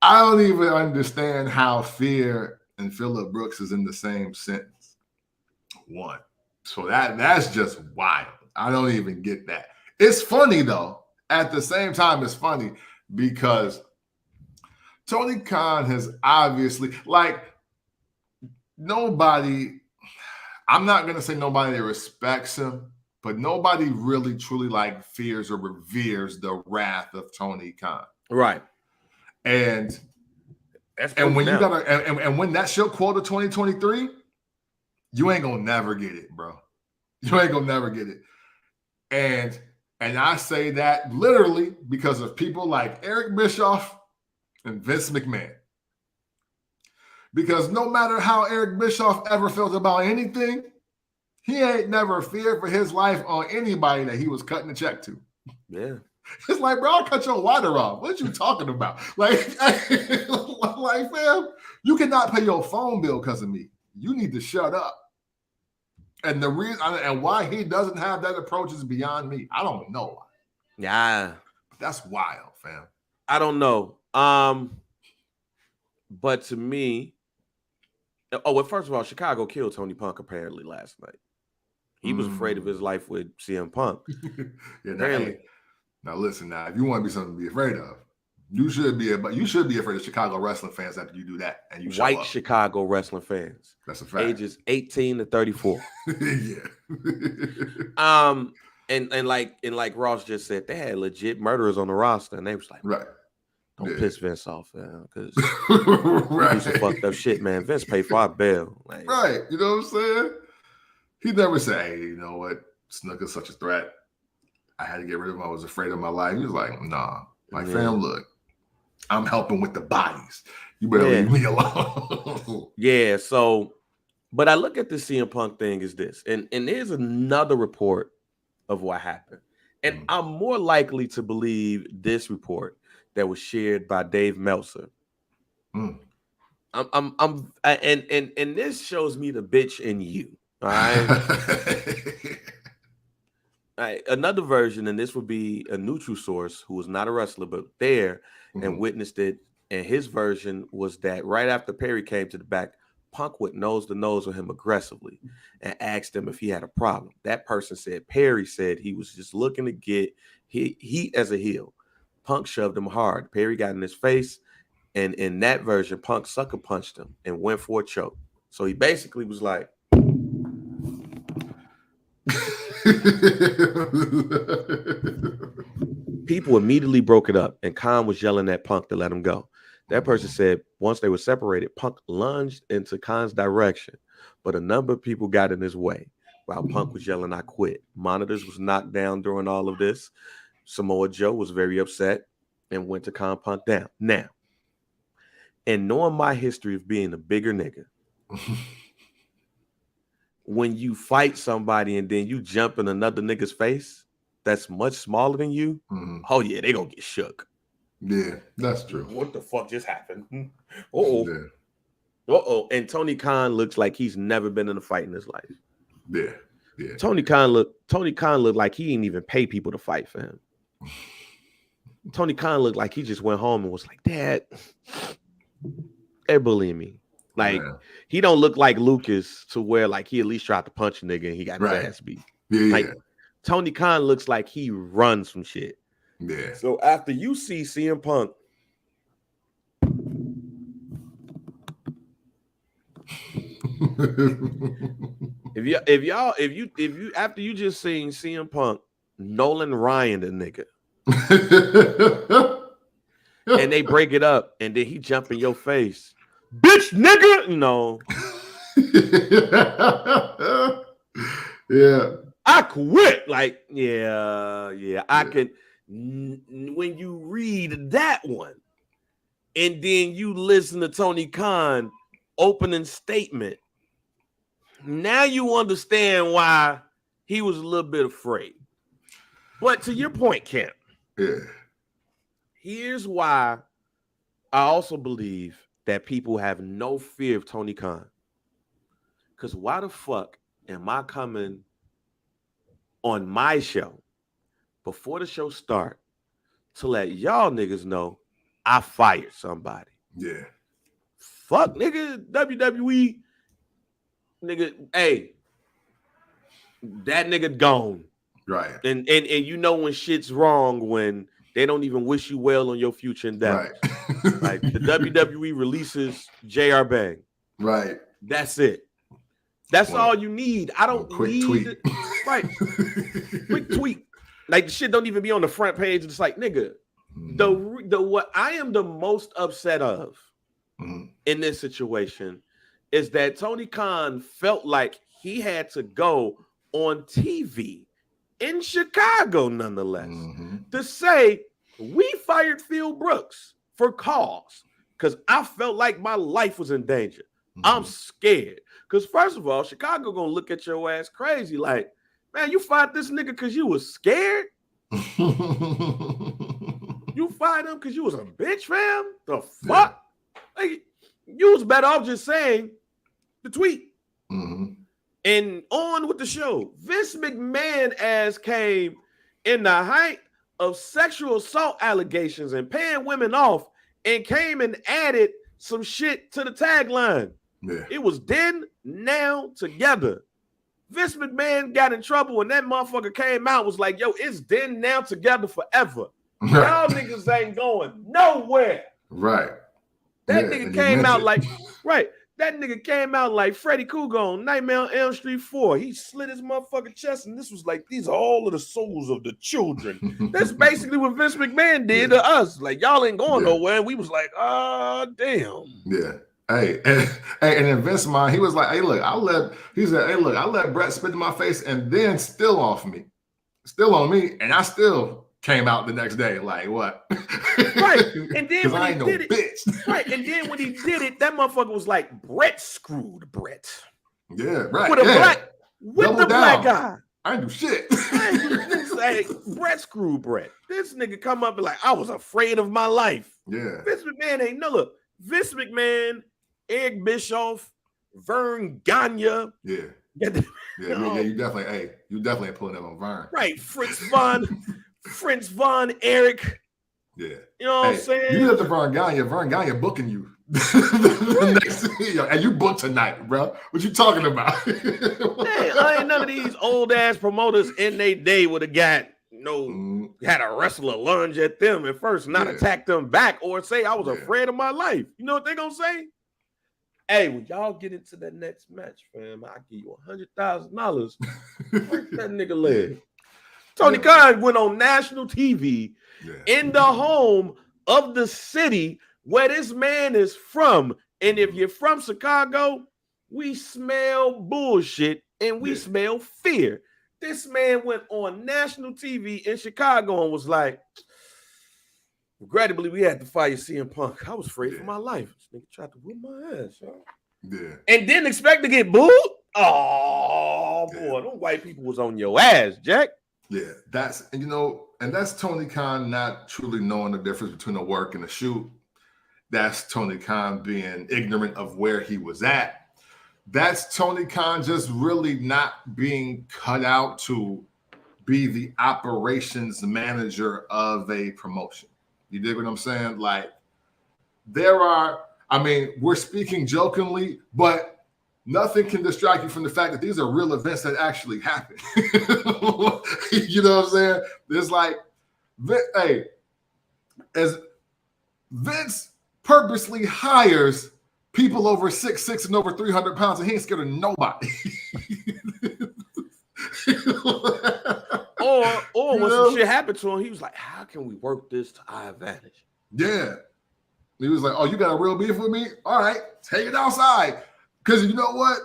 I don't even understand how fear and Phillip Brooks is in the same sentence. One. So that's just wild. I don't even get that. It's funny though. At the same time, it's funny because Tony Khan has obviously, like, nobody, I'm not going to say nobody that respects him, but nobody really truly like fears or reveres the wrath of Tony Khan. Right. And when you gotta and when that's your quota 2023, you ain't gonna never get it, bro. You ain't gonna never get it. And I say that literally because of people like Eric Bischoff and Vince McMahon. Because no matter how Eric Bischoff ever felt about anything, he ain't never feared for his life on anybody that he was cutting a check to. Yeah. It's like, bro, I'll cut your water off. What you talking about? Like, fam, you cannot pay your phone bill because of me. You need to shut up. And the reason and why he doesn't have that approach is beyond me. I don't know why. Yeah. That's wild, fam. I don't know. But to me, well, first of all, Chicago killed Tony Punk apparently last night. He was afraid of his life with CM Punk. Now listen, now if you want to be something to be afraid of, you should be afraid of Chicago wrestling fans after you do that and you show White up. Chicago wrestling fans. That's a fact. Ages 18 to 34. Yeah. And like Ross just said, they had legit murderers on the roster, and they was like, right. Don't piss Vince off, man, because right. do some fucked up shit, man. Vince paid for our bail. Like, right. You know what I'm saying? He never said, hey, you know what? Snook is such a threat. I had to get rid of him. I was afraid of my life. He was like, nah. Like, fam, look, I'm helping with the bodies. You better leave me alone. Yeah, so, but I look at the CM Punk thing as this, and there's another report of what happened. And I'm more likely to believe this report that was shared by Dave Meltzer. And this shows me the bitch in you. All right. All right. Another version, and this would be a neutral source who was not a wrestler, but there and witnessed it. And his version was that right after Perry came to the back, Punk went nose to nose with him aggressively and asked him if he had a problem. That person said Perry said he was just looking to get heat as a heel. Punk shoved him hard. Perry got in his face, and in that version, Punk sucker punched him and went for a choke. So he basically was like, people immediately broke it up, and Khan was yelling at Punk to let him go. That person said once they were separated, Punk lunged into Khan's direction, but a number of people got in his way while Punk was yelling, I quit. Monitors was knocked down during all of this. Samoa Joe was very upset and went to calm Punk down. Now, And knowing my history of being a bigger nigga, when you fight somebody and then you jump in another nigga's face that's much smaller than you, oh yeah, they gonna get shook. Yeah, that's true. What the fuck just happened? And Tony Khan looks like he's never been in a fight in his life. Yeah. Tony Khan looked like he didn't even pay people to fight for him. Tony Khan looked like he just went home and was like, Dad, they're bullying me. Like, he don't look like Lucas to where like he at least tried to punch a nigga and he got his ass beat. Yeah. Tony Khan looks like he runs from shit. Yeah. So after you see CM Punk if you after you just seen CM Punk Nolan Ryan the nigga and they break it up and then he jump in your face, bitch nigga, no. Yeah. I quit. Like, I can. When you read that one and then you listen to Tony Khan opening statement, now you understand why he was a little bit afraid. But to your point, Kent, here's why I also believe that people have no fear of Tony Khan. Because why the fuck am I coming on my show before the show start to let y'all niggas know I fired somebody? Yeah. Fuck, nigga, WWE, nigga, hey, that nigga gone. Right. And you know when shit's wrong when they don't even wish you well on your future endeavors. Right. Like the WWE releases JR Bang. Right. That's it. That's all you need. I don't need tweet. Right. Quick tweet. Like the shit don't even be on the front page. It's like, nigga, the what I am the most upset of in this situation is that Tony Khan felt like he had to go on TV in Chicago, nonetheless, to say we fired Phil Brooks for cause because I felt like my life was in danger. I'm scared because first of all, Chicago gonna look at your ass crazy like, man, you fired this nigga because you was scared. You fired him because you was a bitch, fam. The fuck? Yeah. Like, you was better off just saying the tweet. And on with the show. Vince McMahon ass came in the height of sexual assault allegations and paying women off and came and added some shit to the tagline. Yeah. It was then, now, together. Vince McMahon got in trouble when that motherfucker came out, was like, yo, it's then, now, together forever. Right. Y'all niggas ain't going nowhere. Right. That nigga came out like, that nigga came out like Freddy Krueger on Nightmare on Elm Street 4. He slit his motherfucking chest, and this was like, these are all of the souls of the children. That's basically what Vince McMahon did to us. Like, y'all ain't going nowhere. And we was like, damn. Yeah. Hey, and in Vince's mind, he was like, hey, look, I let Brett spit in my face and then still on me. And I still came out the next day. Like, what? Right. And then when I ain't no bitch. Right. And then when he did it, that motherfucker was like, Brett screwed Brett. Yeah, right. With the black guy. I ain't do shit. Like, Brett screwed Brett. This nigga come up and like, I was afraid of my life. Yeah. Vince McMahon ain't look. Vince McMahon, Eric Bischoff, Vern Gagne. Yeah. You definitely pulling them on Vern. Right. Fritz Von, Eric. Yeah. You know what I'm saying? You let the Vern Gagne booking you. And you booked tonight, bro. What you talking about? Hey, I ain't none of these old ass promoters in their day would have got had a wrestler lunge at them at first, not attack them back or say I was afraid of my life. You know what they gonna say? Hey, when y'all get into that next match, fam, I'll give you $100,000. Break that nigga leg. Tony Khan went on national TV in the home of the city where this man is from. And if you're from Chicago, we smell bullshit and we smell fear. This man went on national TV in Chicago and was like, Regrettably, we had to fire CM Punk. I was afraid for my life. This nigga tried to whoop my ass, y'all. Yeah. And didn't expect to get booed? Oh, boy. Them white people was on your ass, Jack. Yeah. That's Tony Khan not truly knowing the difference between a work and a shoot. That's Tony Khan being ignorant of where he was at. That's Tony Khan just really not being cut out to be the operations manager of a promotion. You dig what I'm saying? Like, we're speaking jokingly, but nothing can distract you from the fact that these are real events that actually happen. You know what I'm saying? There's like, as Vince purposely hires people over 6'6" and over 300 pounds, and he ain't scared of nobody. Or when some shit happened to him, he was like, how can we work this to our advantage? Yeah. He was like, oh, you got a real beef with me? All right, take it outside. Because you know what?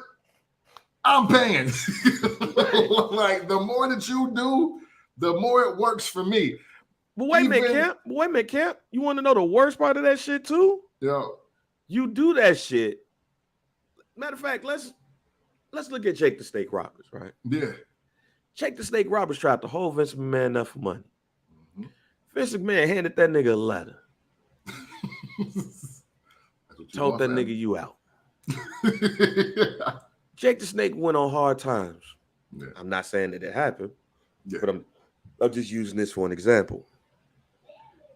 I'm paying. Like, the more that you do, the more it works for me. But wait a minute, Camp. You want to know the worst part of that shit, too? Yeah. You do that shit. Matter of fact, let's look at Jake the Snake Roberts, right? Yeah. Jake the Snake Roberts tried to hold Vince McMahon up for money. Mm-hmm. Vince McMahon handed that nigga a letter. Told that nigga you out. Jake the Snake went on hard times. Yeah. I'm not saying that it happened, but I'm just using this for an example.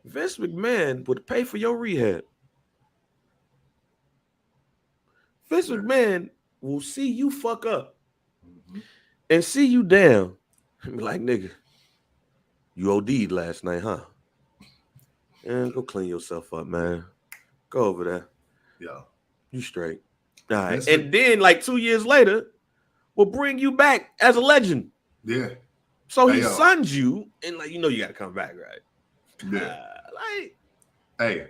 Vince McMahon would pay for your rehab. Vince McMahon will see you fuck up and see you down and be like, nigga, you OD'd last night, huh? And go clean yourself up, man. Go over there. Yeah. You straight. All right. And then, like 2 years later, we'll bring you back as a legend. Yeah. So he sons you, and like, you got to come back, right? Yeah. Hey,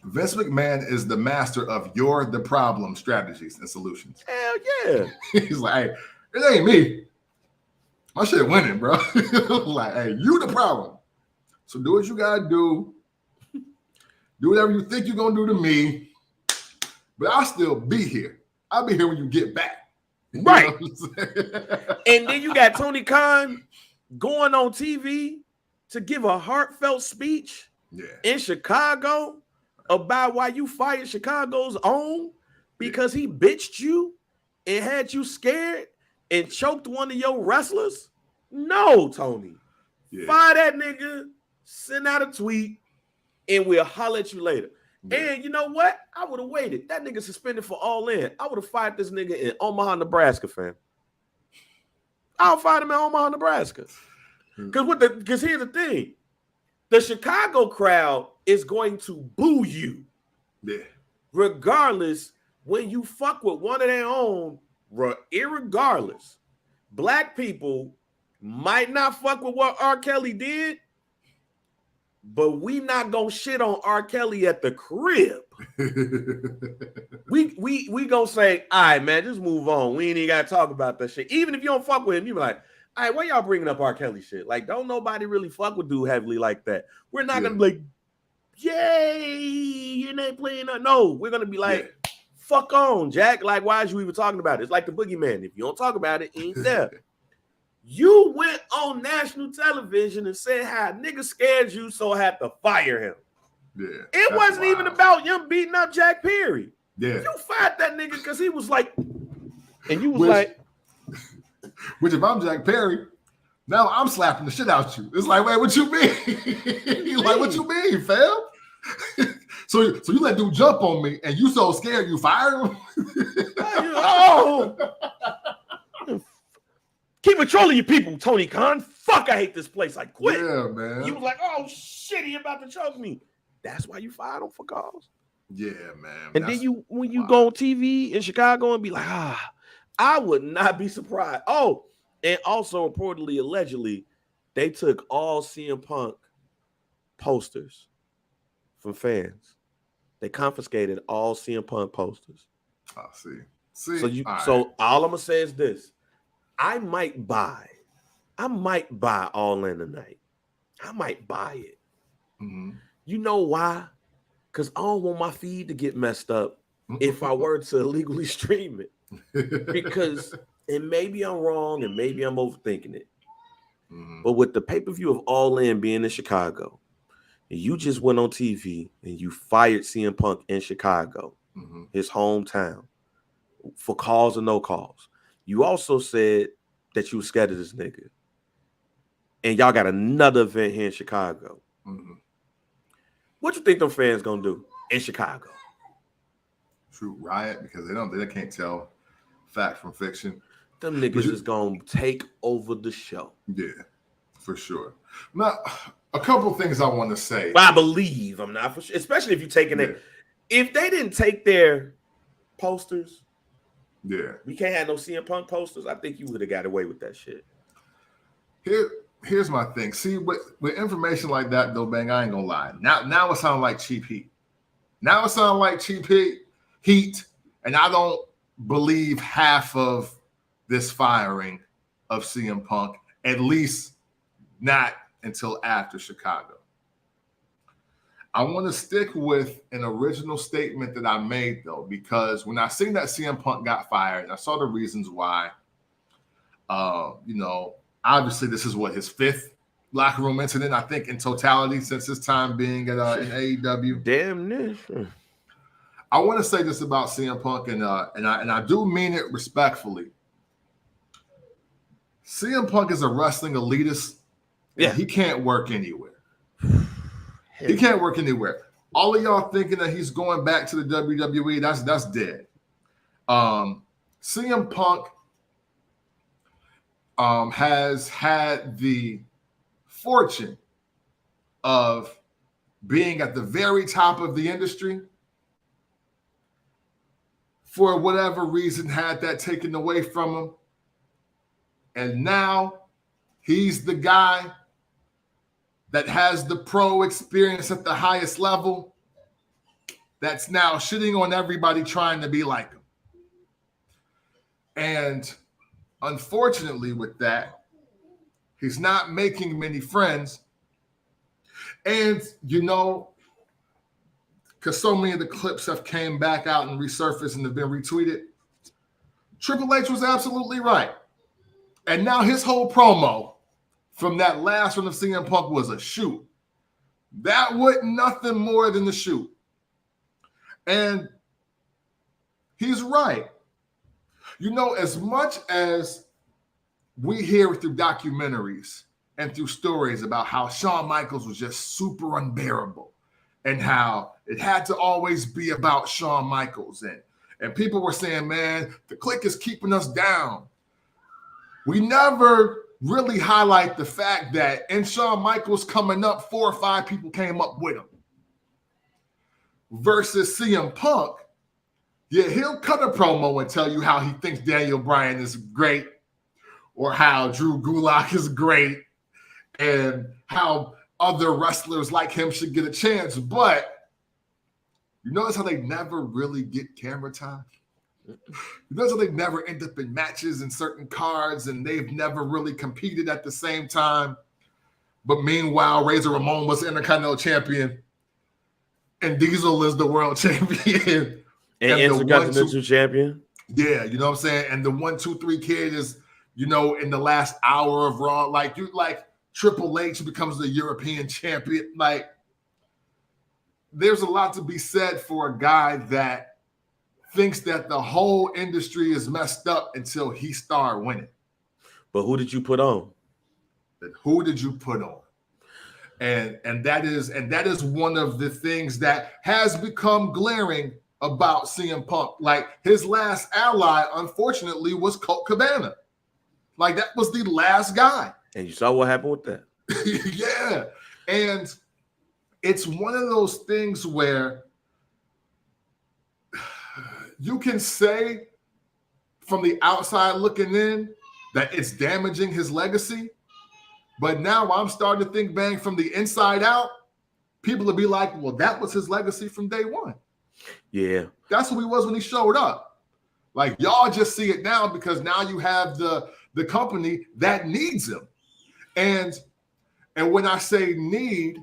Vince McMahon is the master of you're the problem strategies and solutions. Hell yeah. He's like, hey, it ain't me. My shit winning, bro. Like, hey, you the problem. So do what you got to do. Do whatever you think you're going to do to me. But I'll still be here. I'll be here when you get back. Right. And then you got Tony Khan going on TV to give a heartfelt speech in Chicago about why you fired Chicago's own because he bitched you and had you scared and choked one of your wrestlers. No, Tony. Fire that nigga, send out a tweet, and we'll holler at you later. And you know what? I would have waited. That nigga suspended for All In. I would have fired this nigga in Omaha, Nebraska, fam. I'll fight him in Omaha, Nebraska. Because here's the thing. The Chicago crowd is going to boo you. Yeah. Regardless, when you fuck with one of their own, irregardless, black people might not fuck with what R. Kelly did, but we not gonna shit on R. Kelly at the crib. we gonna say, all right, man, just move on. We ain't even gotta talk about that shit. Even if you don't fuck with him, you be like, all right, why y'all bringing up R. Kelly shit? Like, don't nobody really fuck with dude heavily like that. We're not gonna be like, yay, you're not playing. No, we're gonna be like, fuck on, Jack. Like, why is you even talking about it? It's like the boogeyman. If you don't talk about it, he ain't there. You went on national television and said how niggas scared you, so I had to fire him. Yeah. It wasn't even about him beating up Jack Perry. Yeah. You fired that nigga because he was like, and you was like, which if I'm Jack Perry, now I'm slapping the shit out you. It's like, wait, what you mean? Like, what you mean, fam? So you let dude jump on me and you so scared you fired him? Oh. Keep controlling your people, Tony Khan. Fuck, I hate this place. I quit. Yeah, man. You was like, oh shit, he about to choke me. That's why you fired him for cause. Yeah, man. And then when you go on TV in Chicago and be like, I would not be surprised. Oh, and also reportedly, allegedly, they took all CM Punk posters from fans. They confiscated all CM Punk posters. I see. So all I'm gonna say is this. I might buy All In tonight. I might buy it. Mm-hmm. You know why? Because I don't want my feed to get messed up if I were to illegally stream it. Because, and maybe I'm wrong and maybe I'm overthinking it. But with the pay-per-view of All In being in Chicago, and you just went on TV and you fired CM Punk in Chicago, his hometown, for cause or no cause. You also said that you were scared of this nigga. And y'all got another event here in Chicago. What you think them fans gonna do in Chicago? True riot, because they can't tell fact from fiction. Them niggas is gonna take over the show. Yeah, for sure. Now, a couple of things I want to say. But I believe I'm not for sure, especially if you're taking it. If they didn't take their posters, we can't have no CM Punk posters. I think you would have got away with that shit. Here's my thing. See, with information like that, though, Bang, I ain't gonna lie. Now it sounds like cheap heat. Now it sounds like cheap heat, and I don't believe half of this firing of CM Punk, at least not until after Chicago. I want to stick with an original statement that I made, though, because when I seen that CM Punk got fired, I saw the reasons why. Obviously, this is his fifth locker room incident, I think, in totality since his time being at in AEW. Damn near. I want to say this about CM Punk, and I do mean it respectfully. CM Punk is a wrestling elitist. Yeah, he can't work anywhere. He can't work anywhere. All of y'all thinking that he's going back to the WWE, that's dead. CM Punk has had the fortune of being at the very top of the industry. For whatever reason, had that taken away from him. And now he's the guy that has the pro experience at the highest level that's now shitting on everybody trying to be like him. And unfortunately with that, he's not making many friends. And, because so many of the clips have came back out and resurfaced and have been retweeted, Triple H was absolutely right. And now his whole promo from that last one of CM Punk was a shoot. That wasn't nothing more than the shoot. And he's right. As much as we hear through documentaries and through stories about how Shawn Michaels was just super unbearable and how it had to always be about Shawn Michaels. And people were saying, man, the clique is keeping us down. We never really highlight the fact that in Shawn Michaels coming up, 4 or 5 people came up with him. Versus CM Punk, he'll cut a promo and tell you how he thinks Daniel Bryan is great, or how Drew Gulak is great, and how other wrestlers like him should get a chance. But you notice how they never really get camera time? You notice how they never end up in matches in certain cards, and they've never really competed at the same time. But meanwhile, Razor Ramon was Intercontinental Champion, and Diesel is the World Champion. And Intercontinental Champion. Yeah, you know what I'm saying? And the 1, 2, 3 kid is, in the last hour of Raw, like Triple H becomes the European champion. Like, there's a lot to be said for a guy that thinks that the whole industry is messed up until he started winning. But who did you put on? Who did you put on? And that is one of the things that has become glaring about CM Punk. Like, his last ally, unfortunately, was Colt Cabana. Like, that was the last guy. And you saw what happened with that. Yeah. And it's one of those things where you can say from the outside looking in that it's damaging his legacy. But now I'm starting to think, Bang, from the inside out, people will be like, well, that was his legacy from day one. Yeah. That's who he was when he showed up. Like, y'all just see it now because now you have the company that needs him. And when I say need,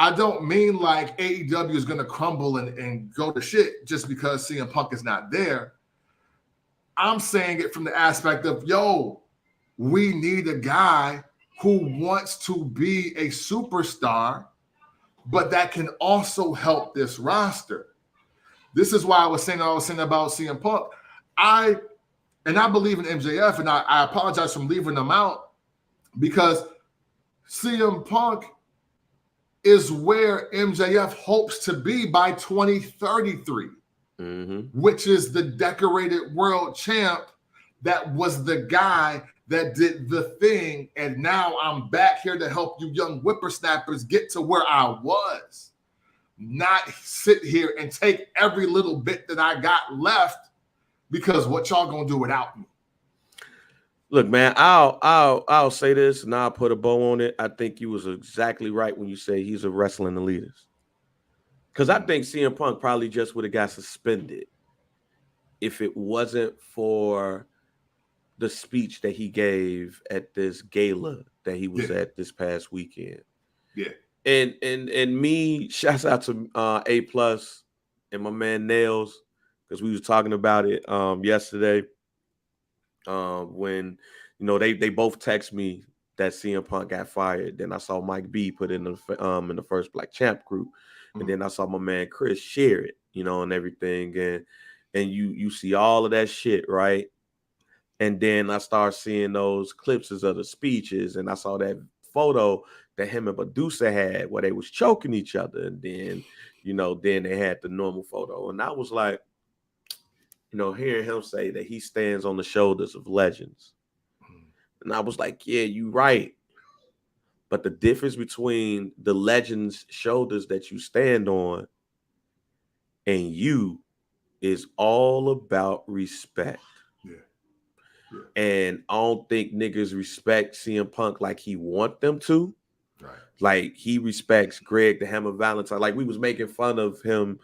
I don't mean like AEW is going to crumble and go to shit just because CM Punk is not there. I'm saying it from the aspect of, yo, we need a guy who wants to be a superstar, but that can also help this roster. This is why I was saying about CM Punk. I believe in MJF, and I apologize for leaving them out because CM Punk is where MJF hopes to be by 2033, which is the decorated world champ that was the guy that did the thing. And now I'm back here to help you young whippersnappers get to where I was, not sit here and take every little bit that I got left because what y'all gonna do without me? Look, man, I'll say this and I'll put a bow on it. I think you was exactly right when you say he's a wrestling elitist. Because I think CM Punk probably just would have got suspended if it wasn't for the speech that he gave at this gala that he was at this past weekend. Yeah. And me, shouts out to A Plus and my man Nails, because we was talking about it yesterday. When they both text me that CM Punk got fired. Then I saw Mike B put in the first Black Champ group, and then I saw my man Chris share it, and everything, and you see all of that shit, right? And then I start seeing those clips of the speeches, and I saw that photo that him and Medusa had where they was choking each other, and then then they had the normal photo, and I was like, hearing him say that he stands on the shoulders of legends. And I was like, yeah, you're right. But the difference between the legends' shoulders that you stand on and you is all about respect. Yeah. And I don't think niggas respect CM Punk like he want them to. Right. Like he respects Greg the Hammer Valentine. Like we was making fun of him,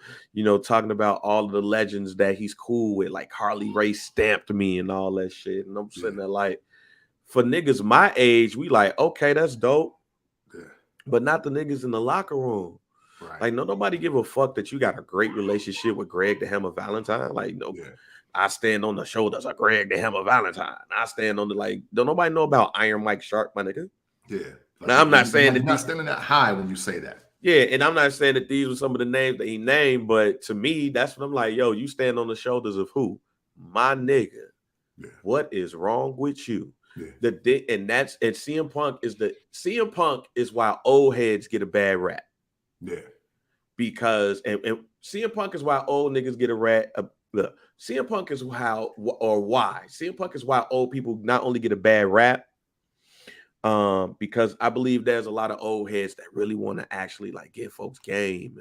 talking about all of the legends that he's cool with, like Harley Race stamped me and all that shit. And I'm sitting there like, for niggas my age, we like, okay, that's dope. Yeah. But not the niggas in the locker room. Right. Like nobody give a fuck that you got a great relationship with Greg the Hammer Valentine. Like I stand on the shoulders of Greg the Hammer Valentine. I stand on don't nobody know about Iron Mike Shark, my nigga? Yeah. Like now, I'm not saying that you're not standing that high when you say that. Yeah, and I'm not saying that these were some of the names that he named, but to me, that's what I'm like, yo, you stand on the shoulders of who? My nigga. Yeah. What is wrong with you? Yeah. And CM Punk is why old heads get a bad rap. Yeah. Because and CM Punk is why old niggas get a rap. Look, CM Punk is why CM Punk is why old people not only get a bad rap, because I believe there's a lot of old heads that really want to actually like get folks game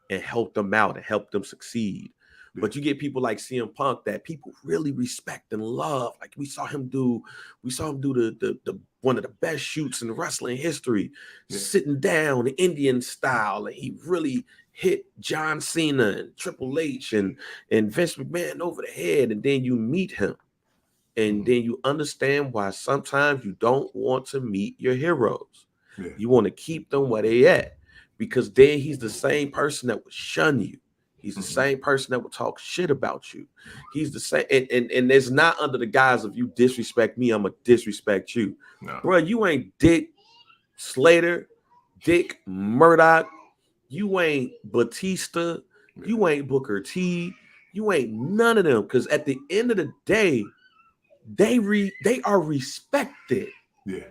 and help them out and help them succeed. Yeah. But you get people like CM Punk that people really respect and love. Like we saw him do the one of the best shoots in wrestling history, sitting down the Indian style, and he really hit John Cena and Triple H and Vince McMahon over the head. And then you meet him. And then you understand why sometimes you don't want to meet your heroes. Yeah. You want to keep them where they at, because then he's the same person that would shun you. He's the same person that would talk shit about you. He's the same. And it's not under the guise of you disrespect me, I'm going to disrespect you. No. Bro, you ain't Dick Slater, Dick Murdoch. You ain't Batista. Yeah. You ain't Booker T. You ain't none of them. Because at the end of the day, they are respected. Yeah.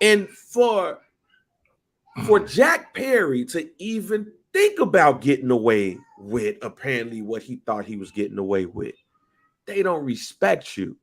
And for Jack Perry to even think about getting away with apparently what he thought he was getting away with, they don't respect you.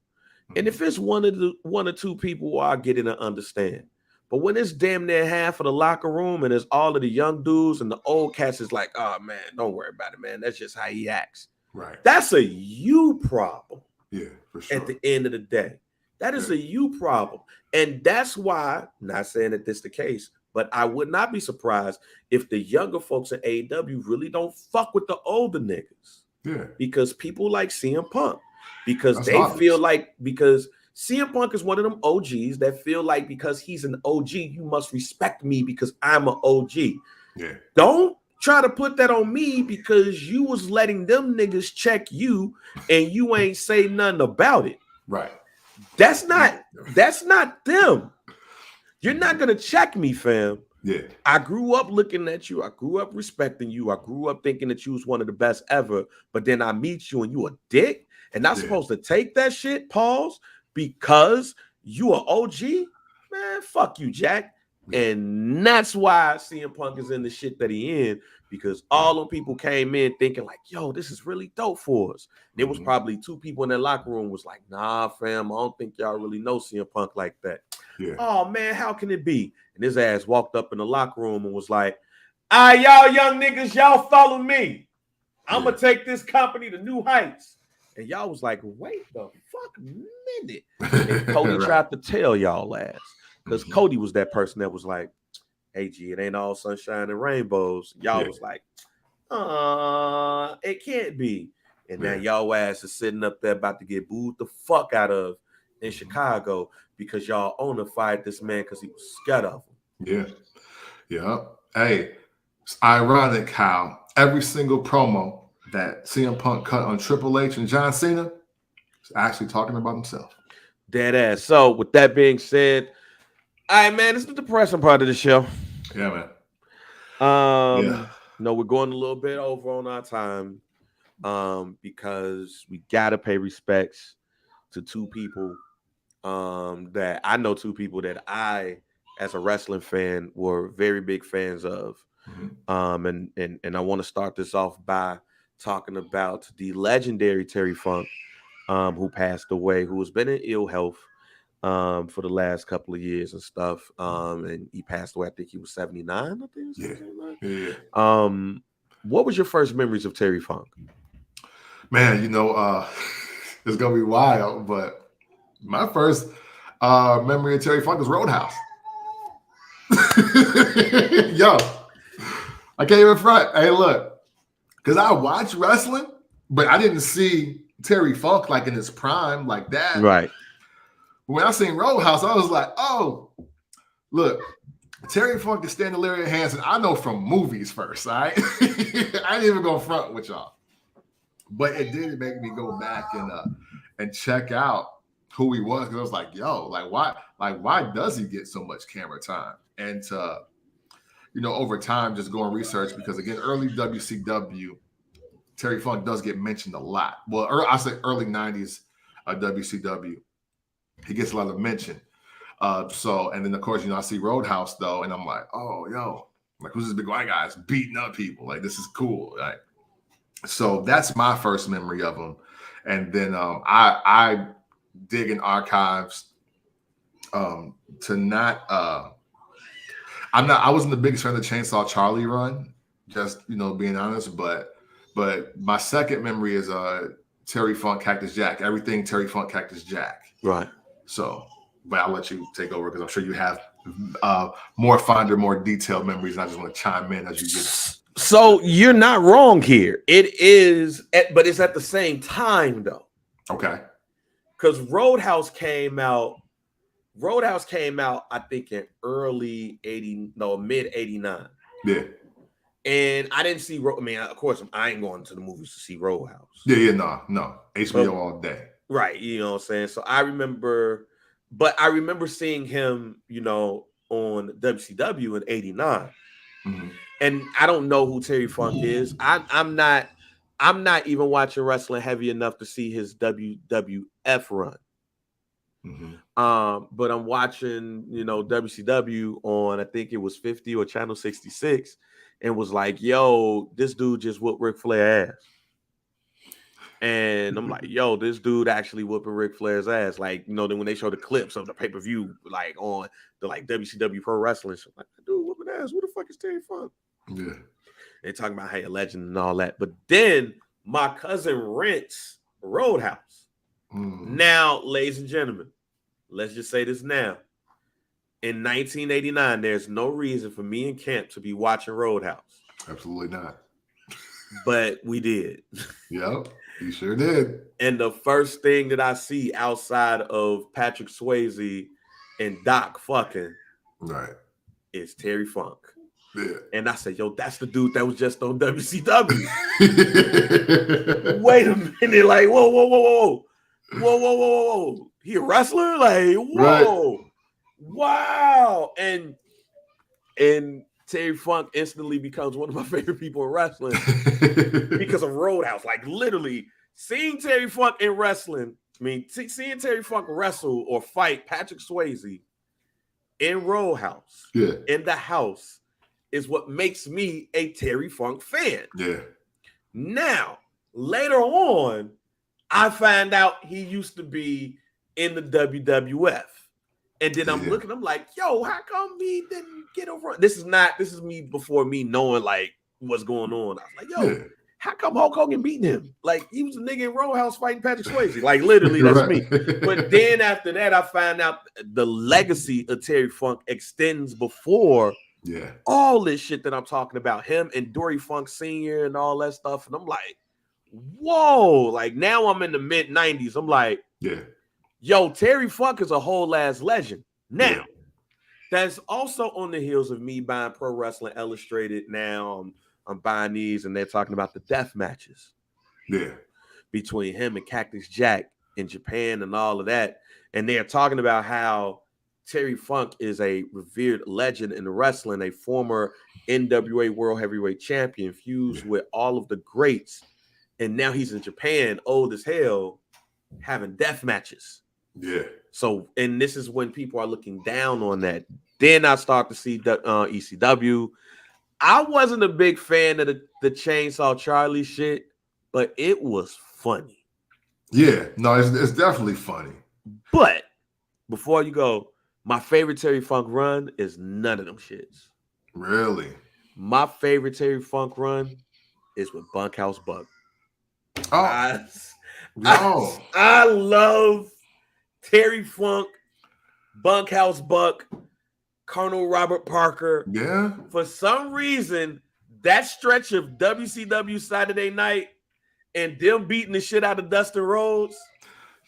And if it's one or two people, I get it and understand. But when it's damn near half of the locker room and it's all of the young dudes and the old cats is like, oh man, don't worry about it, man. That's just how he acts. Right. That's a you problem. Yeah, for sure. At the end of the day, that is a you problem. And that's why, not saying that this is the case, but I would not be surprised if the younger folks at AEW really don't fuck with the older niggas. Yeah. Because people like CM Punk, because that's they obvious. Feel like, because CM Punk is one of them OGs that feel like because he's an OG, you must respect me because I'm an OG. Yeah. Don't try to put that on me because you was letting them niggas check you and you ain't say nothing about it. Right. That's not them. You're not gonna check me, fam. Yeah. I grew up looking at you. I grew up respecting you. I grew up thinking that you was one of the best ever. But then I meet you and you a dick. And not supposed to take that shit, pause, because you an OG. Man, fuck you, Jack. And that's why CM Punk is in the shit that he in, because all them people came in thinking like, yo, this is really dope for us. There was probably 2 people in that locker room was like, nah, fam, I don't think y'all really know CM Punk like that. Yeah. Oh, man, how can it be? And his ass walked up in the locker room and was like, all right, y'all young niggas, y'all follow me. I'm going to take this company to new heights. And y'all was like, wait the fuck minute. And Cody tried to tell y'all ass. Because Cody was that person that was like, hey, G, it ain't all sunshine and rainbows. Y'all was like, it can't be. And now y'all ass is sitting up there about to get booed the fuck out of in Chicago because y'all owner fired this man because he was scared of him. Yeah. Hey, it's ironic how every single promo that CM Punk cut on Triple H and John Cena is actually talking about himself. Dead ass. So with that being said, all right, man, this is the depressing part of the show. Yeah, man. No, we're going a little bit over on our time because we gotta pay respects to 2 people that I know, 2 people that I, as a wrestling fan, were very big fans of. And I want to start this off by talking about the legendary Terry Funk, who passed away, who has been in ill health for the last couple of years and stuff. And he passed away, I think he was 79, I think. What was your first memories of Terry Funk? Man, it's gonna be wild, but my first memory of Terry Funk was Roadhouse. Yo, I can't even front. Hey, look, because I watched wrestling, but I didn't see Terry Funk like in his prime like that. Right. When I seen Roadhouse, I was like, oh, look, Terry Funk and Stan Delirious Hansen, I know from movies first, all right? I ain't even gonna front with y'all. But it did make me go back and check out who he was, because I was like, yo, why does he get so much camera time? And to, over time, just going research, because again, early WCW, Terry Funk does get mentioned a lot. Well, I say early 90s WCW, he gets a lot of mention. And then of course, I see Roadhouse though, and I'm like, oh, yo, like who's this big white guy beating up people? Like, this is cool. Like, so that's my first memory of him. And then I dig in archives to not I wasn't the biggest fan of the Chainsaw Charlie run, just being honest, but my second memory is Terry Funk, Cactus Jack, everything Terry Funk, Cactus Jack. Right. So, but I'll let you take over because I'm sure you have more fonder, more detailed memories, and I just want to chime in as you get. So you're not wrong here. It is, but it's at the same time though. Okay. Because Roadhouse came out, I think in mid 89. Yeah. And I didn't see, of course, I ain't going to the movies to see Roadhouse. Yeah, no. HBO all day. Right, you know what I'm saying? So I remember seeing him, on WCW in 89. Mm-hmm. And I don't know who Terry Funk is. I'm not even watching wrestling heavy enough to see his WWF run. Mm-hmm. But I'm watching, WCW on, I think it was 50 or Channel 66, and was like, yo, this dude just whooped Ric Flair ass. And I'm like, yo, this dude actually whooping Ric Flair's ass. Like, then when they show the clips of the pay-per-view, like on the WCW Pro Wrestling, so I'm like, dude whooping ass, who the fuck is Terry Funk? Yeah. They talking about, hey, a legend and all that. But then my cousin rents Roadhouse. Mm-hmm. Now, ladies and gentlemen, let's just say this now. In 1989, there's no reason for me and Kemp to be watching Roadhouse. Absolutely not. But we did. Yep, you sure did. And the first thing that I see outside of Patrick Swayze and Doc fucking right is Terry Funk. Yeah. And I said, yo, that's the dude that was just on WCW. Wait a minute. Like, whoa. He a wrestler? Like, whoa. Right. Wow. And Terry Funk instantly becomes one of my favorite people in wrestling because of Roadhouse. Like, literally, seeing Terry Funk in wrestling, seeing Terry Funk wrestle or fight Patrick Swayze in Roadhouse, in the house, is what makes me a Terry Funk fan. Yeah. Now, later on, I find out he used to be in the WWF. And then I'm looking, I'm like, yo, how come he didn't get over? This is me before me knowing like what's going on. I was like, yo, how come Hulk Hogan beating him? Like, he was a nigga in Roadhouse fighting Patrick Swayze. Like, literally, that's me. But then after that, I find out the legacy of Terry Funk extends before all this shit that I'm talking about. Him and Dory Funk Sr. and all that stuff. And I'm like, whoa. Like, now I'm in the mid-90s. I'm like, yo, Terry Funk is a whole ass legend. Now, that's also on the heels of me buying Pro Wrestling Illustrated. Now I'm buying these, and they're talking about the death matches. Between him and Cactus Jack in Japan and all of that. And they're talking about how Terry Funk is a revered legend in wrestling, a former NWA World Heavyweight Champion, fused with all of the greats. And now he's in Japan, old as hell, having death matches. So, and this is when people are looking down on that. Then I start to see the ECW. I wasn't a big fan of the Chainsaw Charlie shit, but it was funny. Yeah, no, it's definitely funny. But before you go, my favorite Terry Funk run is none of them shits. Really? My favorite Terry Funk run is with Bunkhouse Buck. Oh, I love Terry Funk, Bunkhouse Buck, Colonel Robert Parker. Yeah. For some reason, that stretch of WCW Saturday Night and them beating the shit out of Dustin Rhodes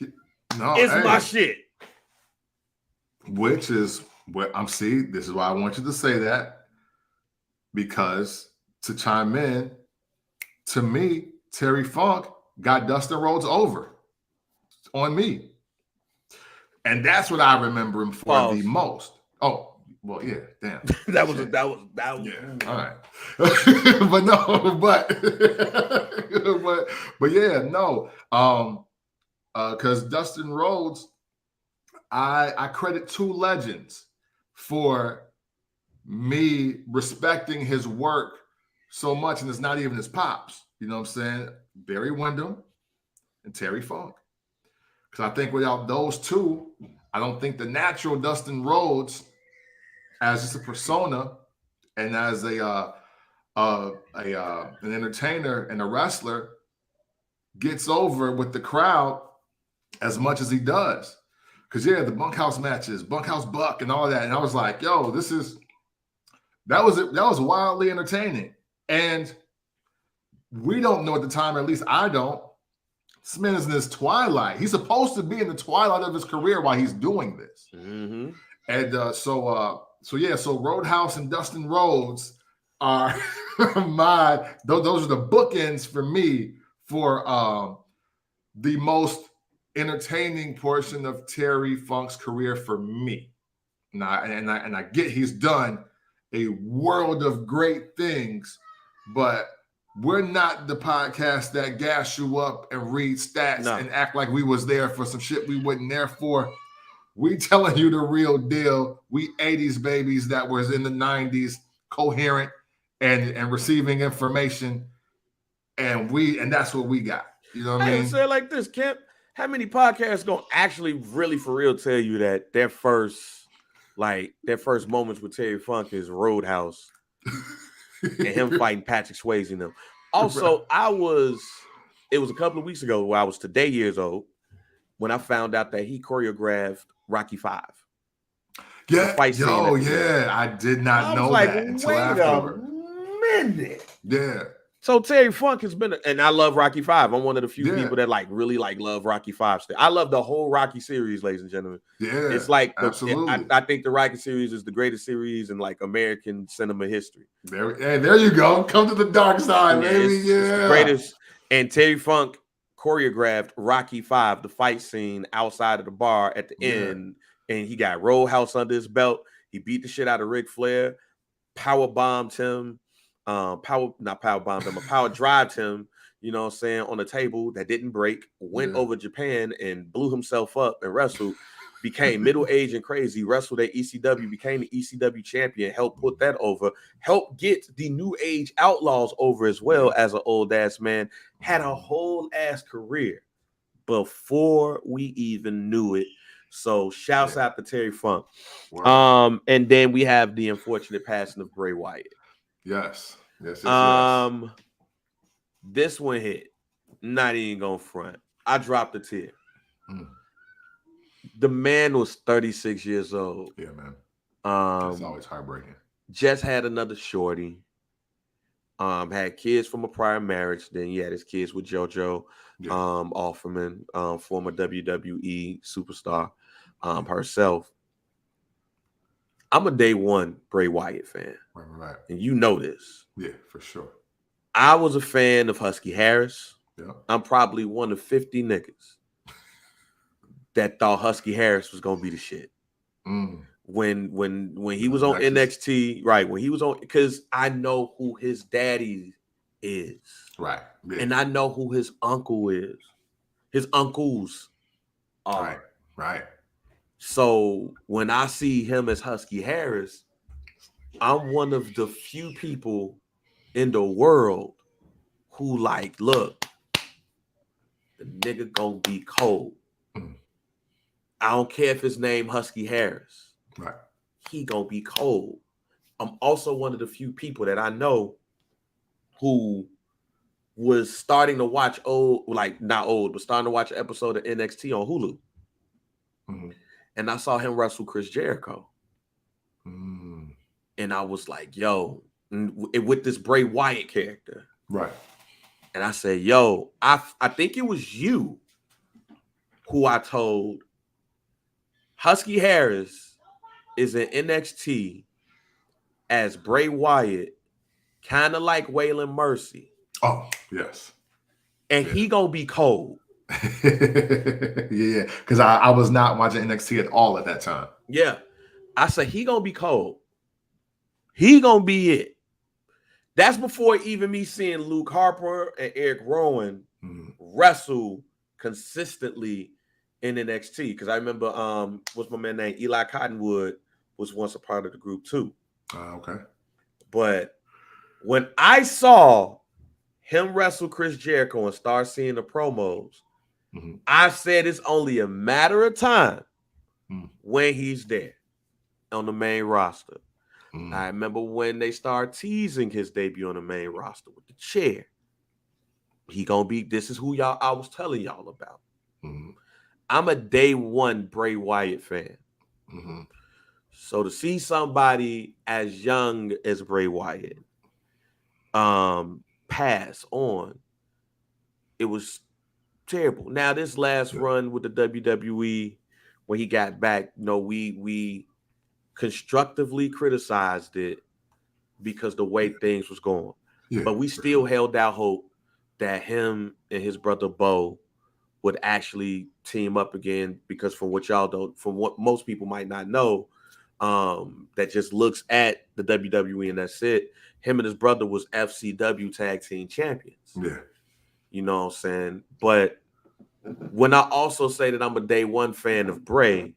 is my shit. Which is what I'm seeing. This is why I want you to say that. Because to chime in, to me, Terry Funk got Dustin Rhodes over on me. And that's what I remember him for the most. Oh, well, yeah, damn. that was yeah. All right. but yeah, no. Because Dustin Rhodes, I credit two legends for me respecting his work so much, and it's not even his pops. You know what I'm saying? Barry Windham and Terry Funk. Because I think without those two, I don't think the natural Dustin Rhodes, as just a persona and as an entertainer and a wrestler, gets over with the crowd as much as he does. Because the bunkhouse matches, Bunkhouse Buck, and all that, and I was like, yo, that was wildly entertaining. And we don't know at the time, at least I don't. This man is in his twilight. He's supposed to be in the twilight of his career while he's doing this. Mm-hmm. And so Roadhouse and Dustin Rhodes are those are the bookends for me for the most entertaining portion of Terry Funk's career for me. And I get he's done a world of great things, but we're not the podcast that gas you up and read stats and act like we was there for some shit we wasn't there for. We telling you the real deal. We 80s babies that was in the 90s, coherent and receiving information, and that's what we got. You know what I mean? Say it like this, Kemp. How many podcasts gonna actually really for real tell you that their first moments with Terry Funk is Roadhouse and him fighting Patrick Swayze and them. Also, it was a couple of weeks ago where I was today years old when I found out that he choreographed Rocky V. Yeah, I did not know that until afterward. Wait a minute. Yeah. So Terry Funk has been, and I love Rocky V. I'm one of the few Yeah. people that really love Rocky V. I love the whole Rocky series, ladies and gentlemen. Yeah, it's like absolutely. I think the Rocky series is the greatest series in like American cinema history. There you go. Come to the dark side, baby. It's the greatest. And Terry Funk choreographed Rocky V, the fight scene outside of the bar at the end, and he got Roadhouse under his belt. He beat the shit out of Ric Flair, power bombed him. Power drived him, you know what I'm saying, on a table that didn't break, went over Japan and blew himself up and wrestled, became middle-aged and crazy, wrestled at ECW, became the ECW champion, helped put that over, helped get the New Age Outlaws over as well as an old-ass man, had a whole-ass career before we even knew it. So shouts out to Terry Funk. Wow. And then we have the unfortunate passing of Bray Wyatt. Yes. This one hit. Not even gonna front. I dropped a tear. The man was 36 years old. Yeah, man. That's always heartbreaking. Just had another shorty. Had kids from a prior marriage. Then he had his kids with JoJo Offerman, former WWE superstar, herself. I'm a day one Bray Wyatt fan. Right. And you know this. Yeah, for sure. I was a fan of Husky Harris. Yeah. I'm probably one of 50 niggas that thought Husky Harris was gonna be the shit. When he was on NXT, right? When he was on, because I know who his daddy is. Right. Yeah. And I know who his uncle is. His uncles are. Right. So when I see him as Husky Harris, I'm one of the few people in the world who like, look, the nigga gonna be cold. I don't care if his name Husky Harris. Right. He gonna be cold. I'm also one of the few people that I know who was starting to watch starting to watch an episode of NXT on Hulu. And I saw him wrestle Chris Jericho. And I was like, yo, with this Bray Wyatt character. Right. And I said, yo, I think it was you who I told Husky Harris is in NXT as Bray Wyatt, kind of like Waylon Mercy. Oh, yes. And he gonna be cold. Yeah, because I was not watching NXT at all at that time. Yeah. I said, he gonna be cold. He gonna be it. That's before even me seeing Luke Harper and Eric Rowan wrestle consistently in NXT. Because I remember, what's my man name? Eli Cottonwood was once a part of the group too. Okay. But when I saw him wrestle Chris Jericho and start seeing the promos, I said it's only a matter of time when he's there on the main roster. I remember when they started teasing his debut on the main roster with the chair. He gonna be, this is who I was telling y'all about. I'm a day one Bray Wyatt fan. So to see somebody as young as Bray Wyatt pass on, it was terrible. Now this last run with the WWE, when he got back, we constructively criticized it because the way things was going. But we still held out hope that him and his brother Bo would actually team up again, because from what most people might not know, that just looks at the WWE and that's it, him and his brother was FCW tag team champions. Yeah. You know what I'm saying? But when I also say that I'm a day one fan of Bray,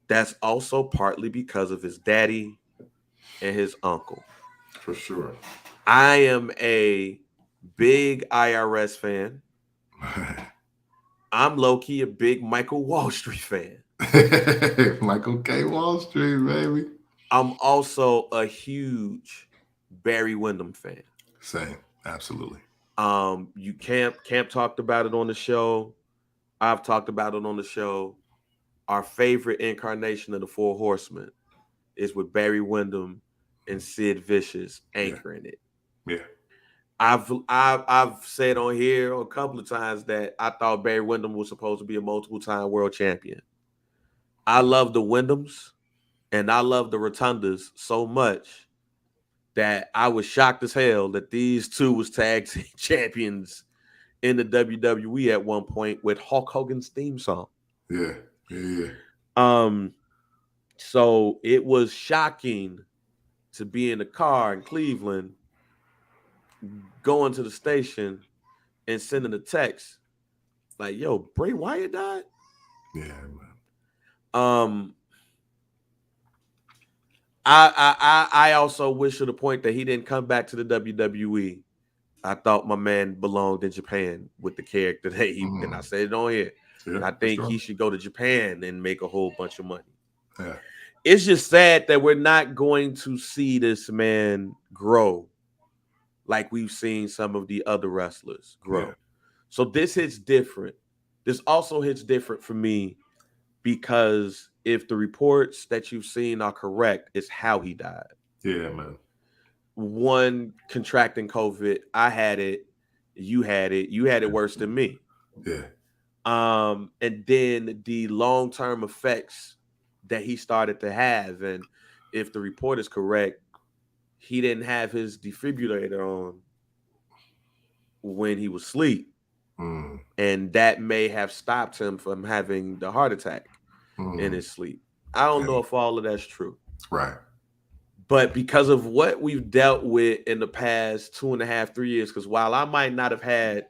that's also partly because of his daddy and his uncle. For sure. I am a big IRS fan. I'm low-key a big Michael Wall Street fan. Michael K. Wall Street, baby. I'm also a huge Barry Windham fan. Same. Absolutely. You Camp talked about it on the show. I've talked about it on the show. Our favorite incarnation of the Four Horsemen is with Barry Windham and Sid Vicious anchoring it. Yeah. I've said on here a couple of times that I thought Barry Windham was supposed to be a multiple-time world champion. I love the Windhams and I love the Rotundas so much that I was shocked as hell that these two was tag team champions in the WWE at one point with Hulk Hogan's theme song. Yeah. So it was shocking to be in the car in Cleveland, going to the station and sending a text like, "Yo, Bray Wyatt died." Yeah, man. I also wish to the point that he didn't come back to the WWE. I thought my man belonged in Japan with the character that he, and I said it on here. Yeah, I think he should go to Japan and make a whole bunch of money. Yeah. It's just sad that we're not going to see this man grow like we've seen some of the other wrestlers grow. Yeah. So this hits different. This also hits different for me because if the reports that you've seen are correct, it's how he died. Yeah, man. One, contracting COVID. I had it. You had it. You had it worse than me. Yeah. And then the long-term effects that he started to have. And if the report is correct, he didn't have his defibrillator on when he was asleep. And that may have stopped him from having the heart attack in his sleep. I don't know if all of that's true. Right. But because of what we've dealt with in the past 2.5, 3 years, because while I might not have had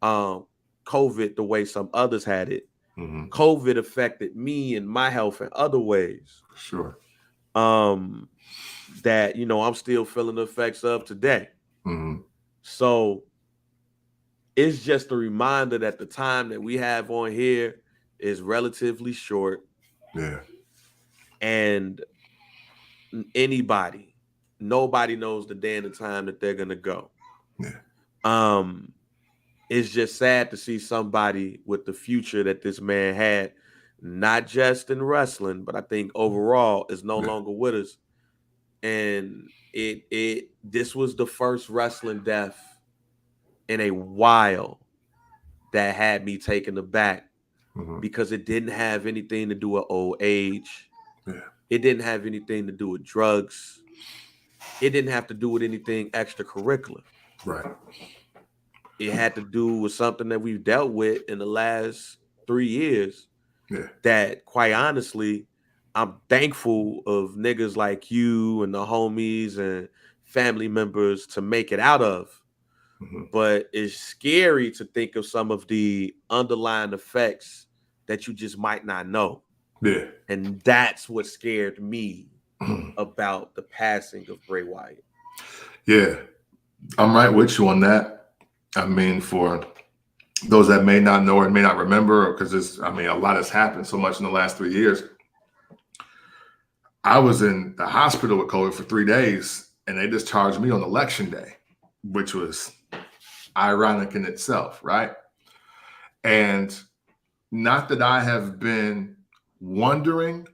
COVID the way some others had it, COVID affected me and my health in other ways. Sure. That, I'm still feeling the effects of today. So it's just a reminder that the time that we have on here is relatively short. Yeah. And nobody knows the day and the time that they're gonna go. Yeah. It's just sad to see somebody with the future that this man had, not just in wrestling, but I think overall is no longer with us. And this was the first wrestling death in a while that had me taken aback because it didn't have anything to do with old age. Yeah. It didn't have anything to do with drugs. It didn't have to do with anything extracurricular. Right. It had to do with something that we've dealt with in the last 3 years. Yeah. That, quite honestly, I'm thankful of niggas like you and the homies and family members to make it out of. But it's scary to think of some of the underlying effects that you just might not know. Yeah. And that's what scared me about the passing of Bray Wyatt. Yeah. I'm right with you on that. I mean, for those that may not know or may not remember, because a lot has happened so much in the last 3 years. I was in the hospital with COVID for 3 days, and they discharged me on election day, which was ironic in itself, right? And not that I have been wondering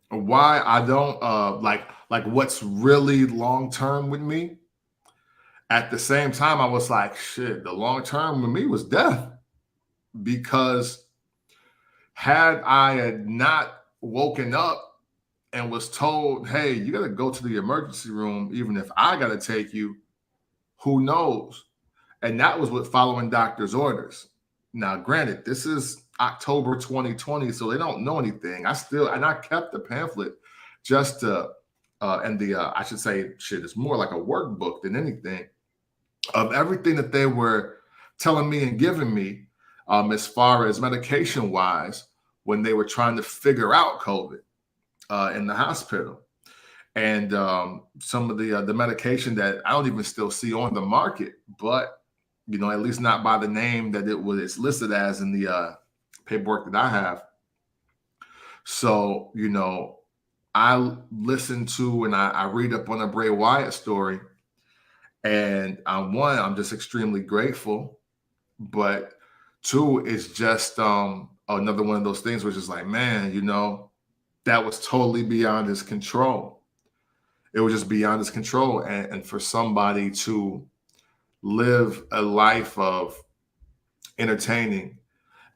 why I don't like what's really long term with me. At the same time, I was like, shit, the long term with me was death, because had I not woken up and was told, hey, you got to go to the emergency room, even if I got to take you, who knows? And that was with following doctor's orders. Now, granted, this is October 2020, so they don't know anything. I kept the pamphlet just to, I should say, shit, it's more like a workbook than anything, of everything that they were telling me and giving me as far as medication-wise when they were trying to figure out COVID in the hospital. And some of the medication that I don't even still see on the market, but, at least not by the name that it's listed as in the paperwork that I have. So, I listen to and I read up on the Bray Wyatt story. And I'm just extremely grateful. But two, it's just another one of those things which is like, man, that was totally beyond his control. It was just beyond his control. And for somebody to live a life of entertaining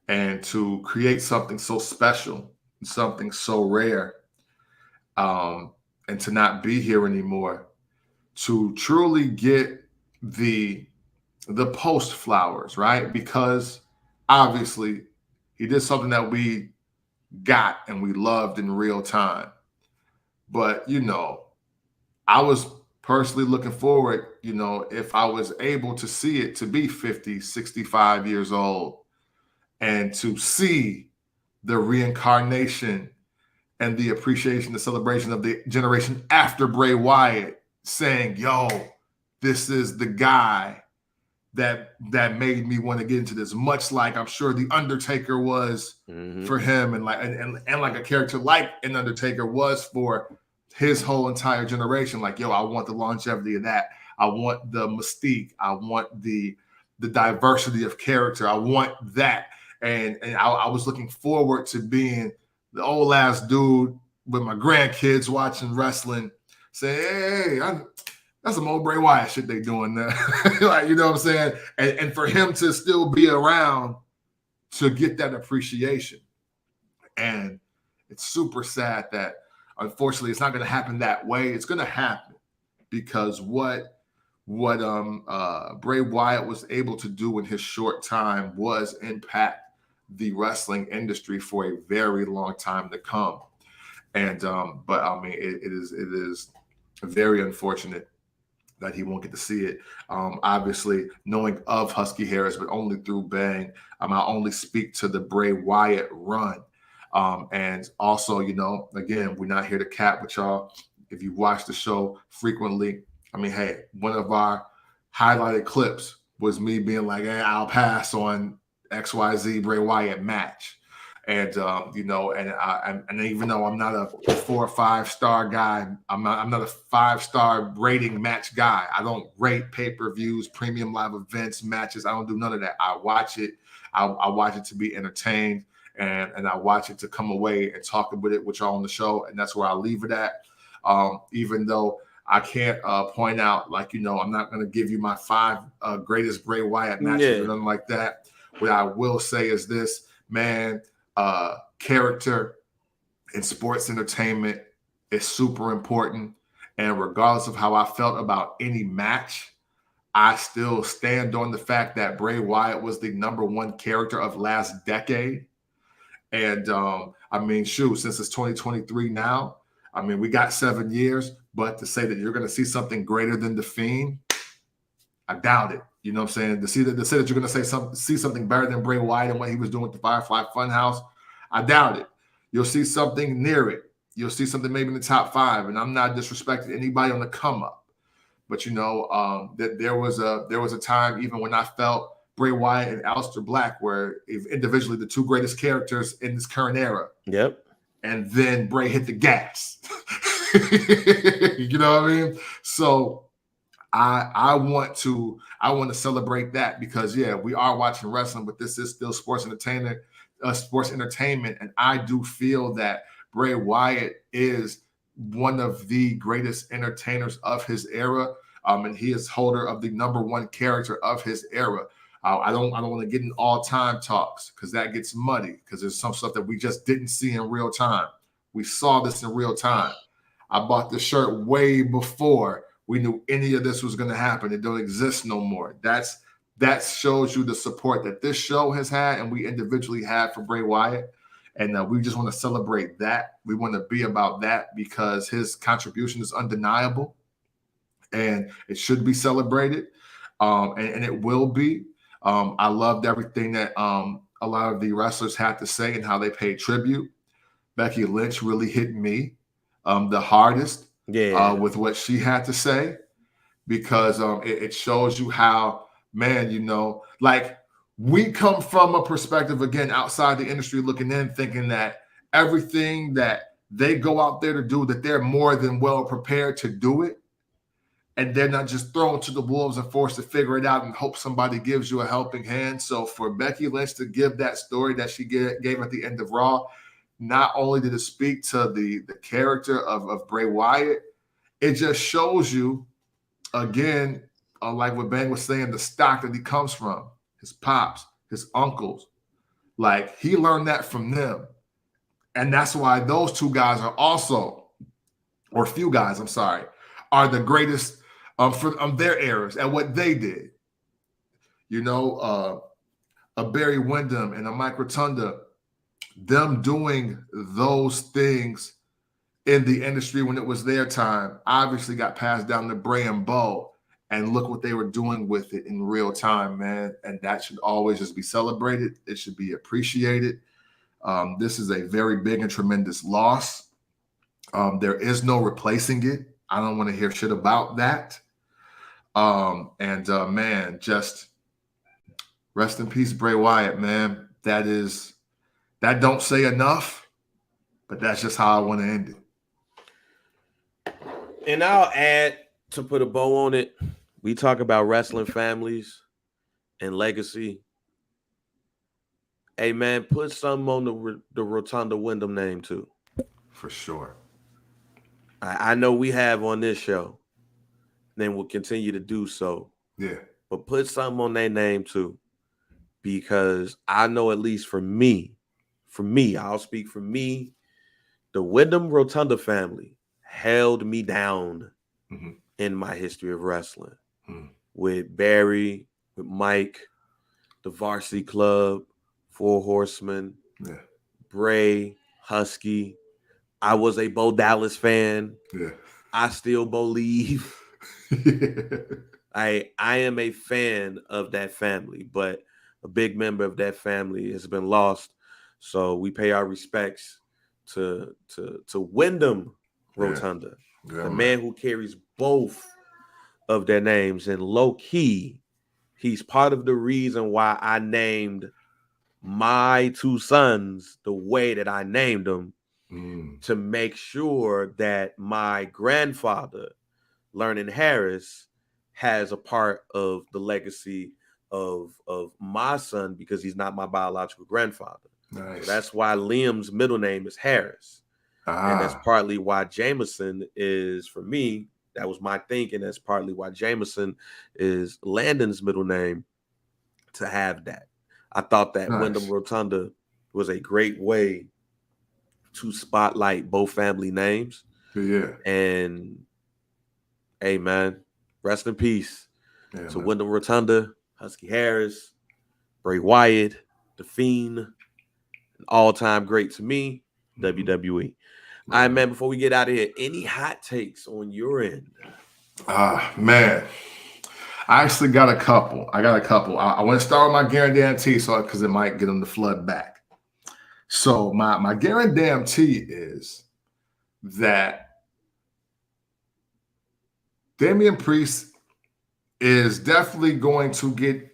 and to create something so special, something so rare, and to not be here anymore, to truly get the post flowers, right? Because obviously he did something that we got and we loved in real time. But I was personally looking forward, if I was able to see it, to be 50, 65 years old and to see the reincarnation and the appreciation, the celebration of the generation after Bray Wyatt saying, yo, this is the guy that made me want to get into this, much like I'm sure the Undertaker was for him, and like a character like an Undertaker was for his whole entire generation. Like, yo, I want the longevity of that. I want the mystique. I want the diversity of character. I want that. And I was looking forward to being the old ass dude with my grandkids watching wrestling, saying, hey, that's some old Bray Wyatt shit they doing there. Like, you know what I'm saying? And for him to still be around to get that appreciation. And it's super sad that, unfortunately, it's not going to happen that way. It's going to happen because what Bray Wyatt was able to do in his short time was impact the wrestling industry for a very long time to come. And but I mean, it is very unfortunate that he won't get to see it. Obviously, knowing of Husky Harris, but only through Bang. I only speak to the Bray Wyatt run. And also, again, we're not here to cap with y'all. If you watch the show frequently, I mean, hey, one of our highlighted clips was me being like, hey, I'll pass on XYZ Bray Wyatt match. And and even though I'm not a 4 or 5 star guy, I'm not a 5-star rating match guy. I don't rate pay-per-views, premium live events, matches. I don't do none of that. I watch it. I watch it to be entertained, and I watch it to come away and talk with it with y'all on the show, and that's where I leave it at. Even though I can't point out, like, I'm not going to give you my 5 greatest Bray Wyatt matches or nothing like that. What I will say is this, man. Character in sports entertainment is super important. And regardless of how I felt about any match, I still stand on the fact that Bray Wyatt was the #1 character of last decade. And I mean, shoot, since it's 2023 now, I mean, we got 7 years, but to say that you're going to see something greater than The Fiend, I doubt it. You know what I'm saying? To say that you're going to see something better than Bray Wyatt and what he was doing with the Firefly Funhouse, I doubt it. You'll see something near it. You'll see something maybe in the top 5. And I'm not disrespecting anybody on the come up, but that there was a time even when I felt Bray Wyatt and Aleister Black were individually the 2 greatest characters in this current era. Yep. And then Bray hit the gas. You know what I mean? So I want to celebrate that because we are watching wrestling, but this is still sports entertainment, and I do feel that Bray Wyatt is one of the greatest entertainers of his era, and he is holder of the #1 character of his era. I don't want to get in all-time talks because that gets muddy because there's some stuff that we just didn't see in real time. We saw this in real time. I bought this shirt way before we knew any of this was going to happen. It don't exist no more. That shows you the support that this show has had and we individually had for Bray Wyatt. And we just want to celebrate that. We want to be about that because his contribution is undeniable and it should be celebrated. And it will be. I loved everything that a lot of the wrestlers had to say and how they paid tribute. Becky Lynch really hit me the hardest. With what she had to say, because it shows you how, man, like we come from a perspective, again, outside the industry looking in, thinking that everything that they go out there to do, that they're more than well prepared to do it. And they're not just thrown to the wolves and forced to figure it out and hope somebody gives you a helping hand. So for Becky Lynch to give that story that she gave at the end of Raw, not only did it speak to the character of Bray Wyatt, it just shows you, again, like what Bang was saying, the stock that he comes from, his pops, his uncles, like he learned that from them. And that's why those two guys are also, or few guys, I'm sorry, are the greatest from their eras at what they did. You know, a Barry Windham and a Mike Rotunda, them doing those things in the industry when it was their time, obviously got passed down to Bray and Bo, and look what they were doing with it in real time, man. And that should always just be celebrated. It should be appreciated. This is a very big and tremendous loss. There is no replacing it. I don't want to hear shit about that. Man, just rest in peace, Bray Wyatt, man. That don't say enough, but that's just how I want to end it. And I'll add, to put a bow on it, we talk about wrestling families and legacy. Hey, man, put something on the Rotunda Wyndham name, too. For sure. I know we have on this show, then we'll continue to do so. Yeah. But put something on their name, too. Because I know, at least for me, I'll speak for me, the Wyndham Rotunda family held me down in my history of wrestling. With Barry, with Mike, the Varsity Club, Four Horsemen, Bray, Husky. I was a Bo Dallas fan. Yeah. I still believe. I am a fan of that family, but a big member of that family has been lost. So we pay our respects to Wyndham Rotunda, the man who carries both of their names. And low key, he's part of the reason why I named my two sons the way that I named them, to make sure that my grandfather, Learning Harris, has a part of the legacy of my son, because he's not my biological grandfather. Nice. So that's why Liam's middle name is Harris. And that's partly why Jameson is, for me, that was my thinking. That's partly why Jameson is Landon's middle name, to have that. I thought that Wyndham Rotunda was a great way to spotlight both family names. Yeah. And hey, man, rest in peace to Wyndham Rotunda, Husky Harris, Bray Wyatt, The Fiend, an all-time great to me, WWE. All right, man, before we get out of here, any hot takes on your end? Man, I actually got a couple. I want to start with my guarantee, because it might get them to flood back. So my guarantee is that Damian Priest is definitely going to get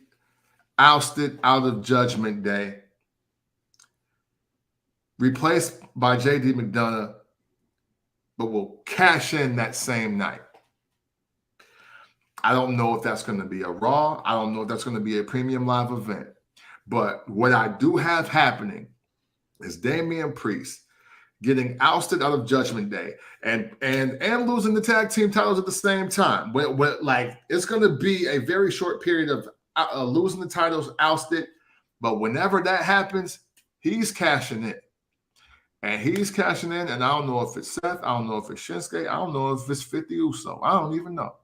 ousted out of Judgment Day, replaced by JD McDonough, but will cash in that same night. I don't know if that's going to be a Raw. I don't know if that's going to be a premium live event. But what I do have happening is Damian Priest getting ousted out of Judgment Day and losing the tag team titles at the same time. Like, it's going to be a very short period of losing the titles, ousted. But whenever that happens, he's cashing in. And he's cashing in, and I don't know if it's Seth, I don't know if it's Shinsuke, I don't know if it's 50 Uso. I don't even know.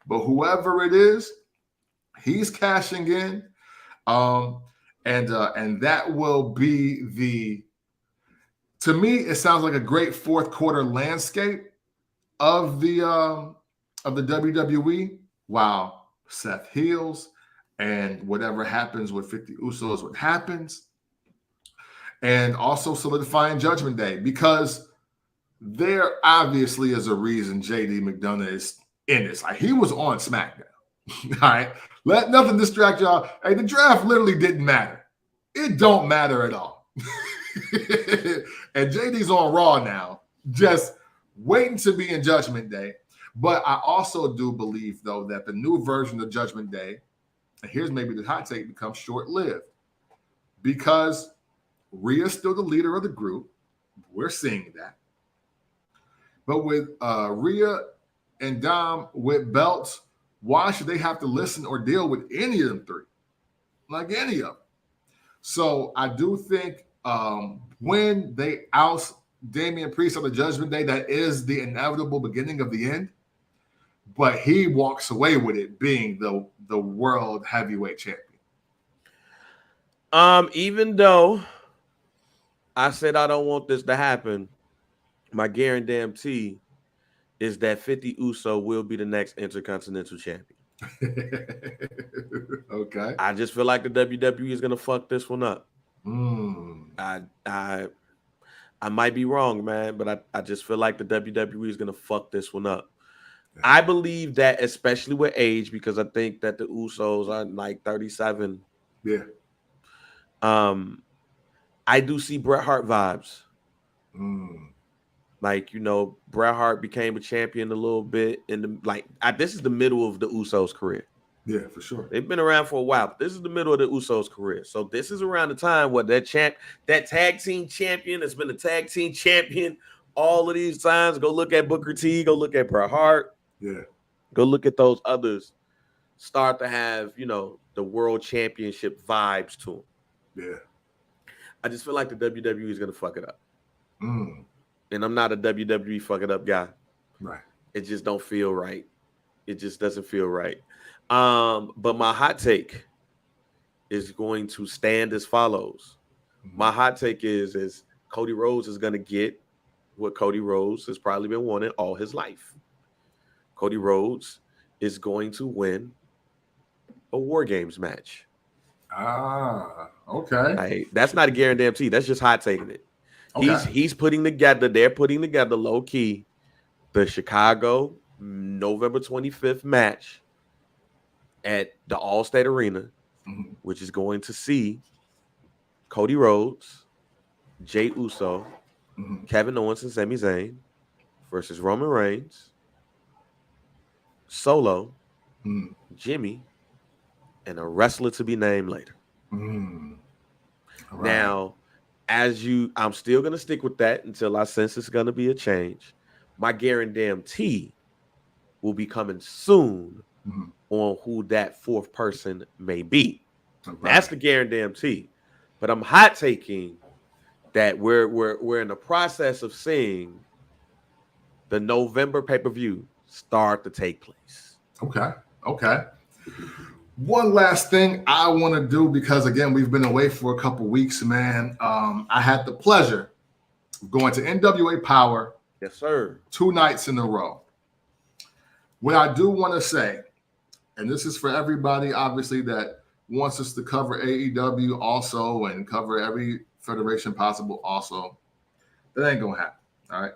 But whoever it is, he's cashing in. And that will be to me, it sounds like a great fourth quarter landscape of the WWE. While Seth heals, and whatever happens with 50 Uso is what happens. And also solidifying Judgment Day, because there obviously is a reason JD McDonough is in this. Like, he was on SmackDown. All right. Let nothing distract y'all. Hey, the draft literally didn't matter. It don't matter at all. And JD's on Raw now, just waiting to be in Judgment Day. But I also do believe, though, that the new version of Judgment Day, and here's maybe the hot take, becomes short-lived. Because Rhea's still the leader of the group. We're seeing that. But with Rhea and Dom with belts, why should they have to listen or deal with any of them three? Like any of them. So I do think when they oust Damian Priest on the Judgment Day, that is the inevitable beginning of the end. But he walks away with it being the world heavyweight champion. Even though I said I don't want this to happen, my guarantee is that 50 Uso will be the next Intercontinental Champion. Okay. I just feel like the WWE is gonna fuck this one up. I might be wrong, man, but I just feel like the WWE is gonna fuck this one up. Yeah. I believe that, especially with age, because I think that the Usos are like 37. Yeah. I do see Bret Hart vibes. Like, Bret Hart became a champion a little bit this is the middle of the Usos' career. Yeah, for sure. They've been around for a while, but this is the middle of the Usos' career. So this is around the time where that tag team champion has been a tag team champion all of these times. Go look at Booker T, go look at Bret Hart. Yeah. Go look at those others. Start to have, the world championship vibes to them. Yeah. I just feel like the WWE is going to fuck it up. And I'm not a WWE fuck it up guy. Right. It just don't feel right. It just doesn't feel right. But my hot take is going to stand as follows. My hot take is Cody Rhodes is going to get what Cody Rhodes has probably been wanting all his life. Cody Rhodes is going to win a War Games match. Okay. That's not a guarantee. That's just hot taking it. Okay. He's putting together, they're putting together low key the Chicago November 25th match at the Allstate Arena, which is going to see Cody Rhodes, Jey Uso, Kevin Owens and Sami Zayn versus Roman Reigns, Solo, Jimmy, and a wrestler to be named later. Right. Now, I'm still going to stick with that until I sense it's going to be a change. My guarantee will be coming soon on who that fourth person may be. Right. That's the guarantee. But I'm hot taking that we're in the process of seeing the November pay-per-view start to take place. Okay. One last thing I want to do, because again, we've been away for a couple weeks, man. I had the pleasure of going to NWA Power. Yes, sir. 2 nights in a row. What I do want to say, and this is for everybody, obviously, that wants us to cover AEW also and cover every federation possible also, that ain't going to happen, all right?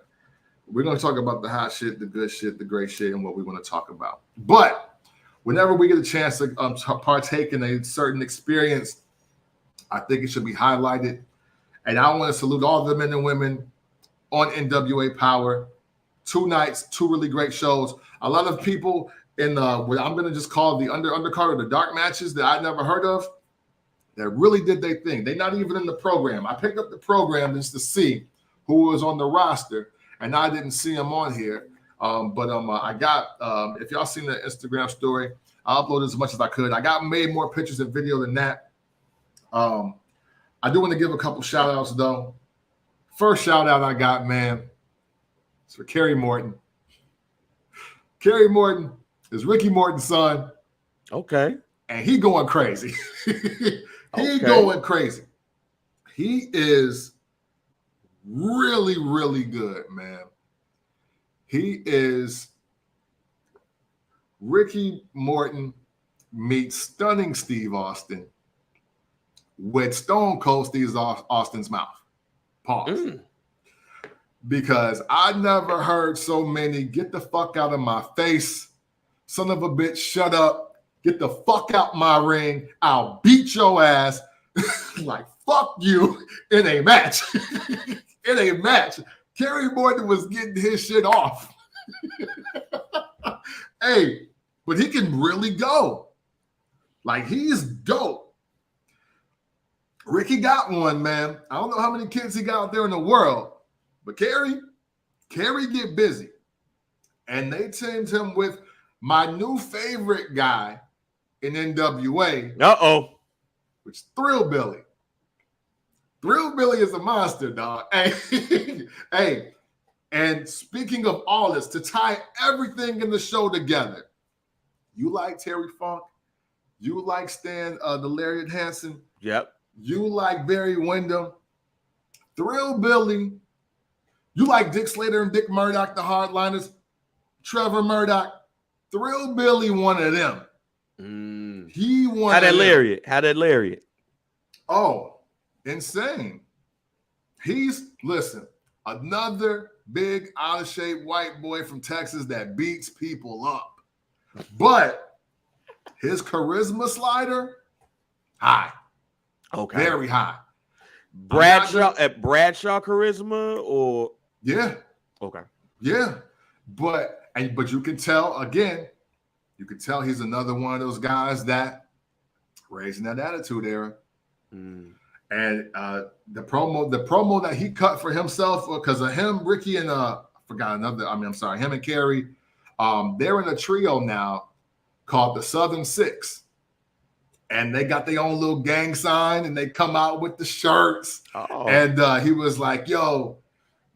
We're going to talk about the hot shit, the good shit, the great shit, and what we want to talk about. But whenever we get a chance to partake in a certain experience, I think it should be highlighted. And I want to salute all the men and women on NWA Power. 2 nights, 2 really great shows. A lot of people in what I'm going to just call the undercard or the dark matches that I never heard of, that really did their thing. They're not even in the program. I picked up the program just to see who was on the roster, and I didn't see them on here. I got, if y'all seen the Instagram story, I uploaded as much as I could. I got made more pictures and video than that. I do want to give a couple shout outs though. First shout out I got, man, it's for Kerry Morton. Kerry Morton is Ricky Morton's son. Okay. And he going crazy. Going crazy. He is really, really good, man. He is Ricky Morton meets stunning Steve Austin with Stone Cold Steve Austin's mouth. Pause. Because I never heard so many get the fuck out of my face. Son of a bitch, shut up. Get the fuck out my ring. I'll beat your ass. Like, fuck you in a match. In a match. Kerry Morton was getting his shit off. Hey, but he can really go. Like, he's dope. Ricky got one, man. I don't know how many kids he got out there in the world, but Kerry get busy. And they teamed him with my new favorite guy in NWA, which is Thrill Billy. Thrill Billy is a monster, dog. Hey, hey. And speaking of all this, to tie everything in the show together, you like Terry Funk, you like Stan, the Lariat Hansen, yep. You like Barry Windham, Thrill Billy, you like Dick Slater and Dick Murdoch, the Hardliners, Trevor Murdoch, Thrill Billy, one of them. He won. How that lariat? How that lariat? Oh, insane. Listen, another big, out of shape white boy from Texas that beats people up. But his charisma slider, high. Okay. Very high. Bradshaw charisma or? Yeah. Okay. Yeah. But you can tell, again, he's another one of those guys that raising that attitude era. And the promo that he cut for himself, because of him, Ricky and him and Kerry, they're in a trio now called the Southern Six. And they got their own little gang sign, and they come out with the shirts. And he was like, yo,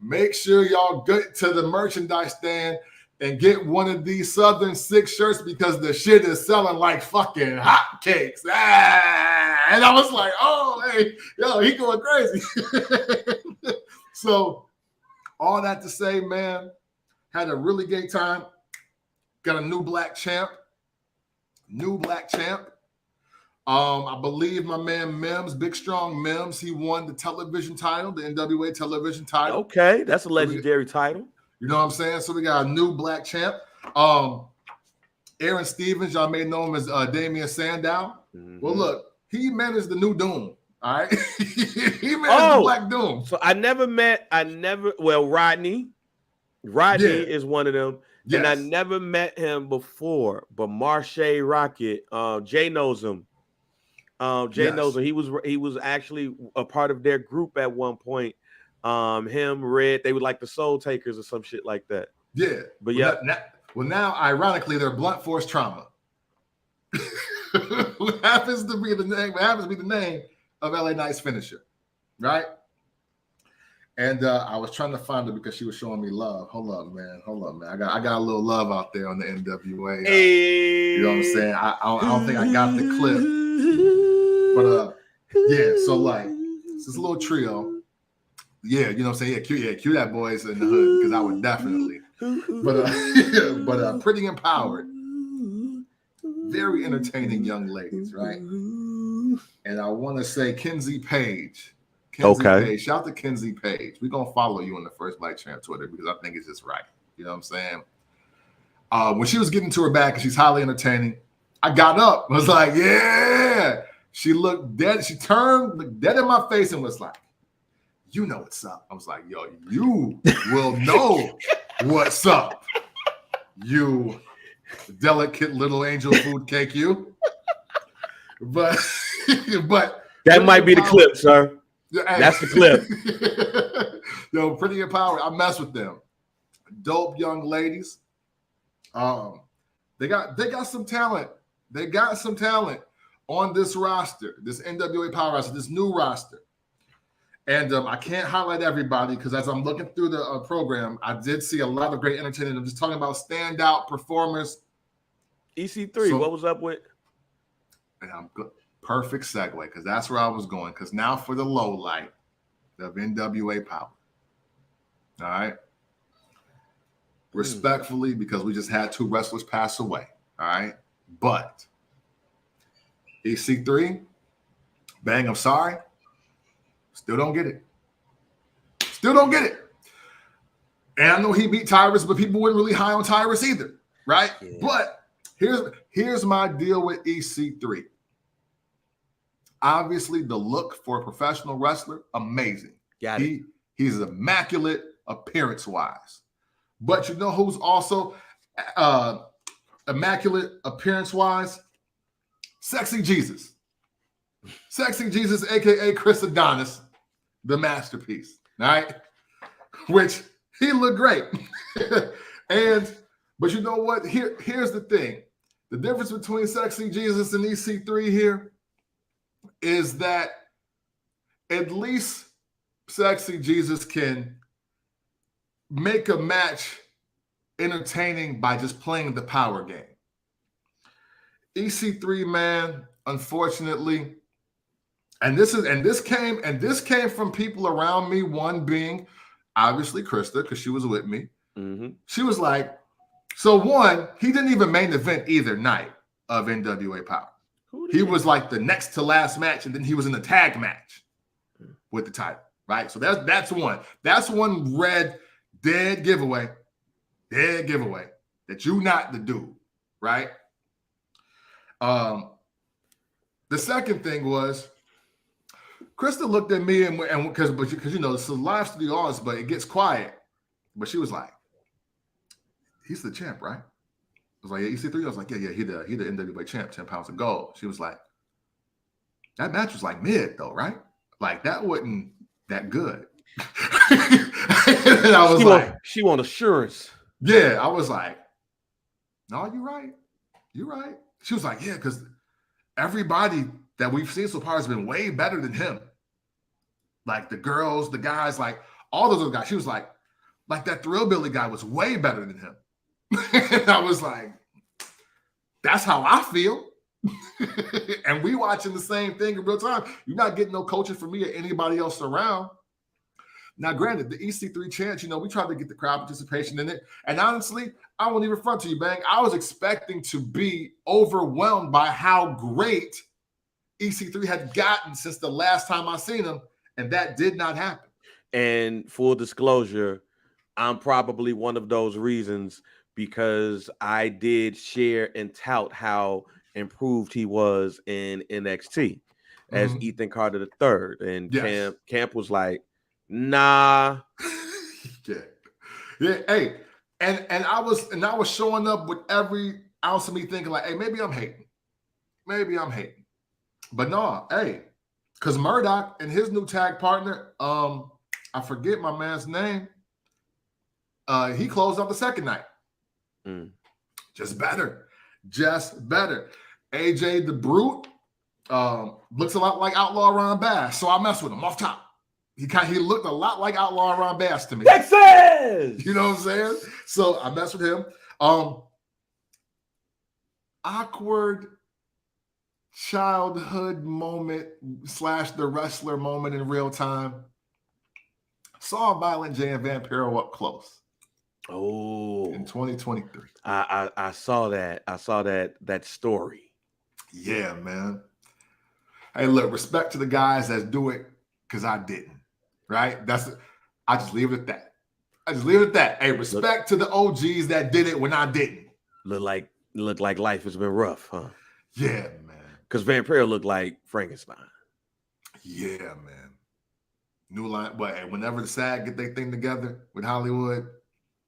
make sure y'all get to the merchandise stand and get one of these Southern Six shirts because the shit is selling like fucking hotcakes. And I was like, oh, hey, yo, he going crazy. So all that to say, man, had a really great time. Got a new black champ. I believe my man Mims, Big Strong Mims, he won the television title, the NWA television title. Okay, that's a legendary title. You know what I'm saying? So we got a new black champ. Aaron Stevens, y'all may know him as Damian Sandow. Well, look, he managed the new Doom. All right, he managed the Black Doom. So Rodney. Rodney is one of them. Yes. And I never met him before, but Marche Rocket, Jay knows him. Knows him. He was actually a part of their group at one point. Him, Red, they were like the Soul Takers or some shit like that. Yeah. But now, ironically, they're Blunt Force Trauma. What happens to be the name of LA Knight's finisher, right? And I was trying to find her because she was showing me love. Hold up, man. I got a little love out there on the NWA. Hey. You know what I'm saying? I don't think I got the clip. But yeah, so like it's this little trio. Yeah, you know what I'm saying? Yeah, cue that boys in the hood because I would definitely. But pretty empowered. Very entertaining young ladies, right? And I want to say Kenzie Page. Page. Shout out to Kenzie Page. We're going to follow you on the First Black Champ Twitter because I think it's just right. You know what I'm saying? When she was getting to her back and she's highly entertaining, I got up. I was like, yeah. She looked dead. She turned dead in my face and was like, you know what's up. I was like, yo, you will know what's up. You delicate little angel food cake, you. But that might be the clip, sir. Hey. That's the clip. Yo, pretty empowered. I mess with them. Dope young ladies. They got some talent. They got some talent on this roster, this NWA Power roster, this new roster. And I can't highlight everybody because as I'm looking through the program, I did see a lot of great entertainment. I'm just talking about standout performers. EC3, so, what was up with? And I'm good. Perfect segue because that's where I was going. Because now for the low light of NWA Power. All right. Respectfully, because we just had two wrestlers pass away. All right. But EC3, Bang, I'm sorry. Still don't get it. And I know he beat Tyrus, but people weren't really high on Tyrus either. Right. Yeah. But here's my deal with EC3. Obviously, the look for a professional wrestler, amazing. He's immaculate appearance-wise. But you know who's also immaculate appearance-wise? Sexy Jesus. Sexy Jesus, a.k.a. Chris Adonis, the masterpiece. All right? Which he looked great. But you know what? Here's the thing. The difference between Sexy Jesus and EC3 here is that at least Sexy Jesus can make a match entertaining by just playing the power game. EC3, man, unfortunately, and this came from people around me, one being obviously Krista, because she was with me. Mm-hmm. She was like, so one, he didn't even main event either night of NWA Power. He was like the next to last match, and then he was in the tag match with the title, right? So that's one. That's one red dead giveaway that you not the dude, right? The second thing was Krista looked at me and because you know it's a live studio audience, but it gets quiet. But she was like, "He's the champ, right?" I was like, "Yeah, EC3." I was like, "Yeah, he the NWA champ, 10 pounds of gold." She was like, "That match was like mid though, right? Like that wasn't that good." And I was she want assurance. Yeah, I was like, "No, you're right. You're right." She was like, "Yeah, because everybody that we've seen so far has been way better than him. Like the girls, the guys, like all those other guys." She was like that Thrillbilly guy was way better than him. And I was like, that's how I feel. And we watching the same thing in real time. You're not getting no coaching from me or anybody else around. Now, granted, the EC3 chance, you know, we tried to get the crowd participation in it. And honestly, I won't even front to you, Bang. I was expecting to be overwhelmed by how great EC3 had gotten since the last time I seen him. And that did not happen. And full disclosure, I'm probably one of those reasons because I did share and tout how improved he was in NXT as Ethan Carter III. And yes. Camp was like, nah. Yeah. Hey, and I was showing up with every ounce of me thinking like, hey, maybe I'm hating. But no, hey, because Murdoch and his new tag partner, I forget my man's name. He closed up the second night. Just better. AJ the Brute looks a lot like Outlaw Ron Bass, so I mess with him off top. He looked a lot like Outlaw Ron Bass to me. Texas! You know what I'm saying? So I mess with him. Awkward childhood moment / the wrestler moment in real time. Saw Violent J and Vampiro up close. Oh, in 2023. I saw that. I saw that story. Yeah, man. Hey, look, respect to the guys that do it because I didn't. Right? I just leave it at that. Hey, respect to the OGs that did it when I didn't. Look like life has been rough, huh? Yeah, man. Because Vampiro looked like Frankenstein. Yeah, man. New line, but whenever the SAG get their thing together with Hollywood,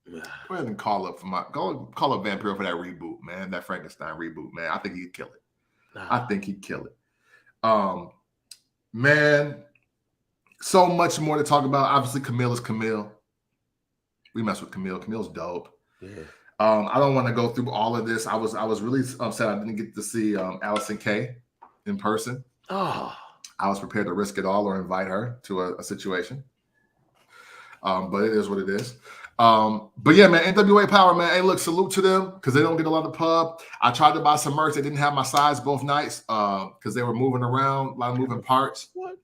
go ahead and call up Vampiro for that reboot, man. That Frankenstein reboot, man. I think he'd kill it. Man, so much more to talk about. Obviously, Camille is Camille. We mess with Camille. Camille's dope. Yeah. I don't want to go through all of this. I was really upset I didn't get to see Allison Kay in person. Oh. I was prepared to risk it all or invite her to a situation. But it is what it is. But yeah, man, NWA Power, man. Hey, look, salute to them because they don't get a lot of pub. I tried to buy some merch. They didn't have my size both nights because they were moving around, a lot of moving parts. What?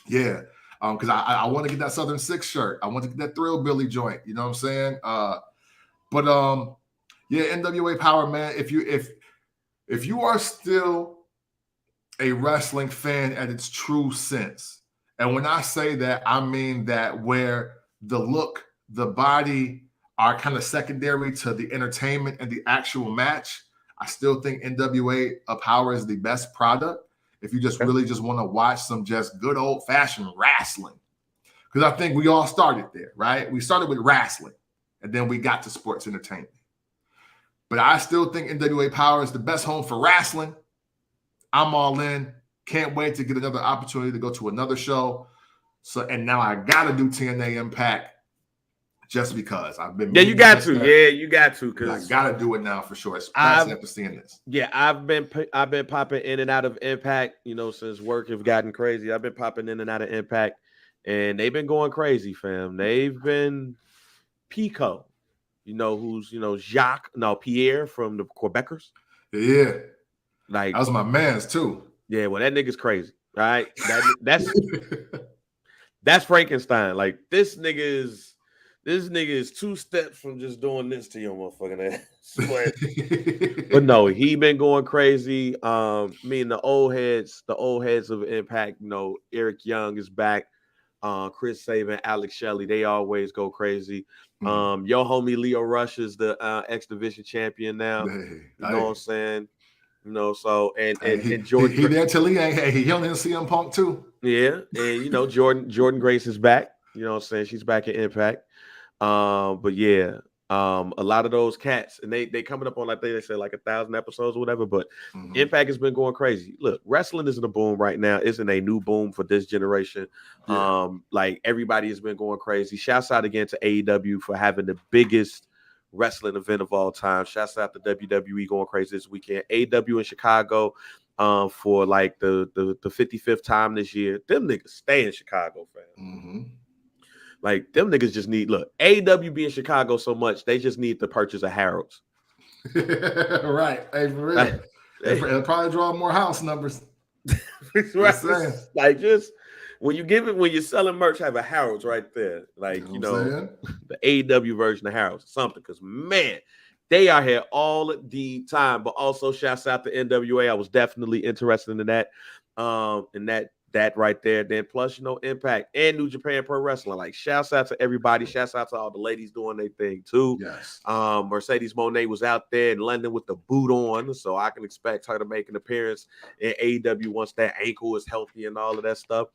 Yeah. Because I want to get that Southern Six shirt. I want to get that Thrillbilly joint. You know what I'm saying? But yeah, NWA Power, man. If you are still a wrestling fan at its true sense, and when I say that, I mean that where the look, the body are kind of secondary to the entertainment and the actual match, I still think NWA Power is the best product. If you just really just want to watch some just good old-fashioned wrestling. Because I think we all started there, right? We started with wrestling, and then we got to sports entertainment. But I still think NWA Power is the best home for wrestling. I'm all in. Can't wait to get another opportunity to go to another show. And now I got to do TNA Impact just because I've been. Yeah, you got to. Yeah, you got to. I got to do it now for sure. Especially after seeing this. Yeah, I've been popping in and out of Impact. Since work have gotten crazy, I've been popping in and out of Impact, and they've been going crazy, fam. They've been Pico, who's Pierre from the Quebecers. Yeah, like that was my man's too. Yeah, well, that nigga's crazy. Right? That's Frankenstein. Like this nigga is 2 steps from just doing this to your motherfucking ass. But no, he been going crazy. Me and the old heads of Impact, Eric Young is back. Chris Sabin, Alex Shelley, they always go crazy. Your homie Leo Rush is the X Division champion now. You know what I'm saying? So and Jordan, he there till he ain't. Hey, he only CM Punk too. Yeah, and Jordan Grace is back. You know what I'm saying? She's back at Impact. But yeah, a lot of those cats, and they coming up on like they said like 1,000 episodes or whatever. But Impact has been going crazy. Look, wrestling isn't a boom right now. Isn't a new boom for this generation. Yeah. Like everybody has been going crazy. Shouts out again to AEW for having the biggest wrestling event of all time. Shouts out to WWE going crazy this weekend. AEW in Chicago for like the 55th time this year. Them niggas stay in Chicago, fam. Like them niggas just need AEW be in Chicago so much they just need to purchase a Harrods. Right. Hey, for real. It'll probably draw more house numbers. Right. Like just when you're selling merch, have a Harrods right there. Like, the AEW version of Harrods or something. Because, man, they are here all the time. But also, shouts out to NWA. I was definitely interested in that. That right there. Then plus, Impact and New Japan Pro Wrestling. Like, shouts out to everybody. Shouts out to all the ladies doing their thing, too. Yes. Mercedes Moné was out there in London with the boot on. So I can expect her to make an appearance in AEW once that ankle is healthy and all of that stuff.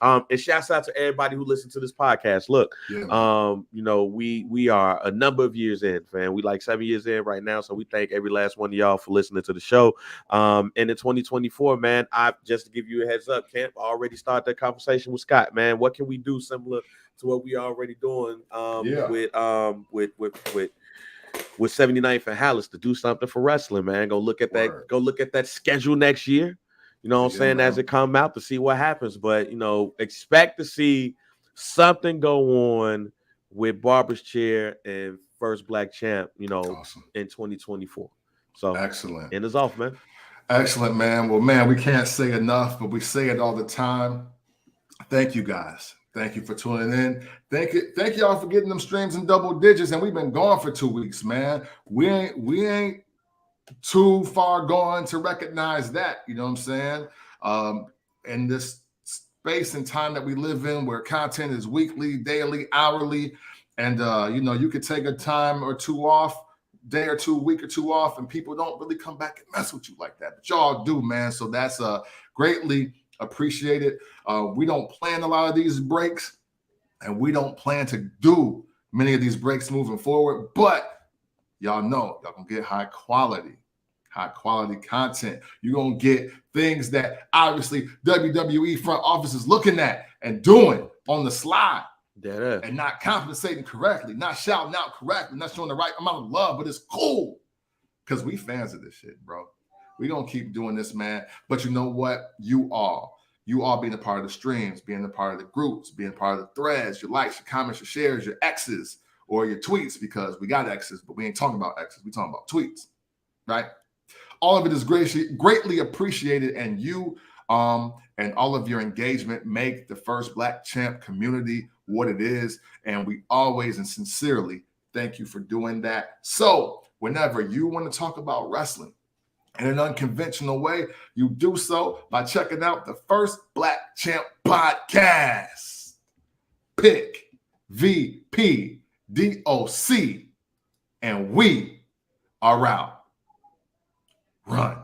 And shouts out to everybody who listens to this podcast. Look, we are a number of years in, fam. We like 7 years in right now. So we thank every last one of y'all for listening to the show. And in 2024, man, just to give you a heads up, Camp, I already started that conversation with Scott, man. What can we do similar to what we already doing with 79th and Hallis to do something for wrestling, man? Go look at that. Go look at that schedule next year. You know what I'm saying? Man. As it come out to see what happens. But, expect to see something go on with Barber's Chair and First Black Champ, awesome. In 2024. So excellent. End is off, man. Excellent, man. Well, man, we can't say enough, but we say it all the time. Thank you, guys. Thank you for tuning in. Thank y'all for getting them streams in double digits. And we've been gone for 2 weeks, man. We ain't too far gone to recognize that, you know what I'm saying? In this space and time that we live in where content is weekly, daily, hourly, and you could take a time or two off, day or two, week or two off, and people don't really come back and mess with you like that. But y'all do, man. So that's greatly appreciated. We don't plan a lot of these breaks, and we don't plan to do many of these breaks moving forward, but y'all know y'all gonna get high quality content. You're gonna get things that obviously WWE front office is looking at and doing on the slide. And not compensating correctly, not shouting out correctly, not showing the right amount of love, but it's cool because we fans of this shit, bro. We gonna keep doing this, man. But you know what? You all being a part of the streams, being a part of the groups, being a part of the threads, your likes, your comments, your shares, your X's, or your tweets, because we got X's, but we ain't talking about X's. We talking about tweets, right? All of it is greatly appreciated, and you and all of your engagement make the First Black Champ community what it is, and we always and sincerely thank you for doing that. So whenever you want to talk about wrestling in an unconventional way, you do so by checking out the First Black Champ podcast. Pick VP DOC, and we are out. Run.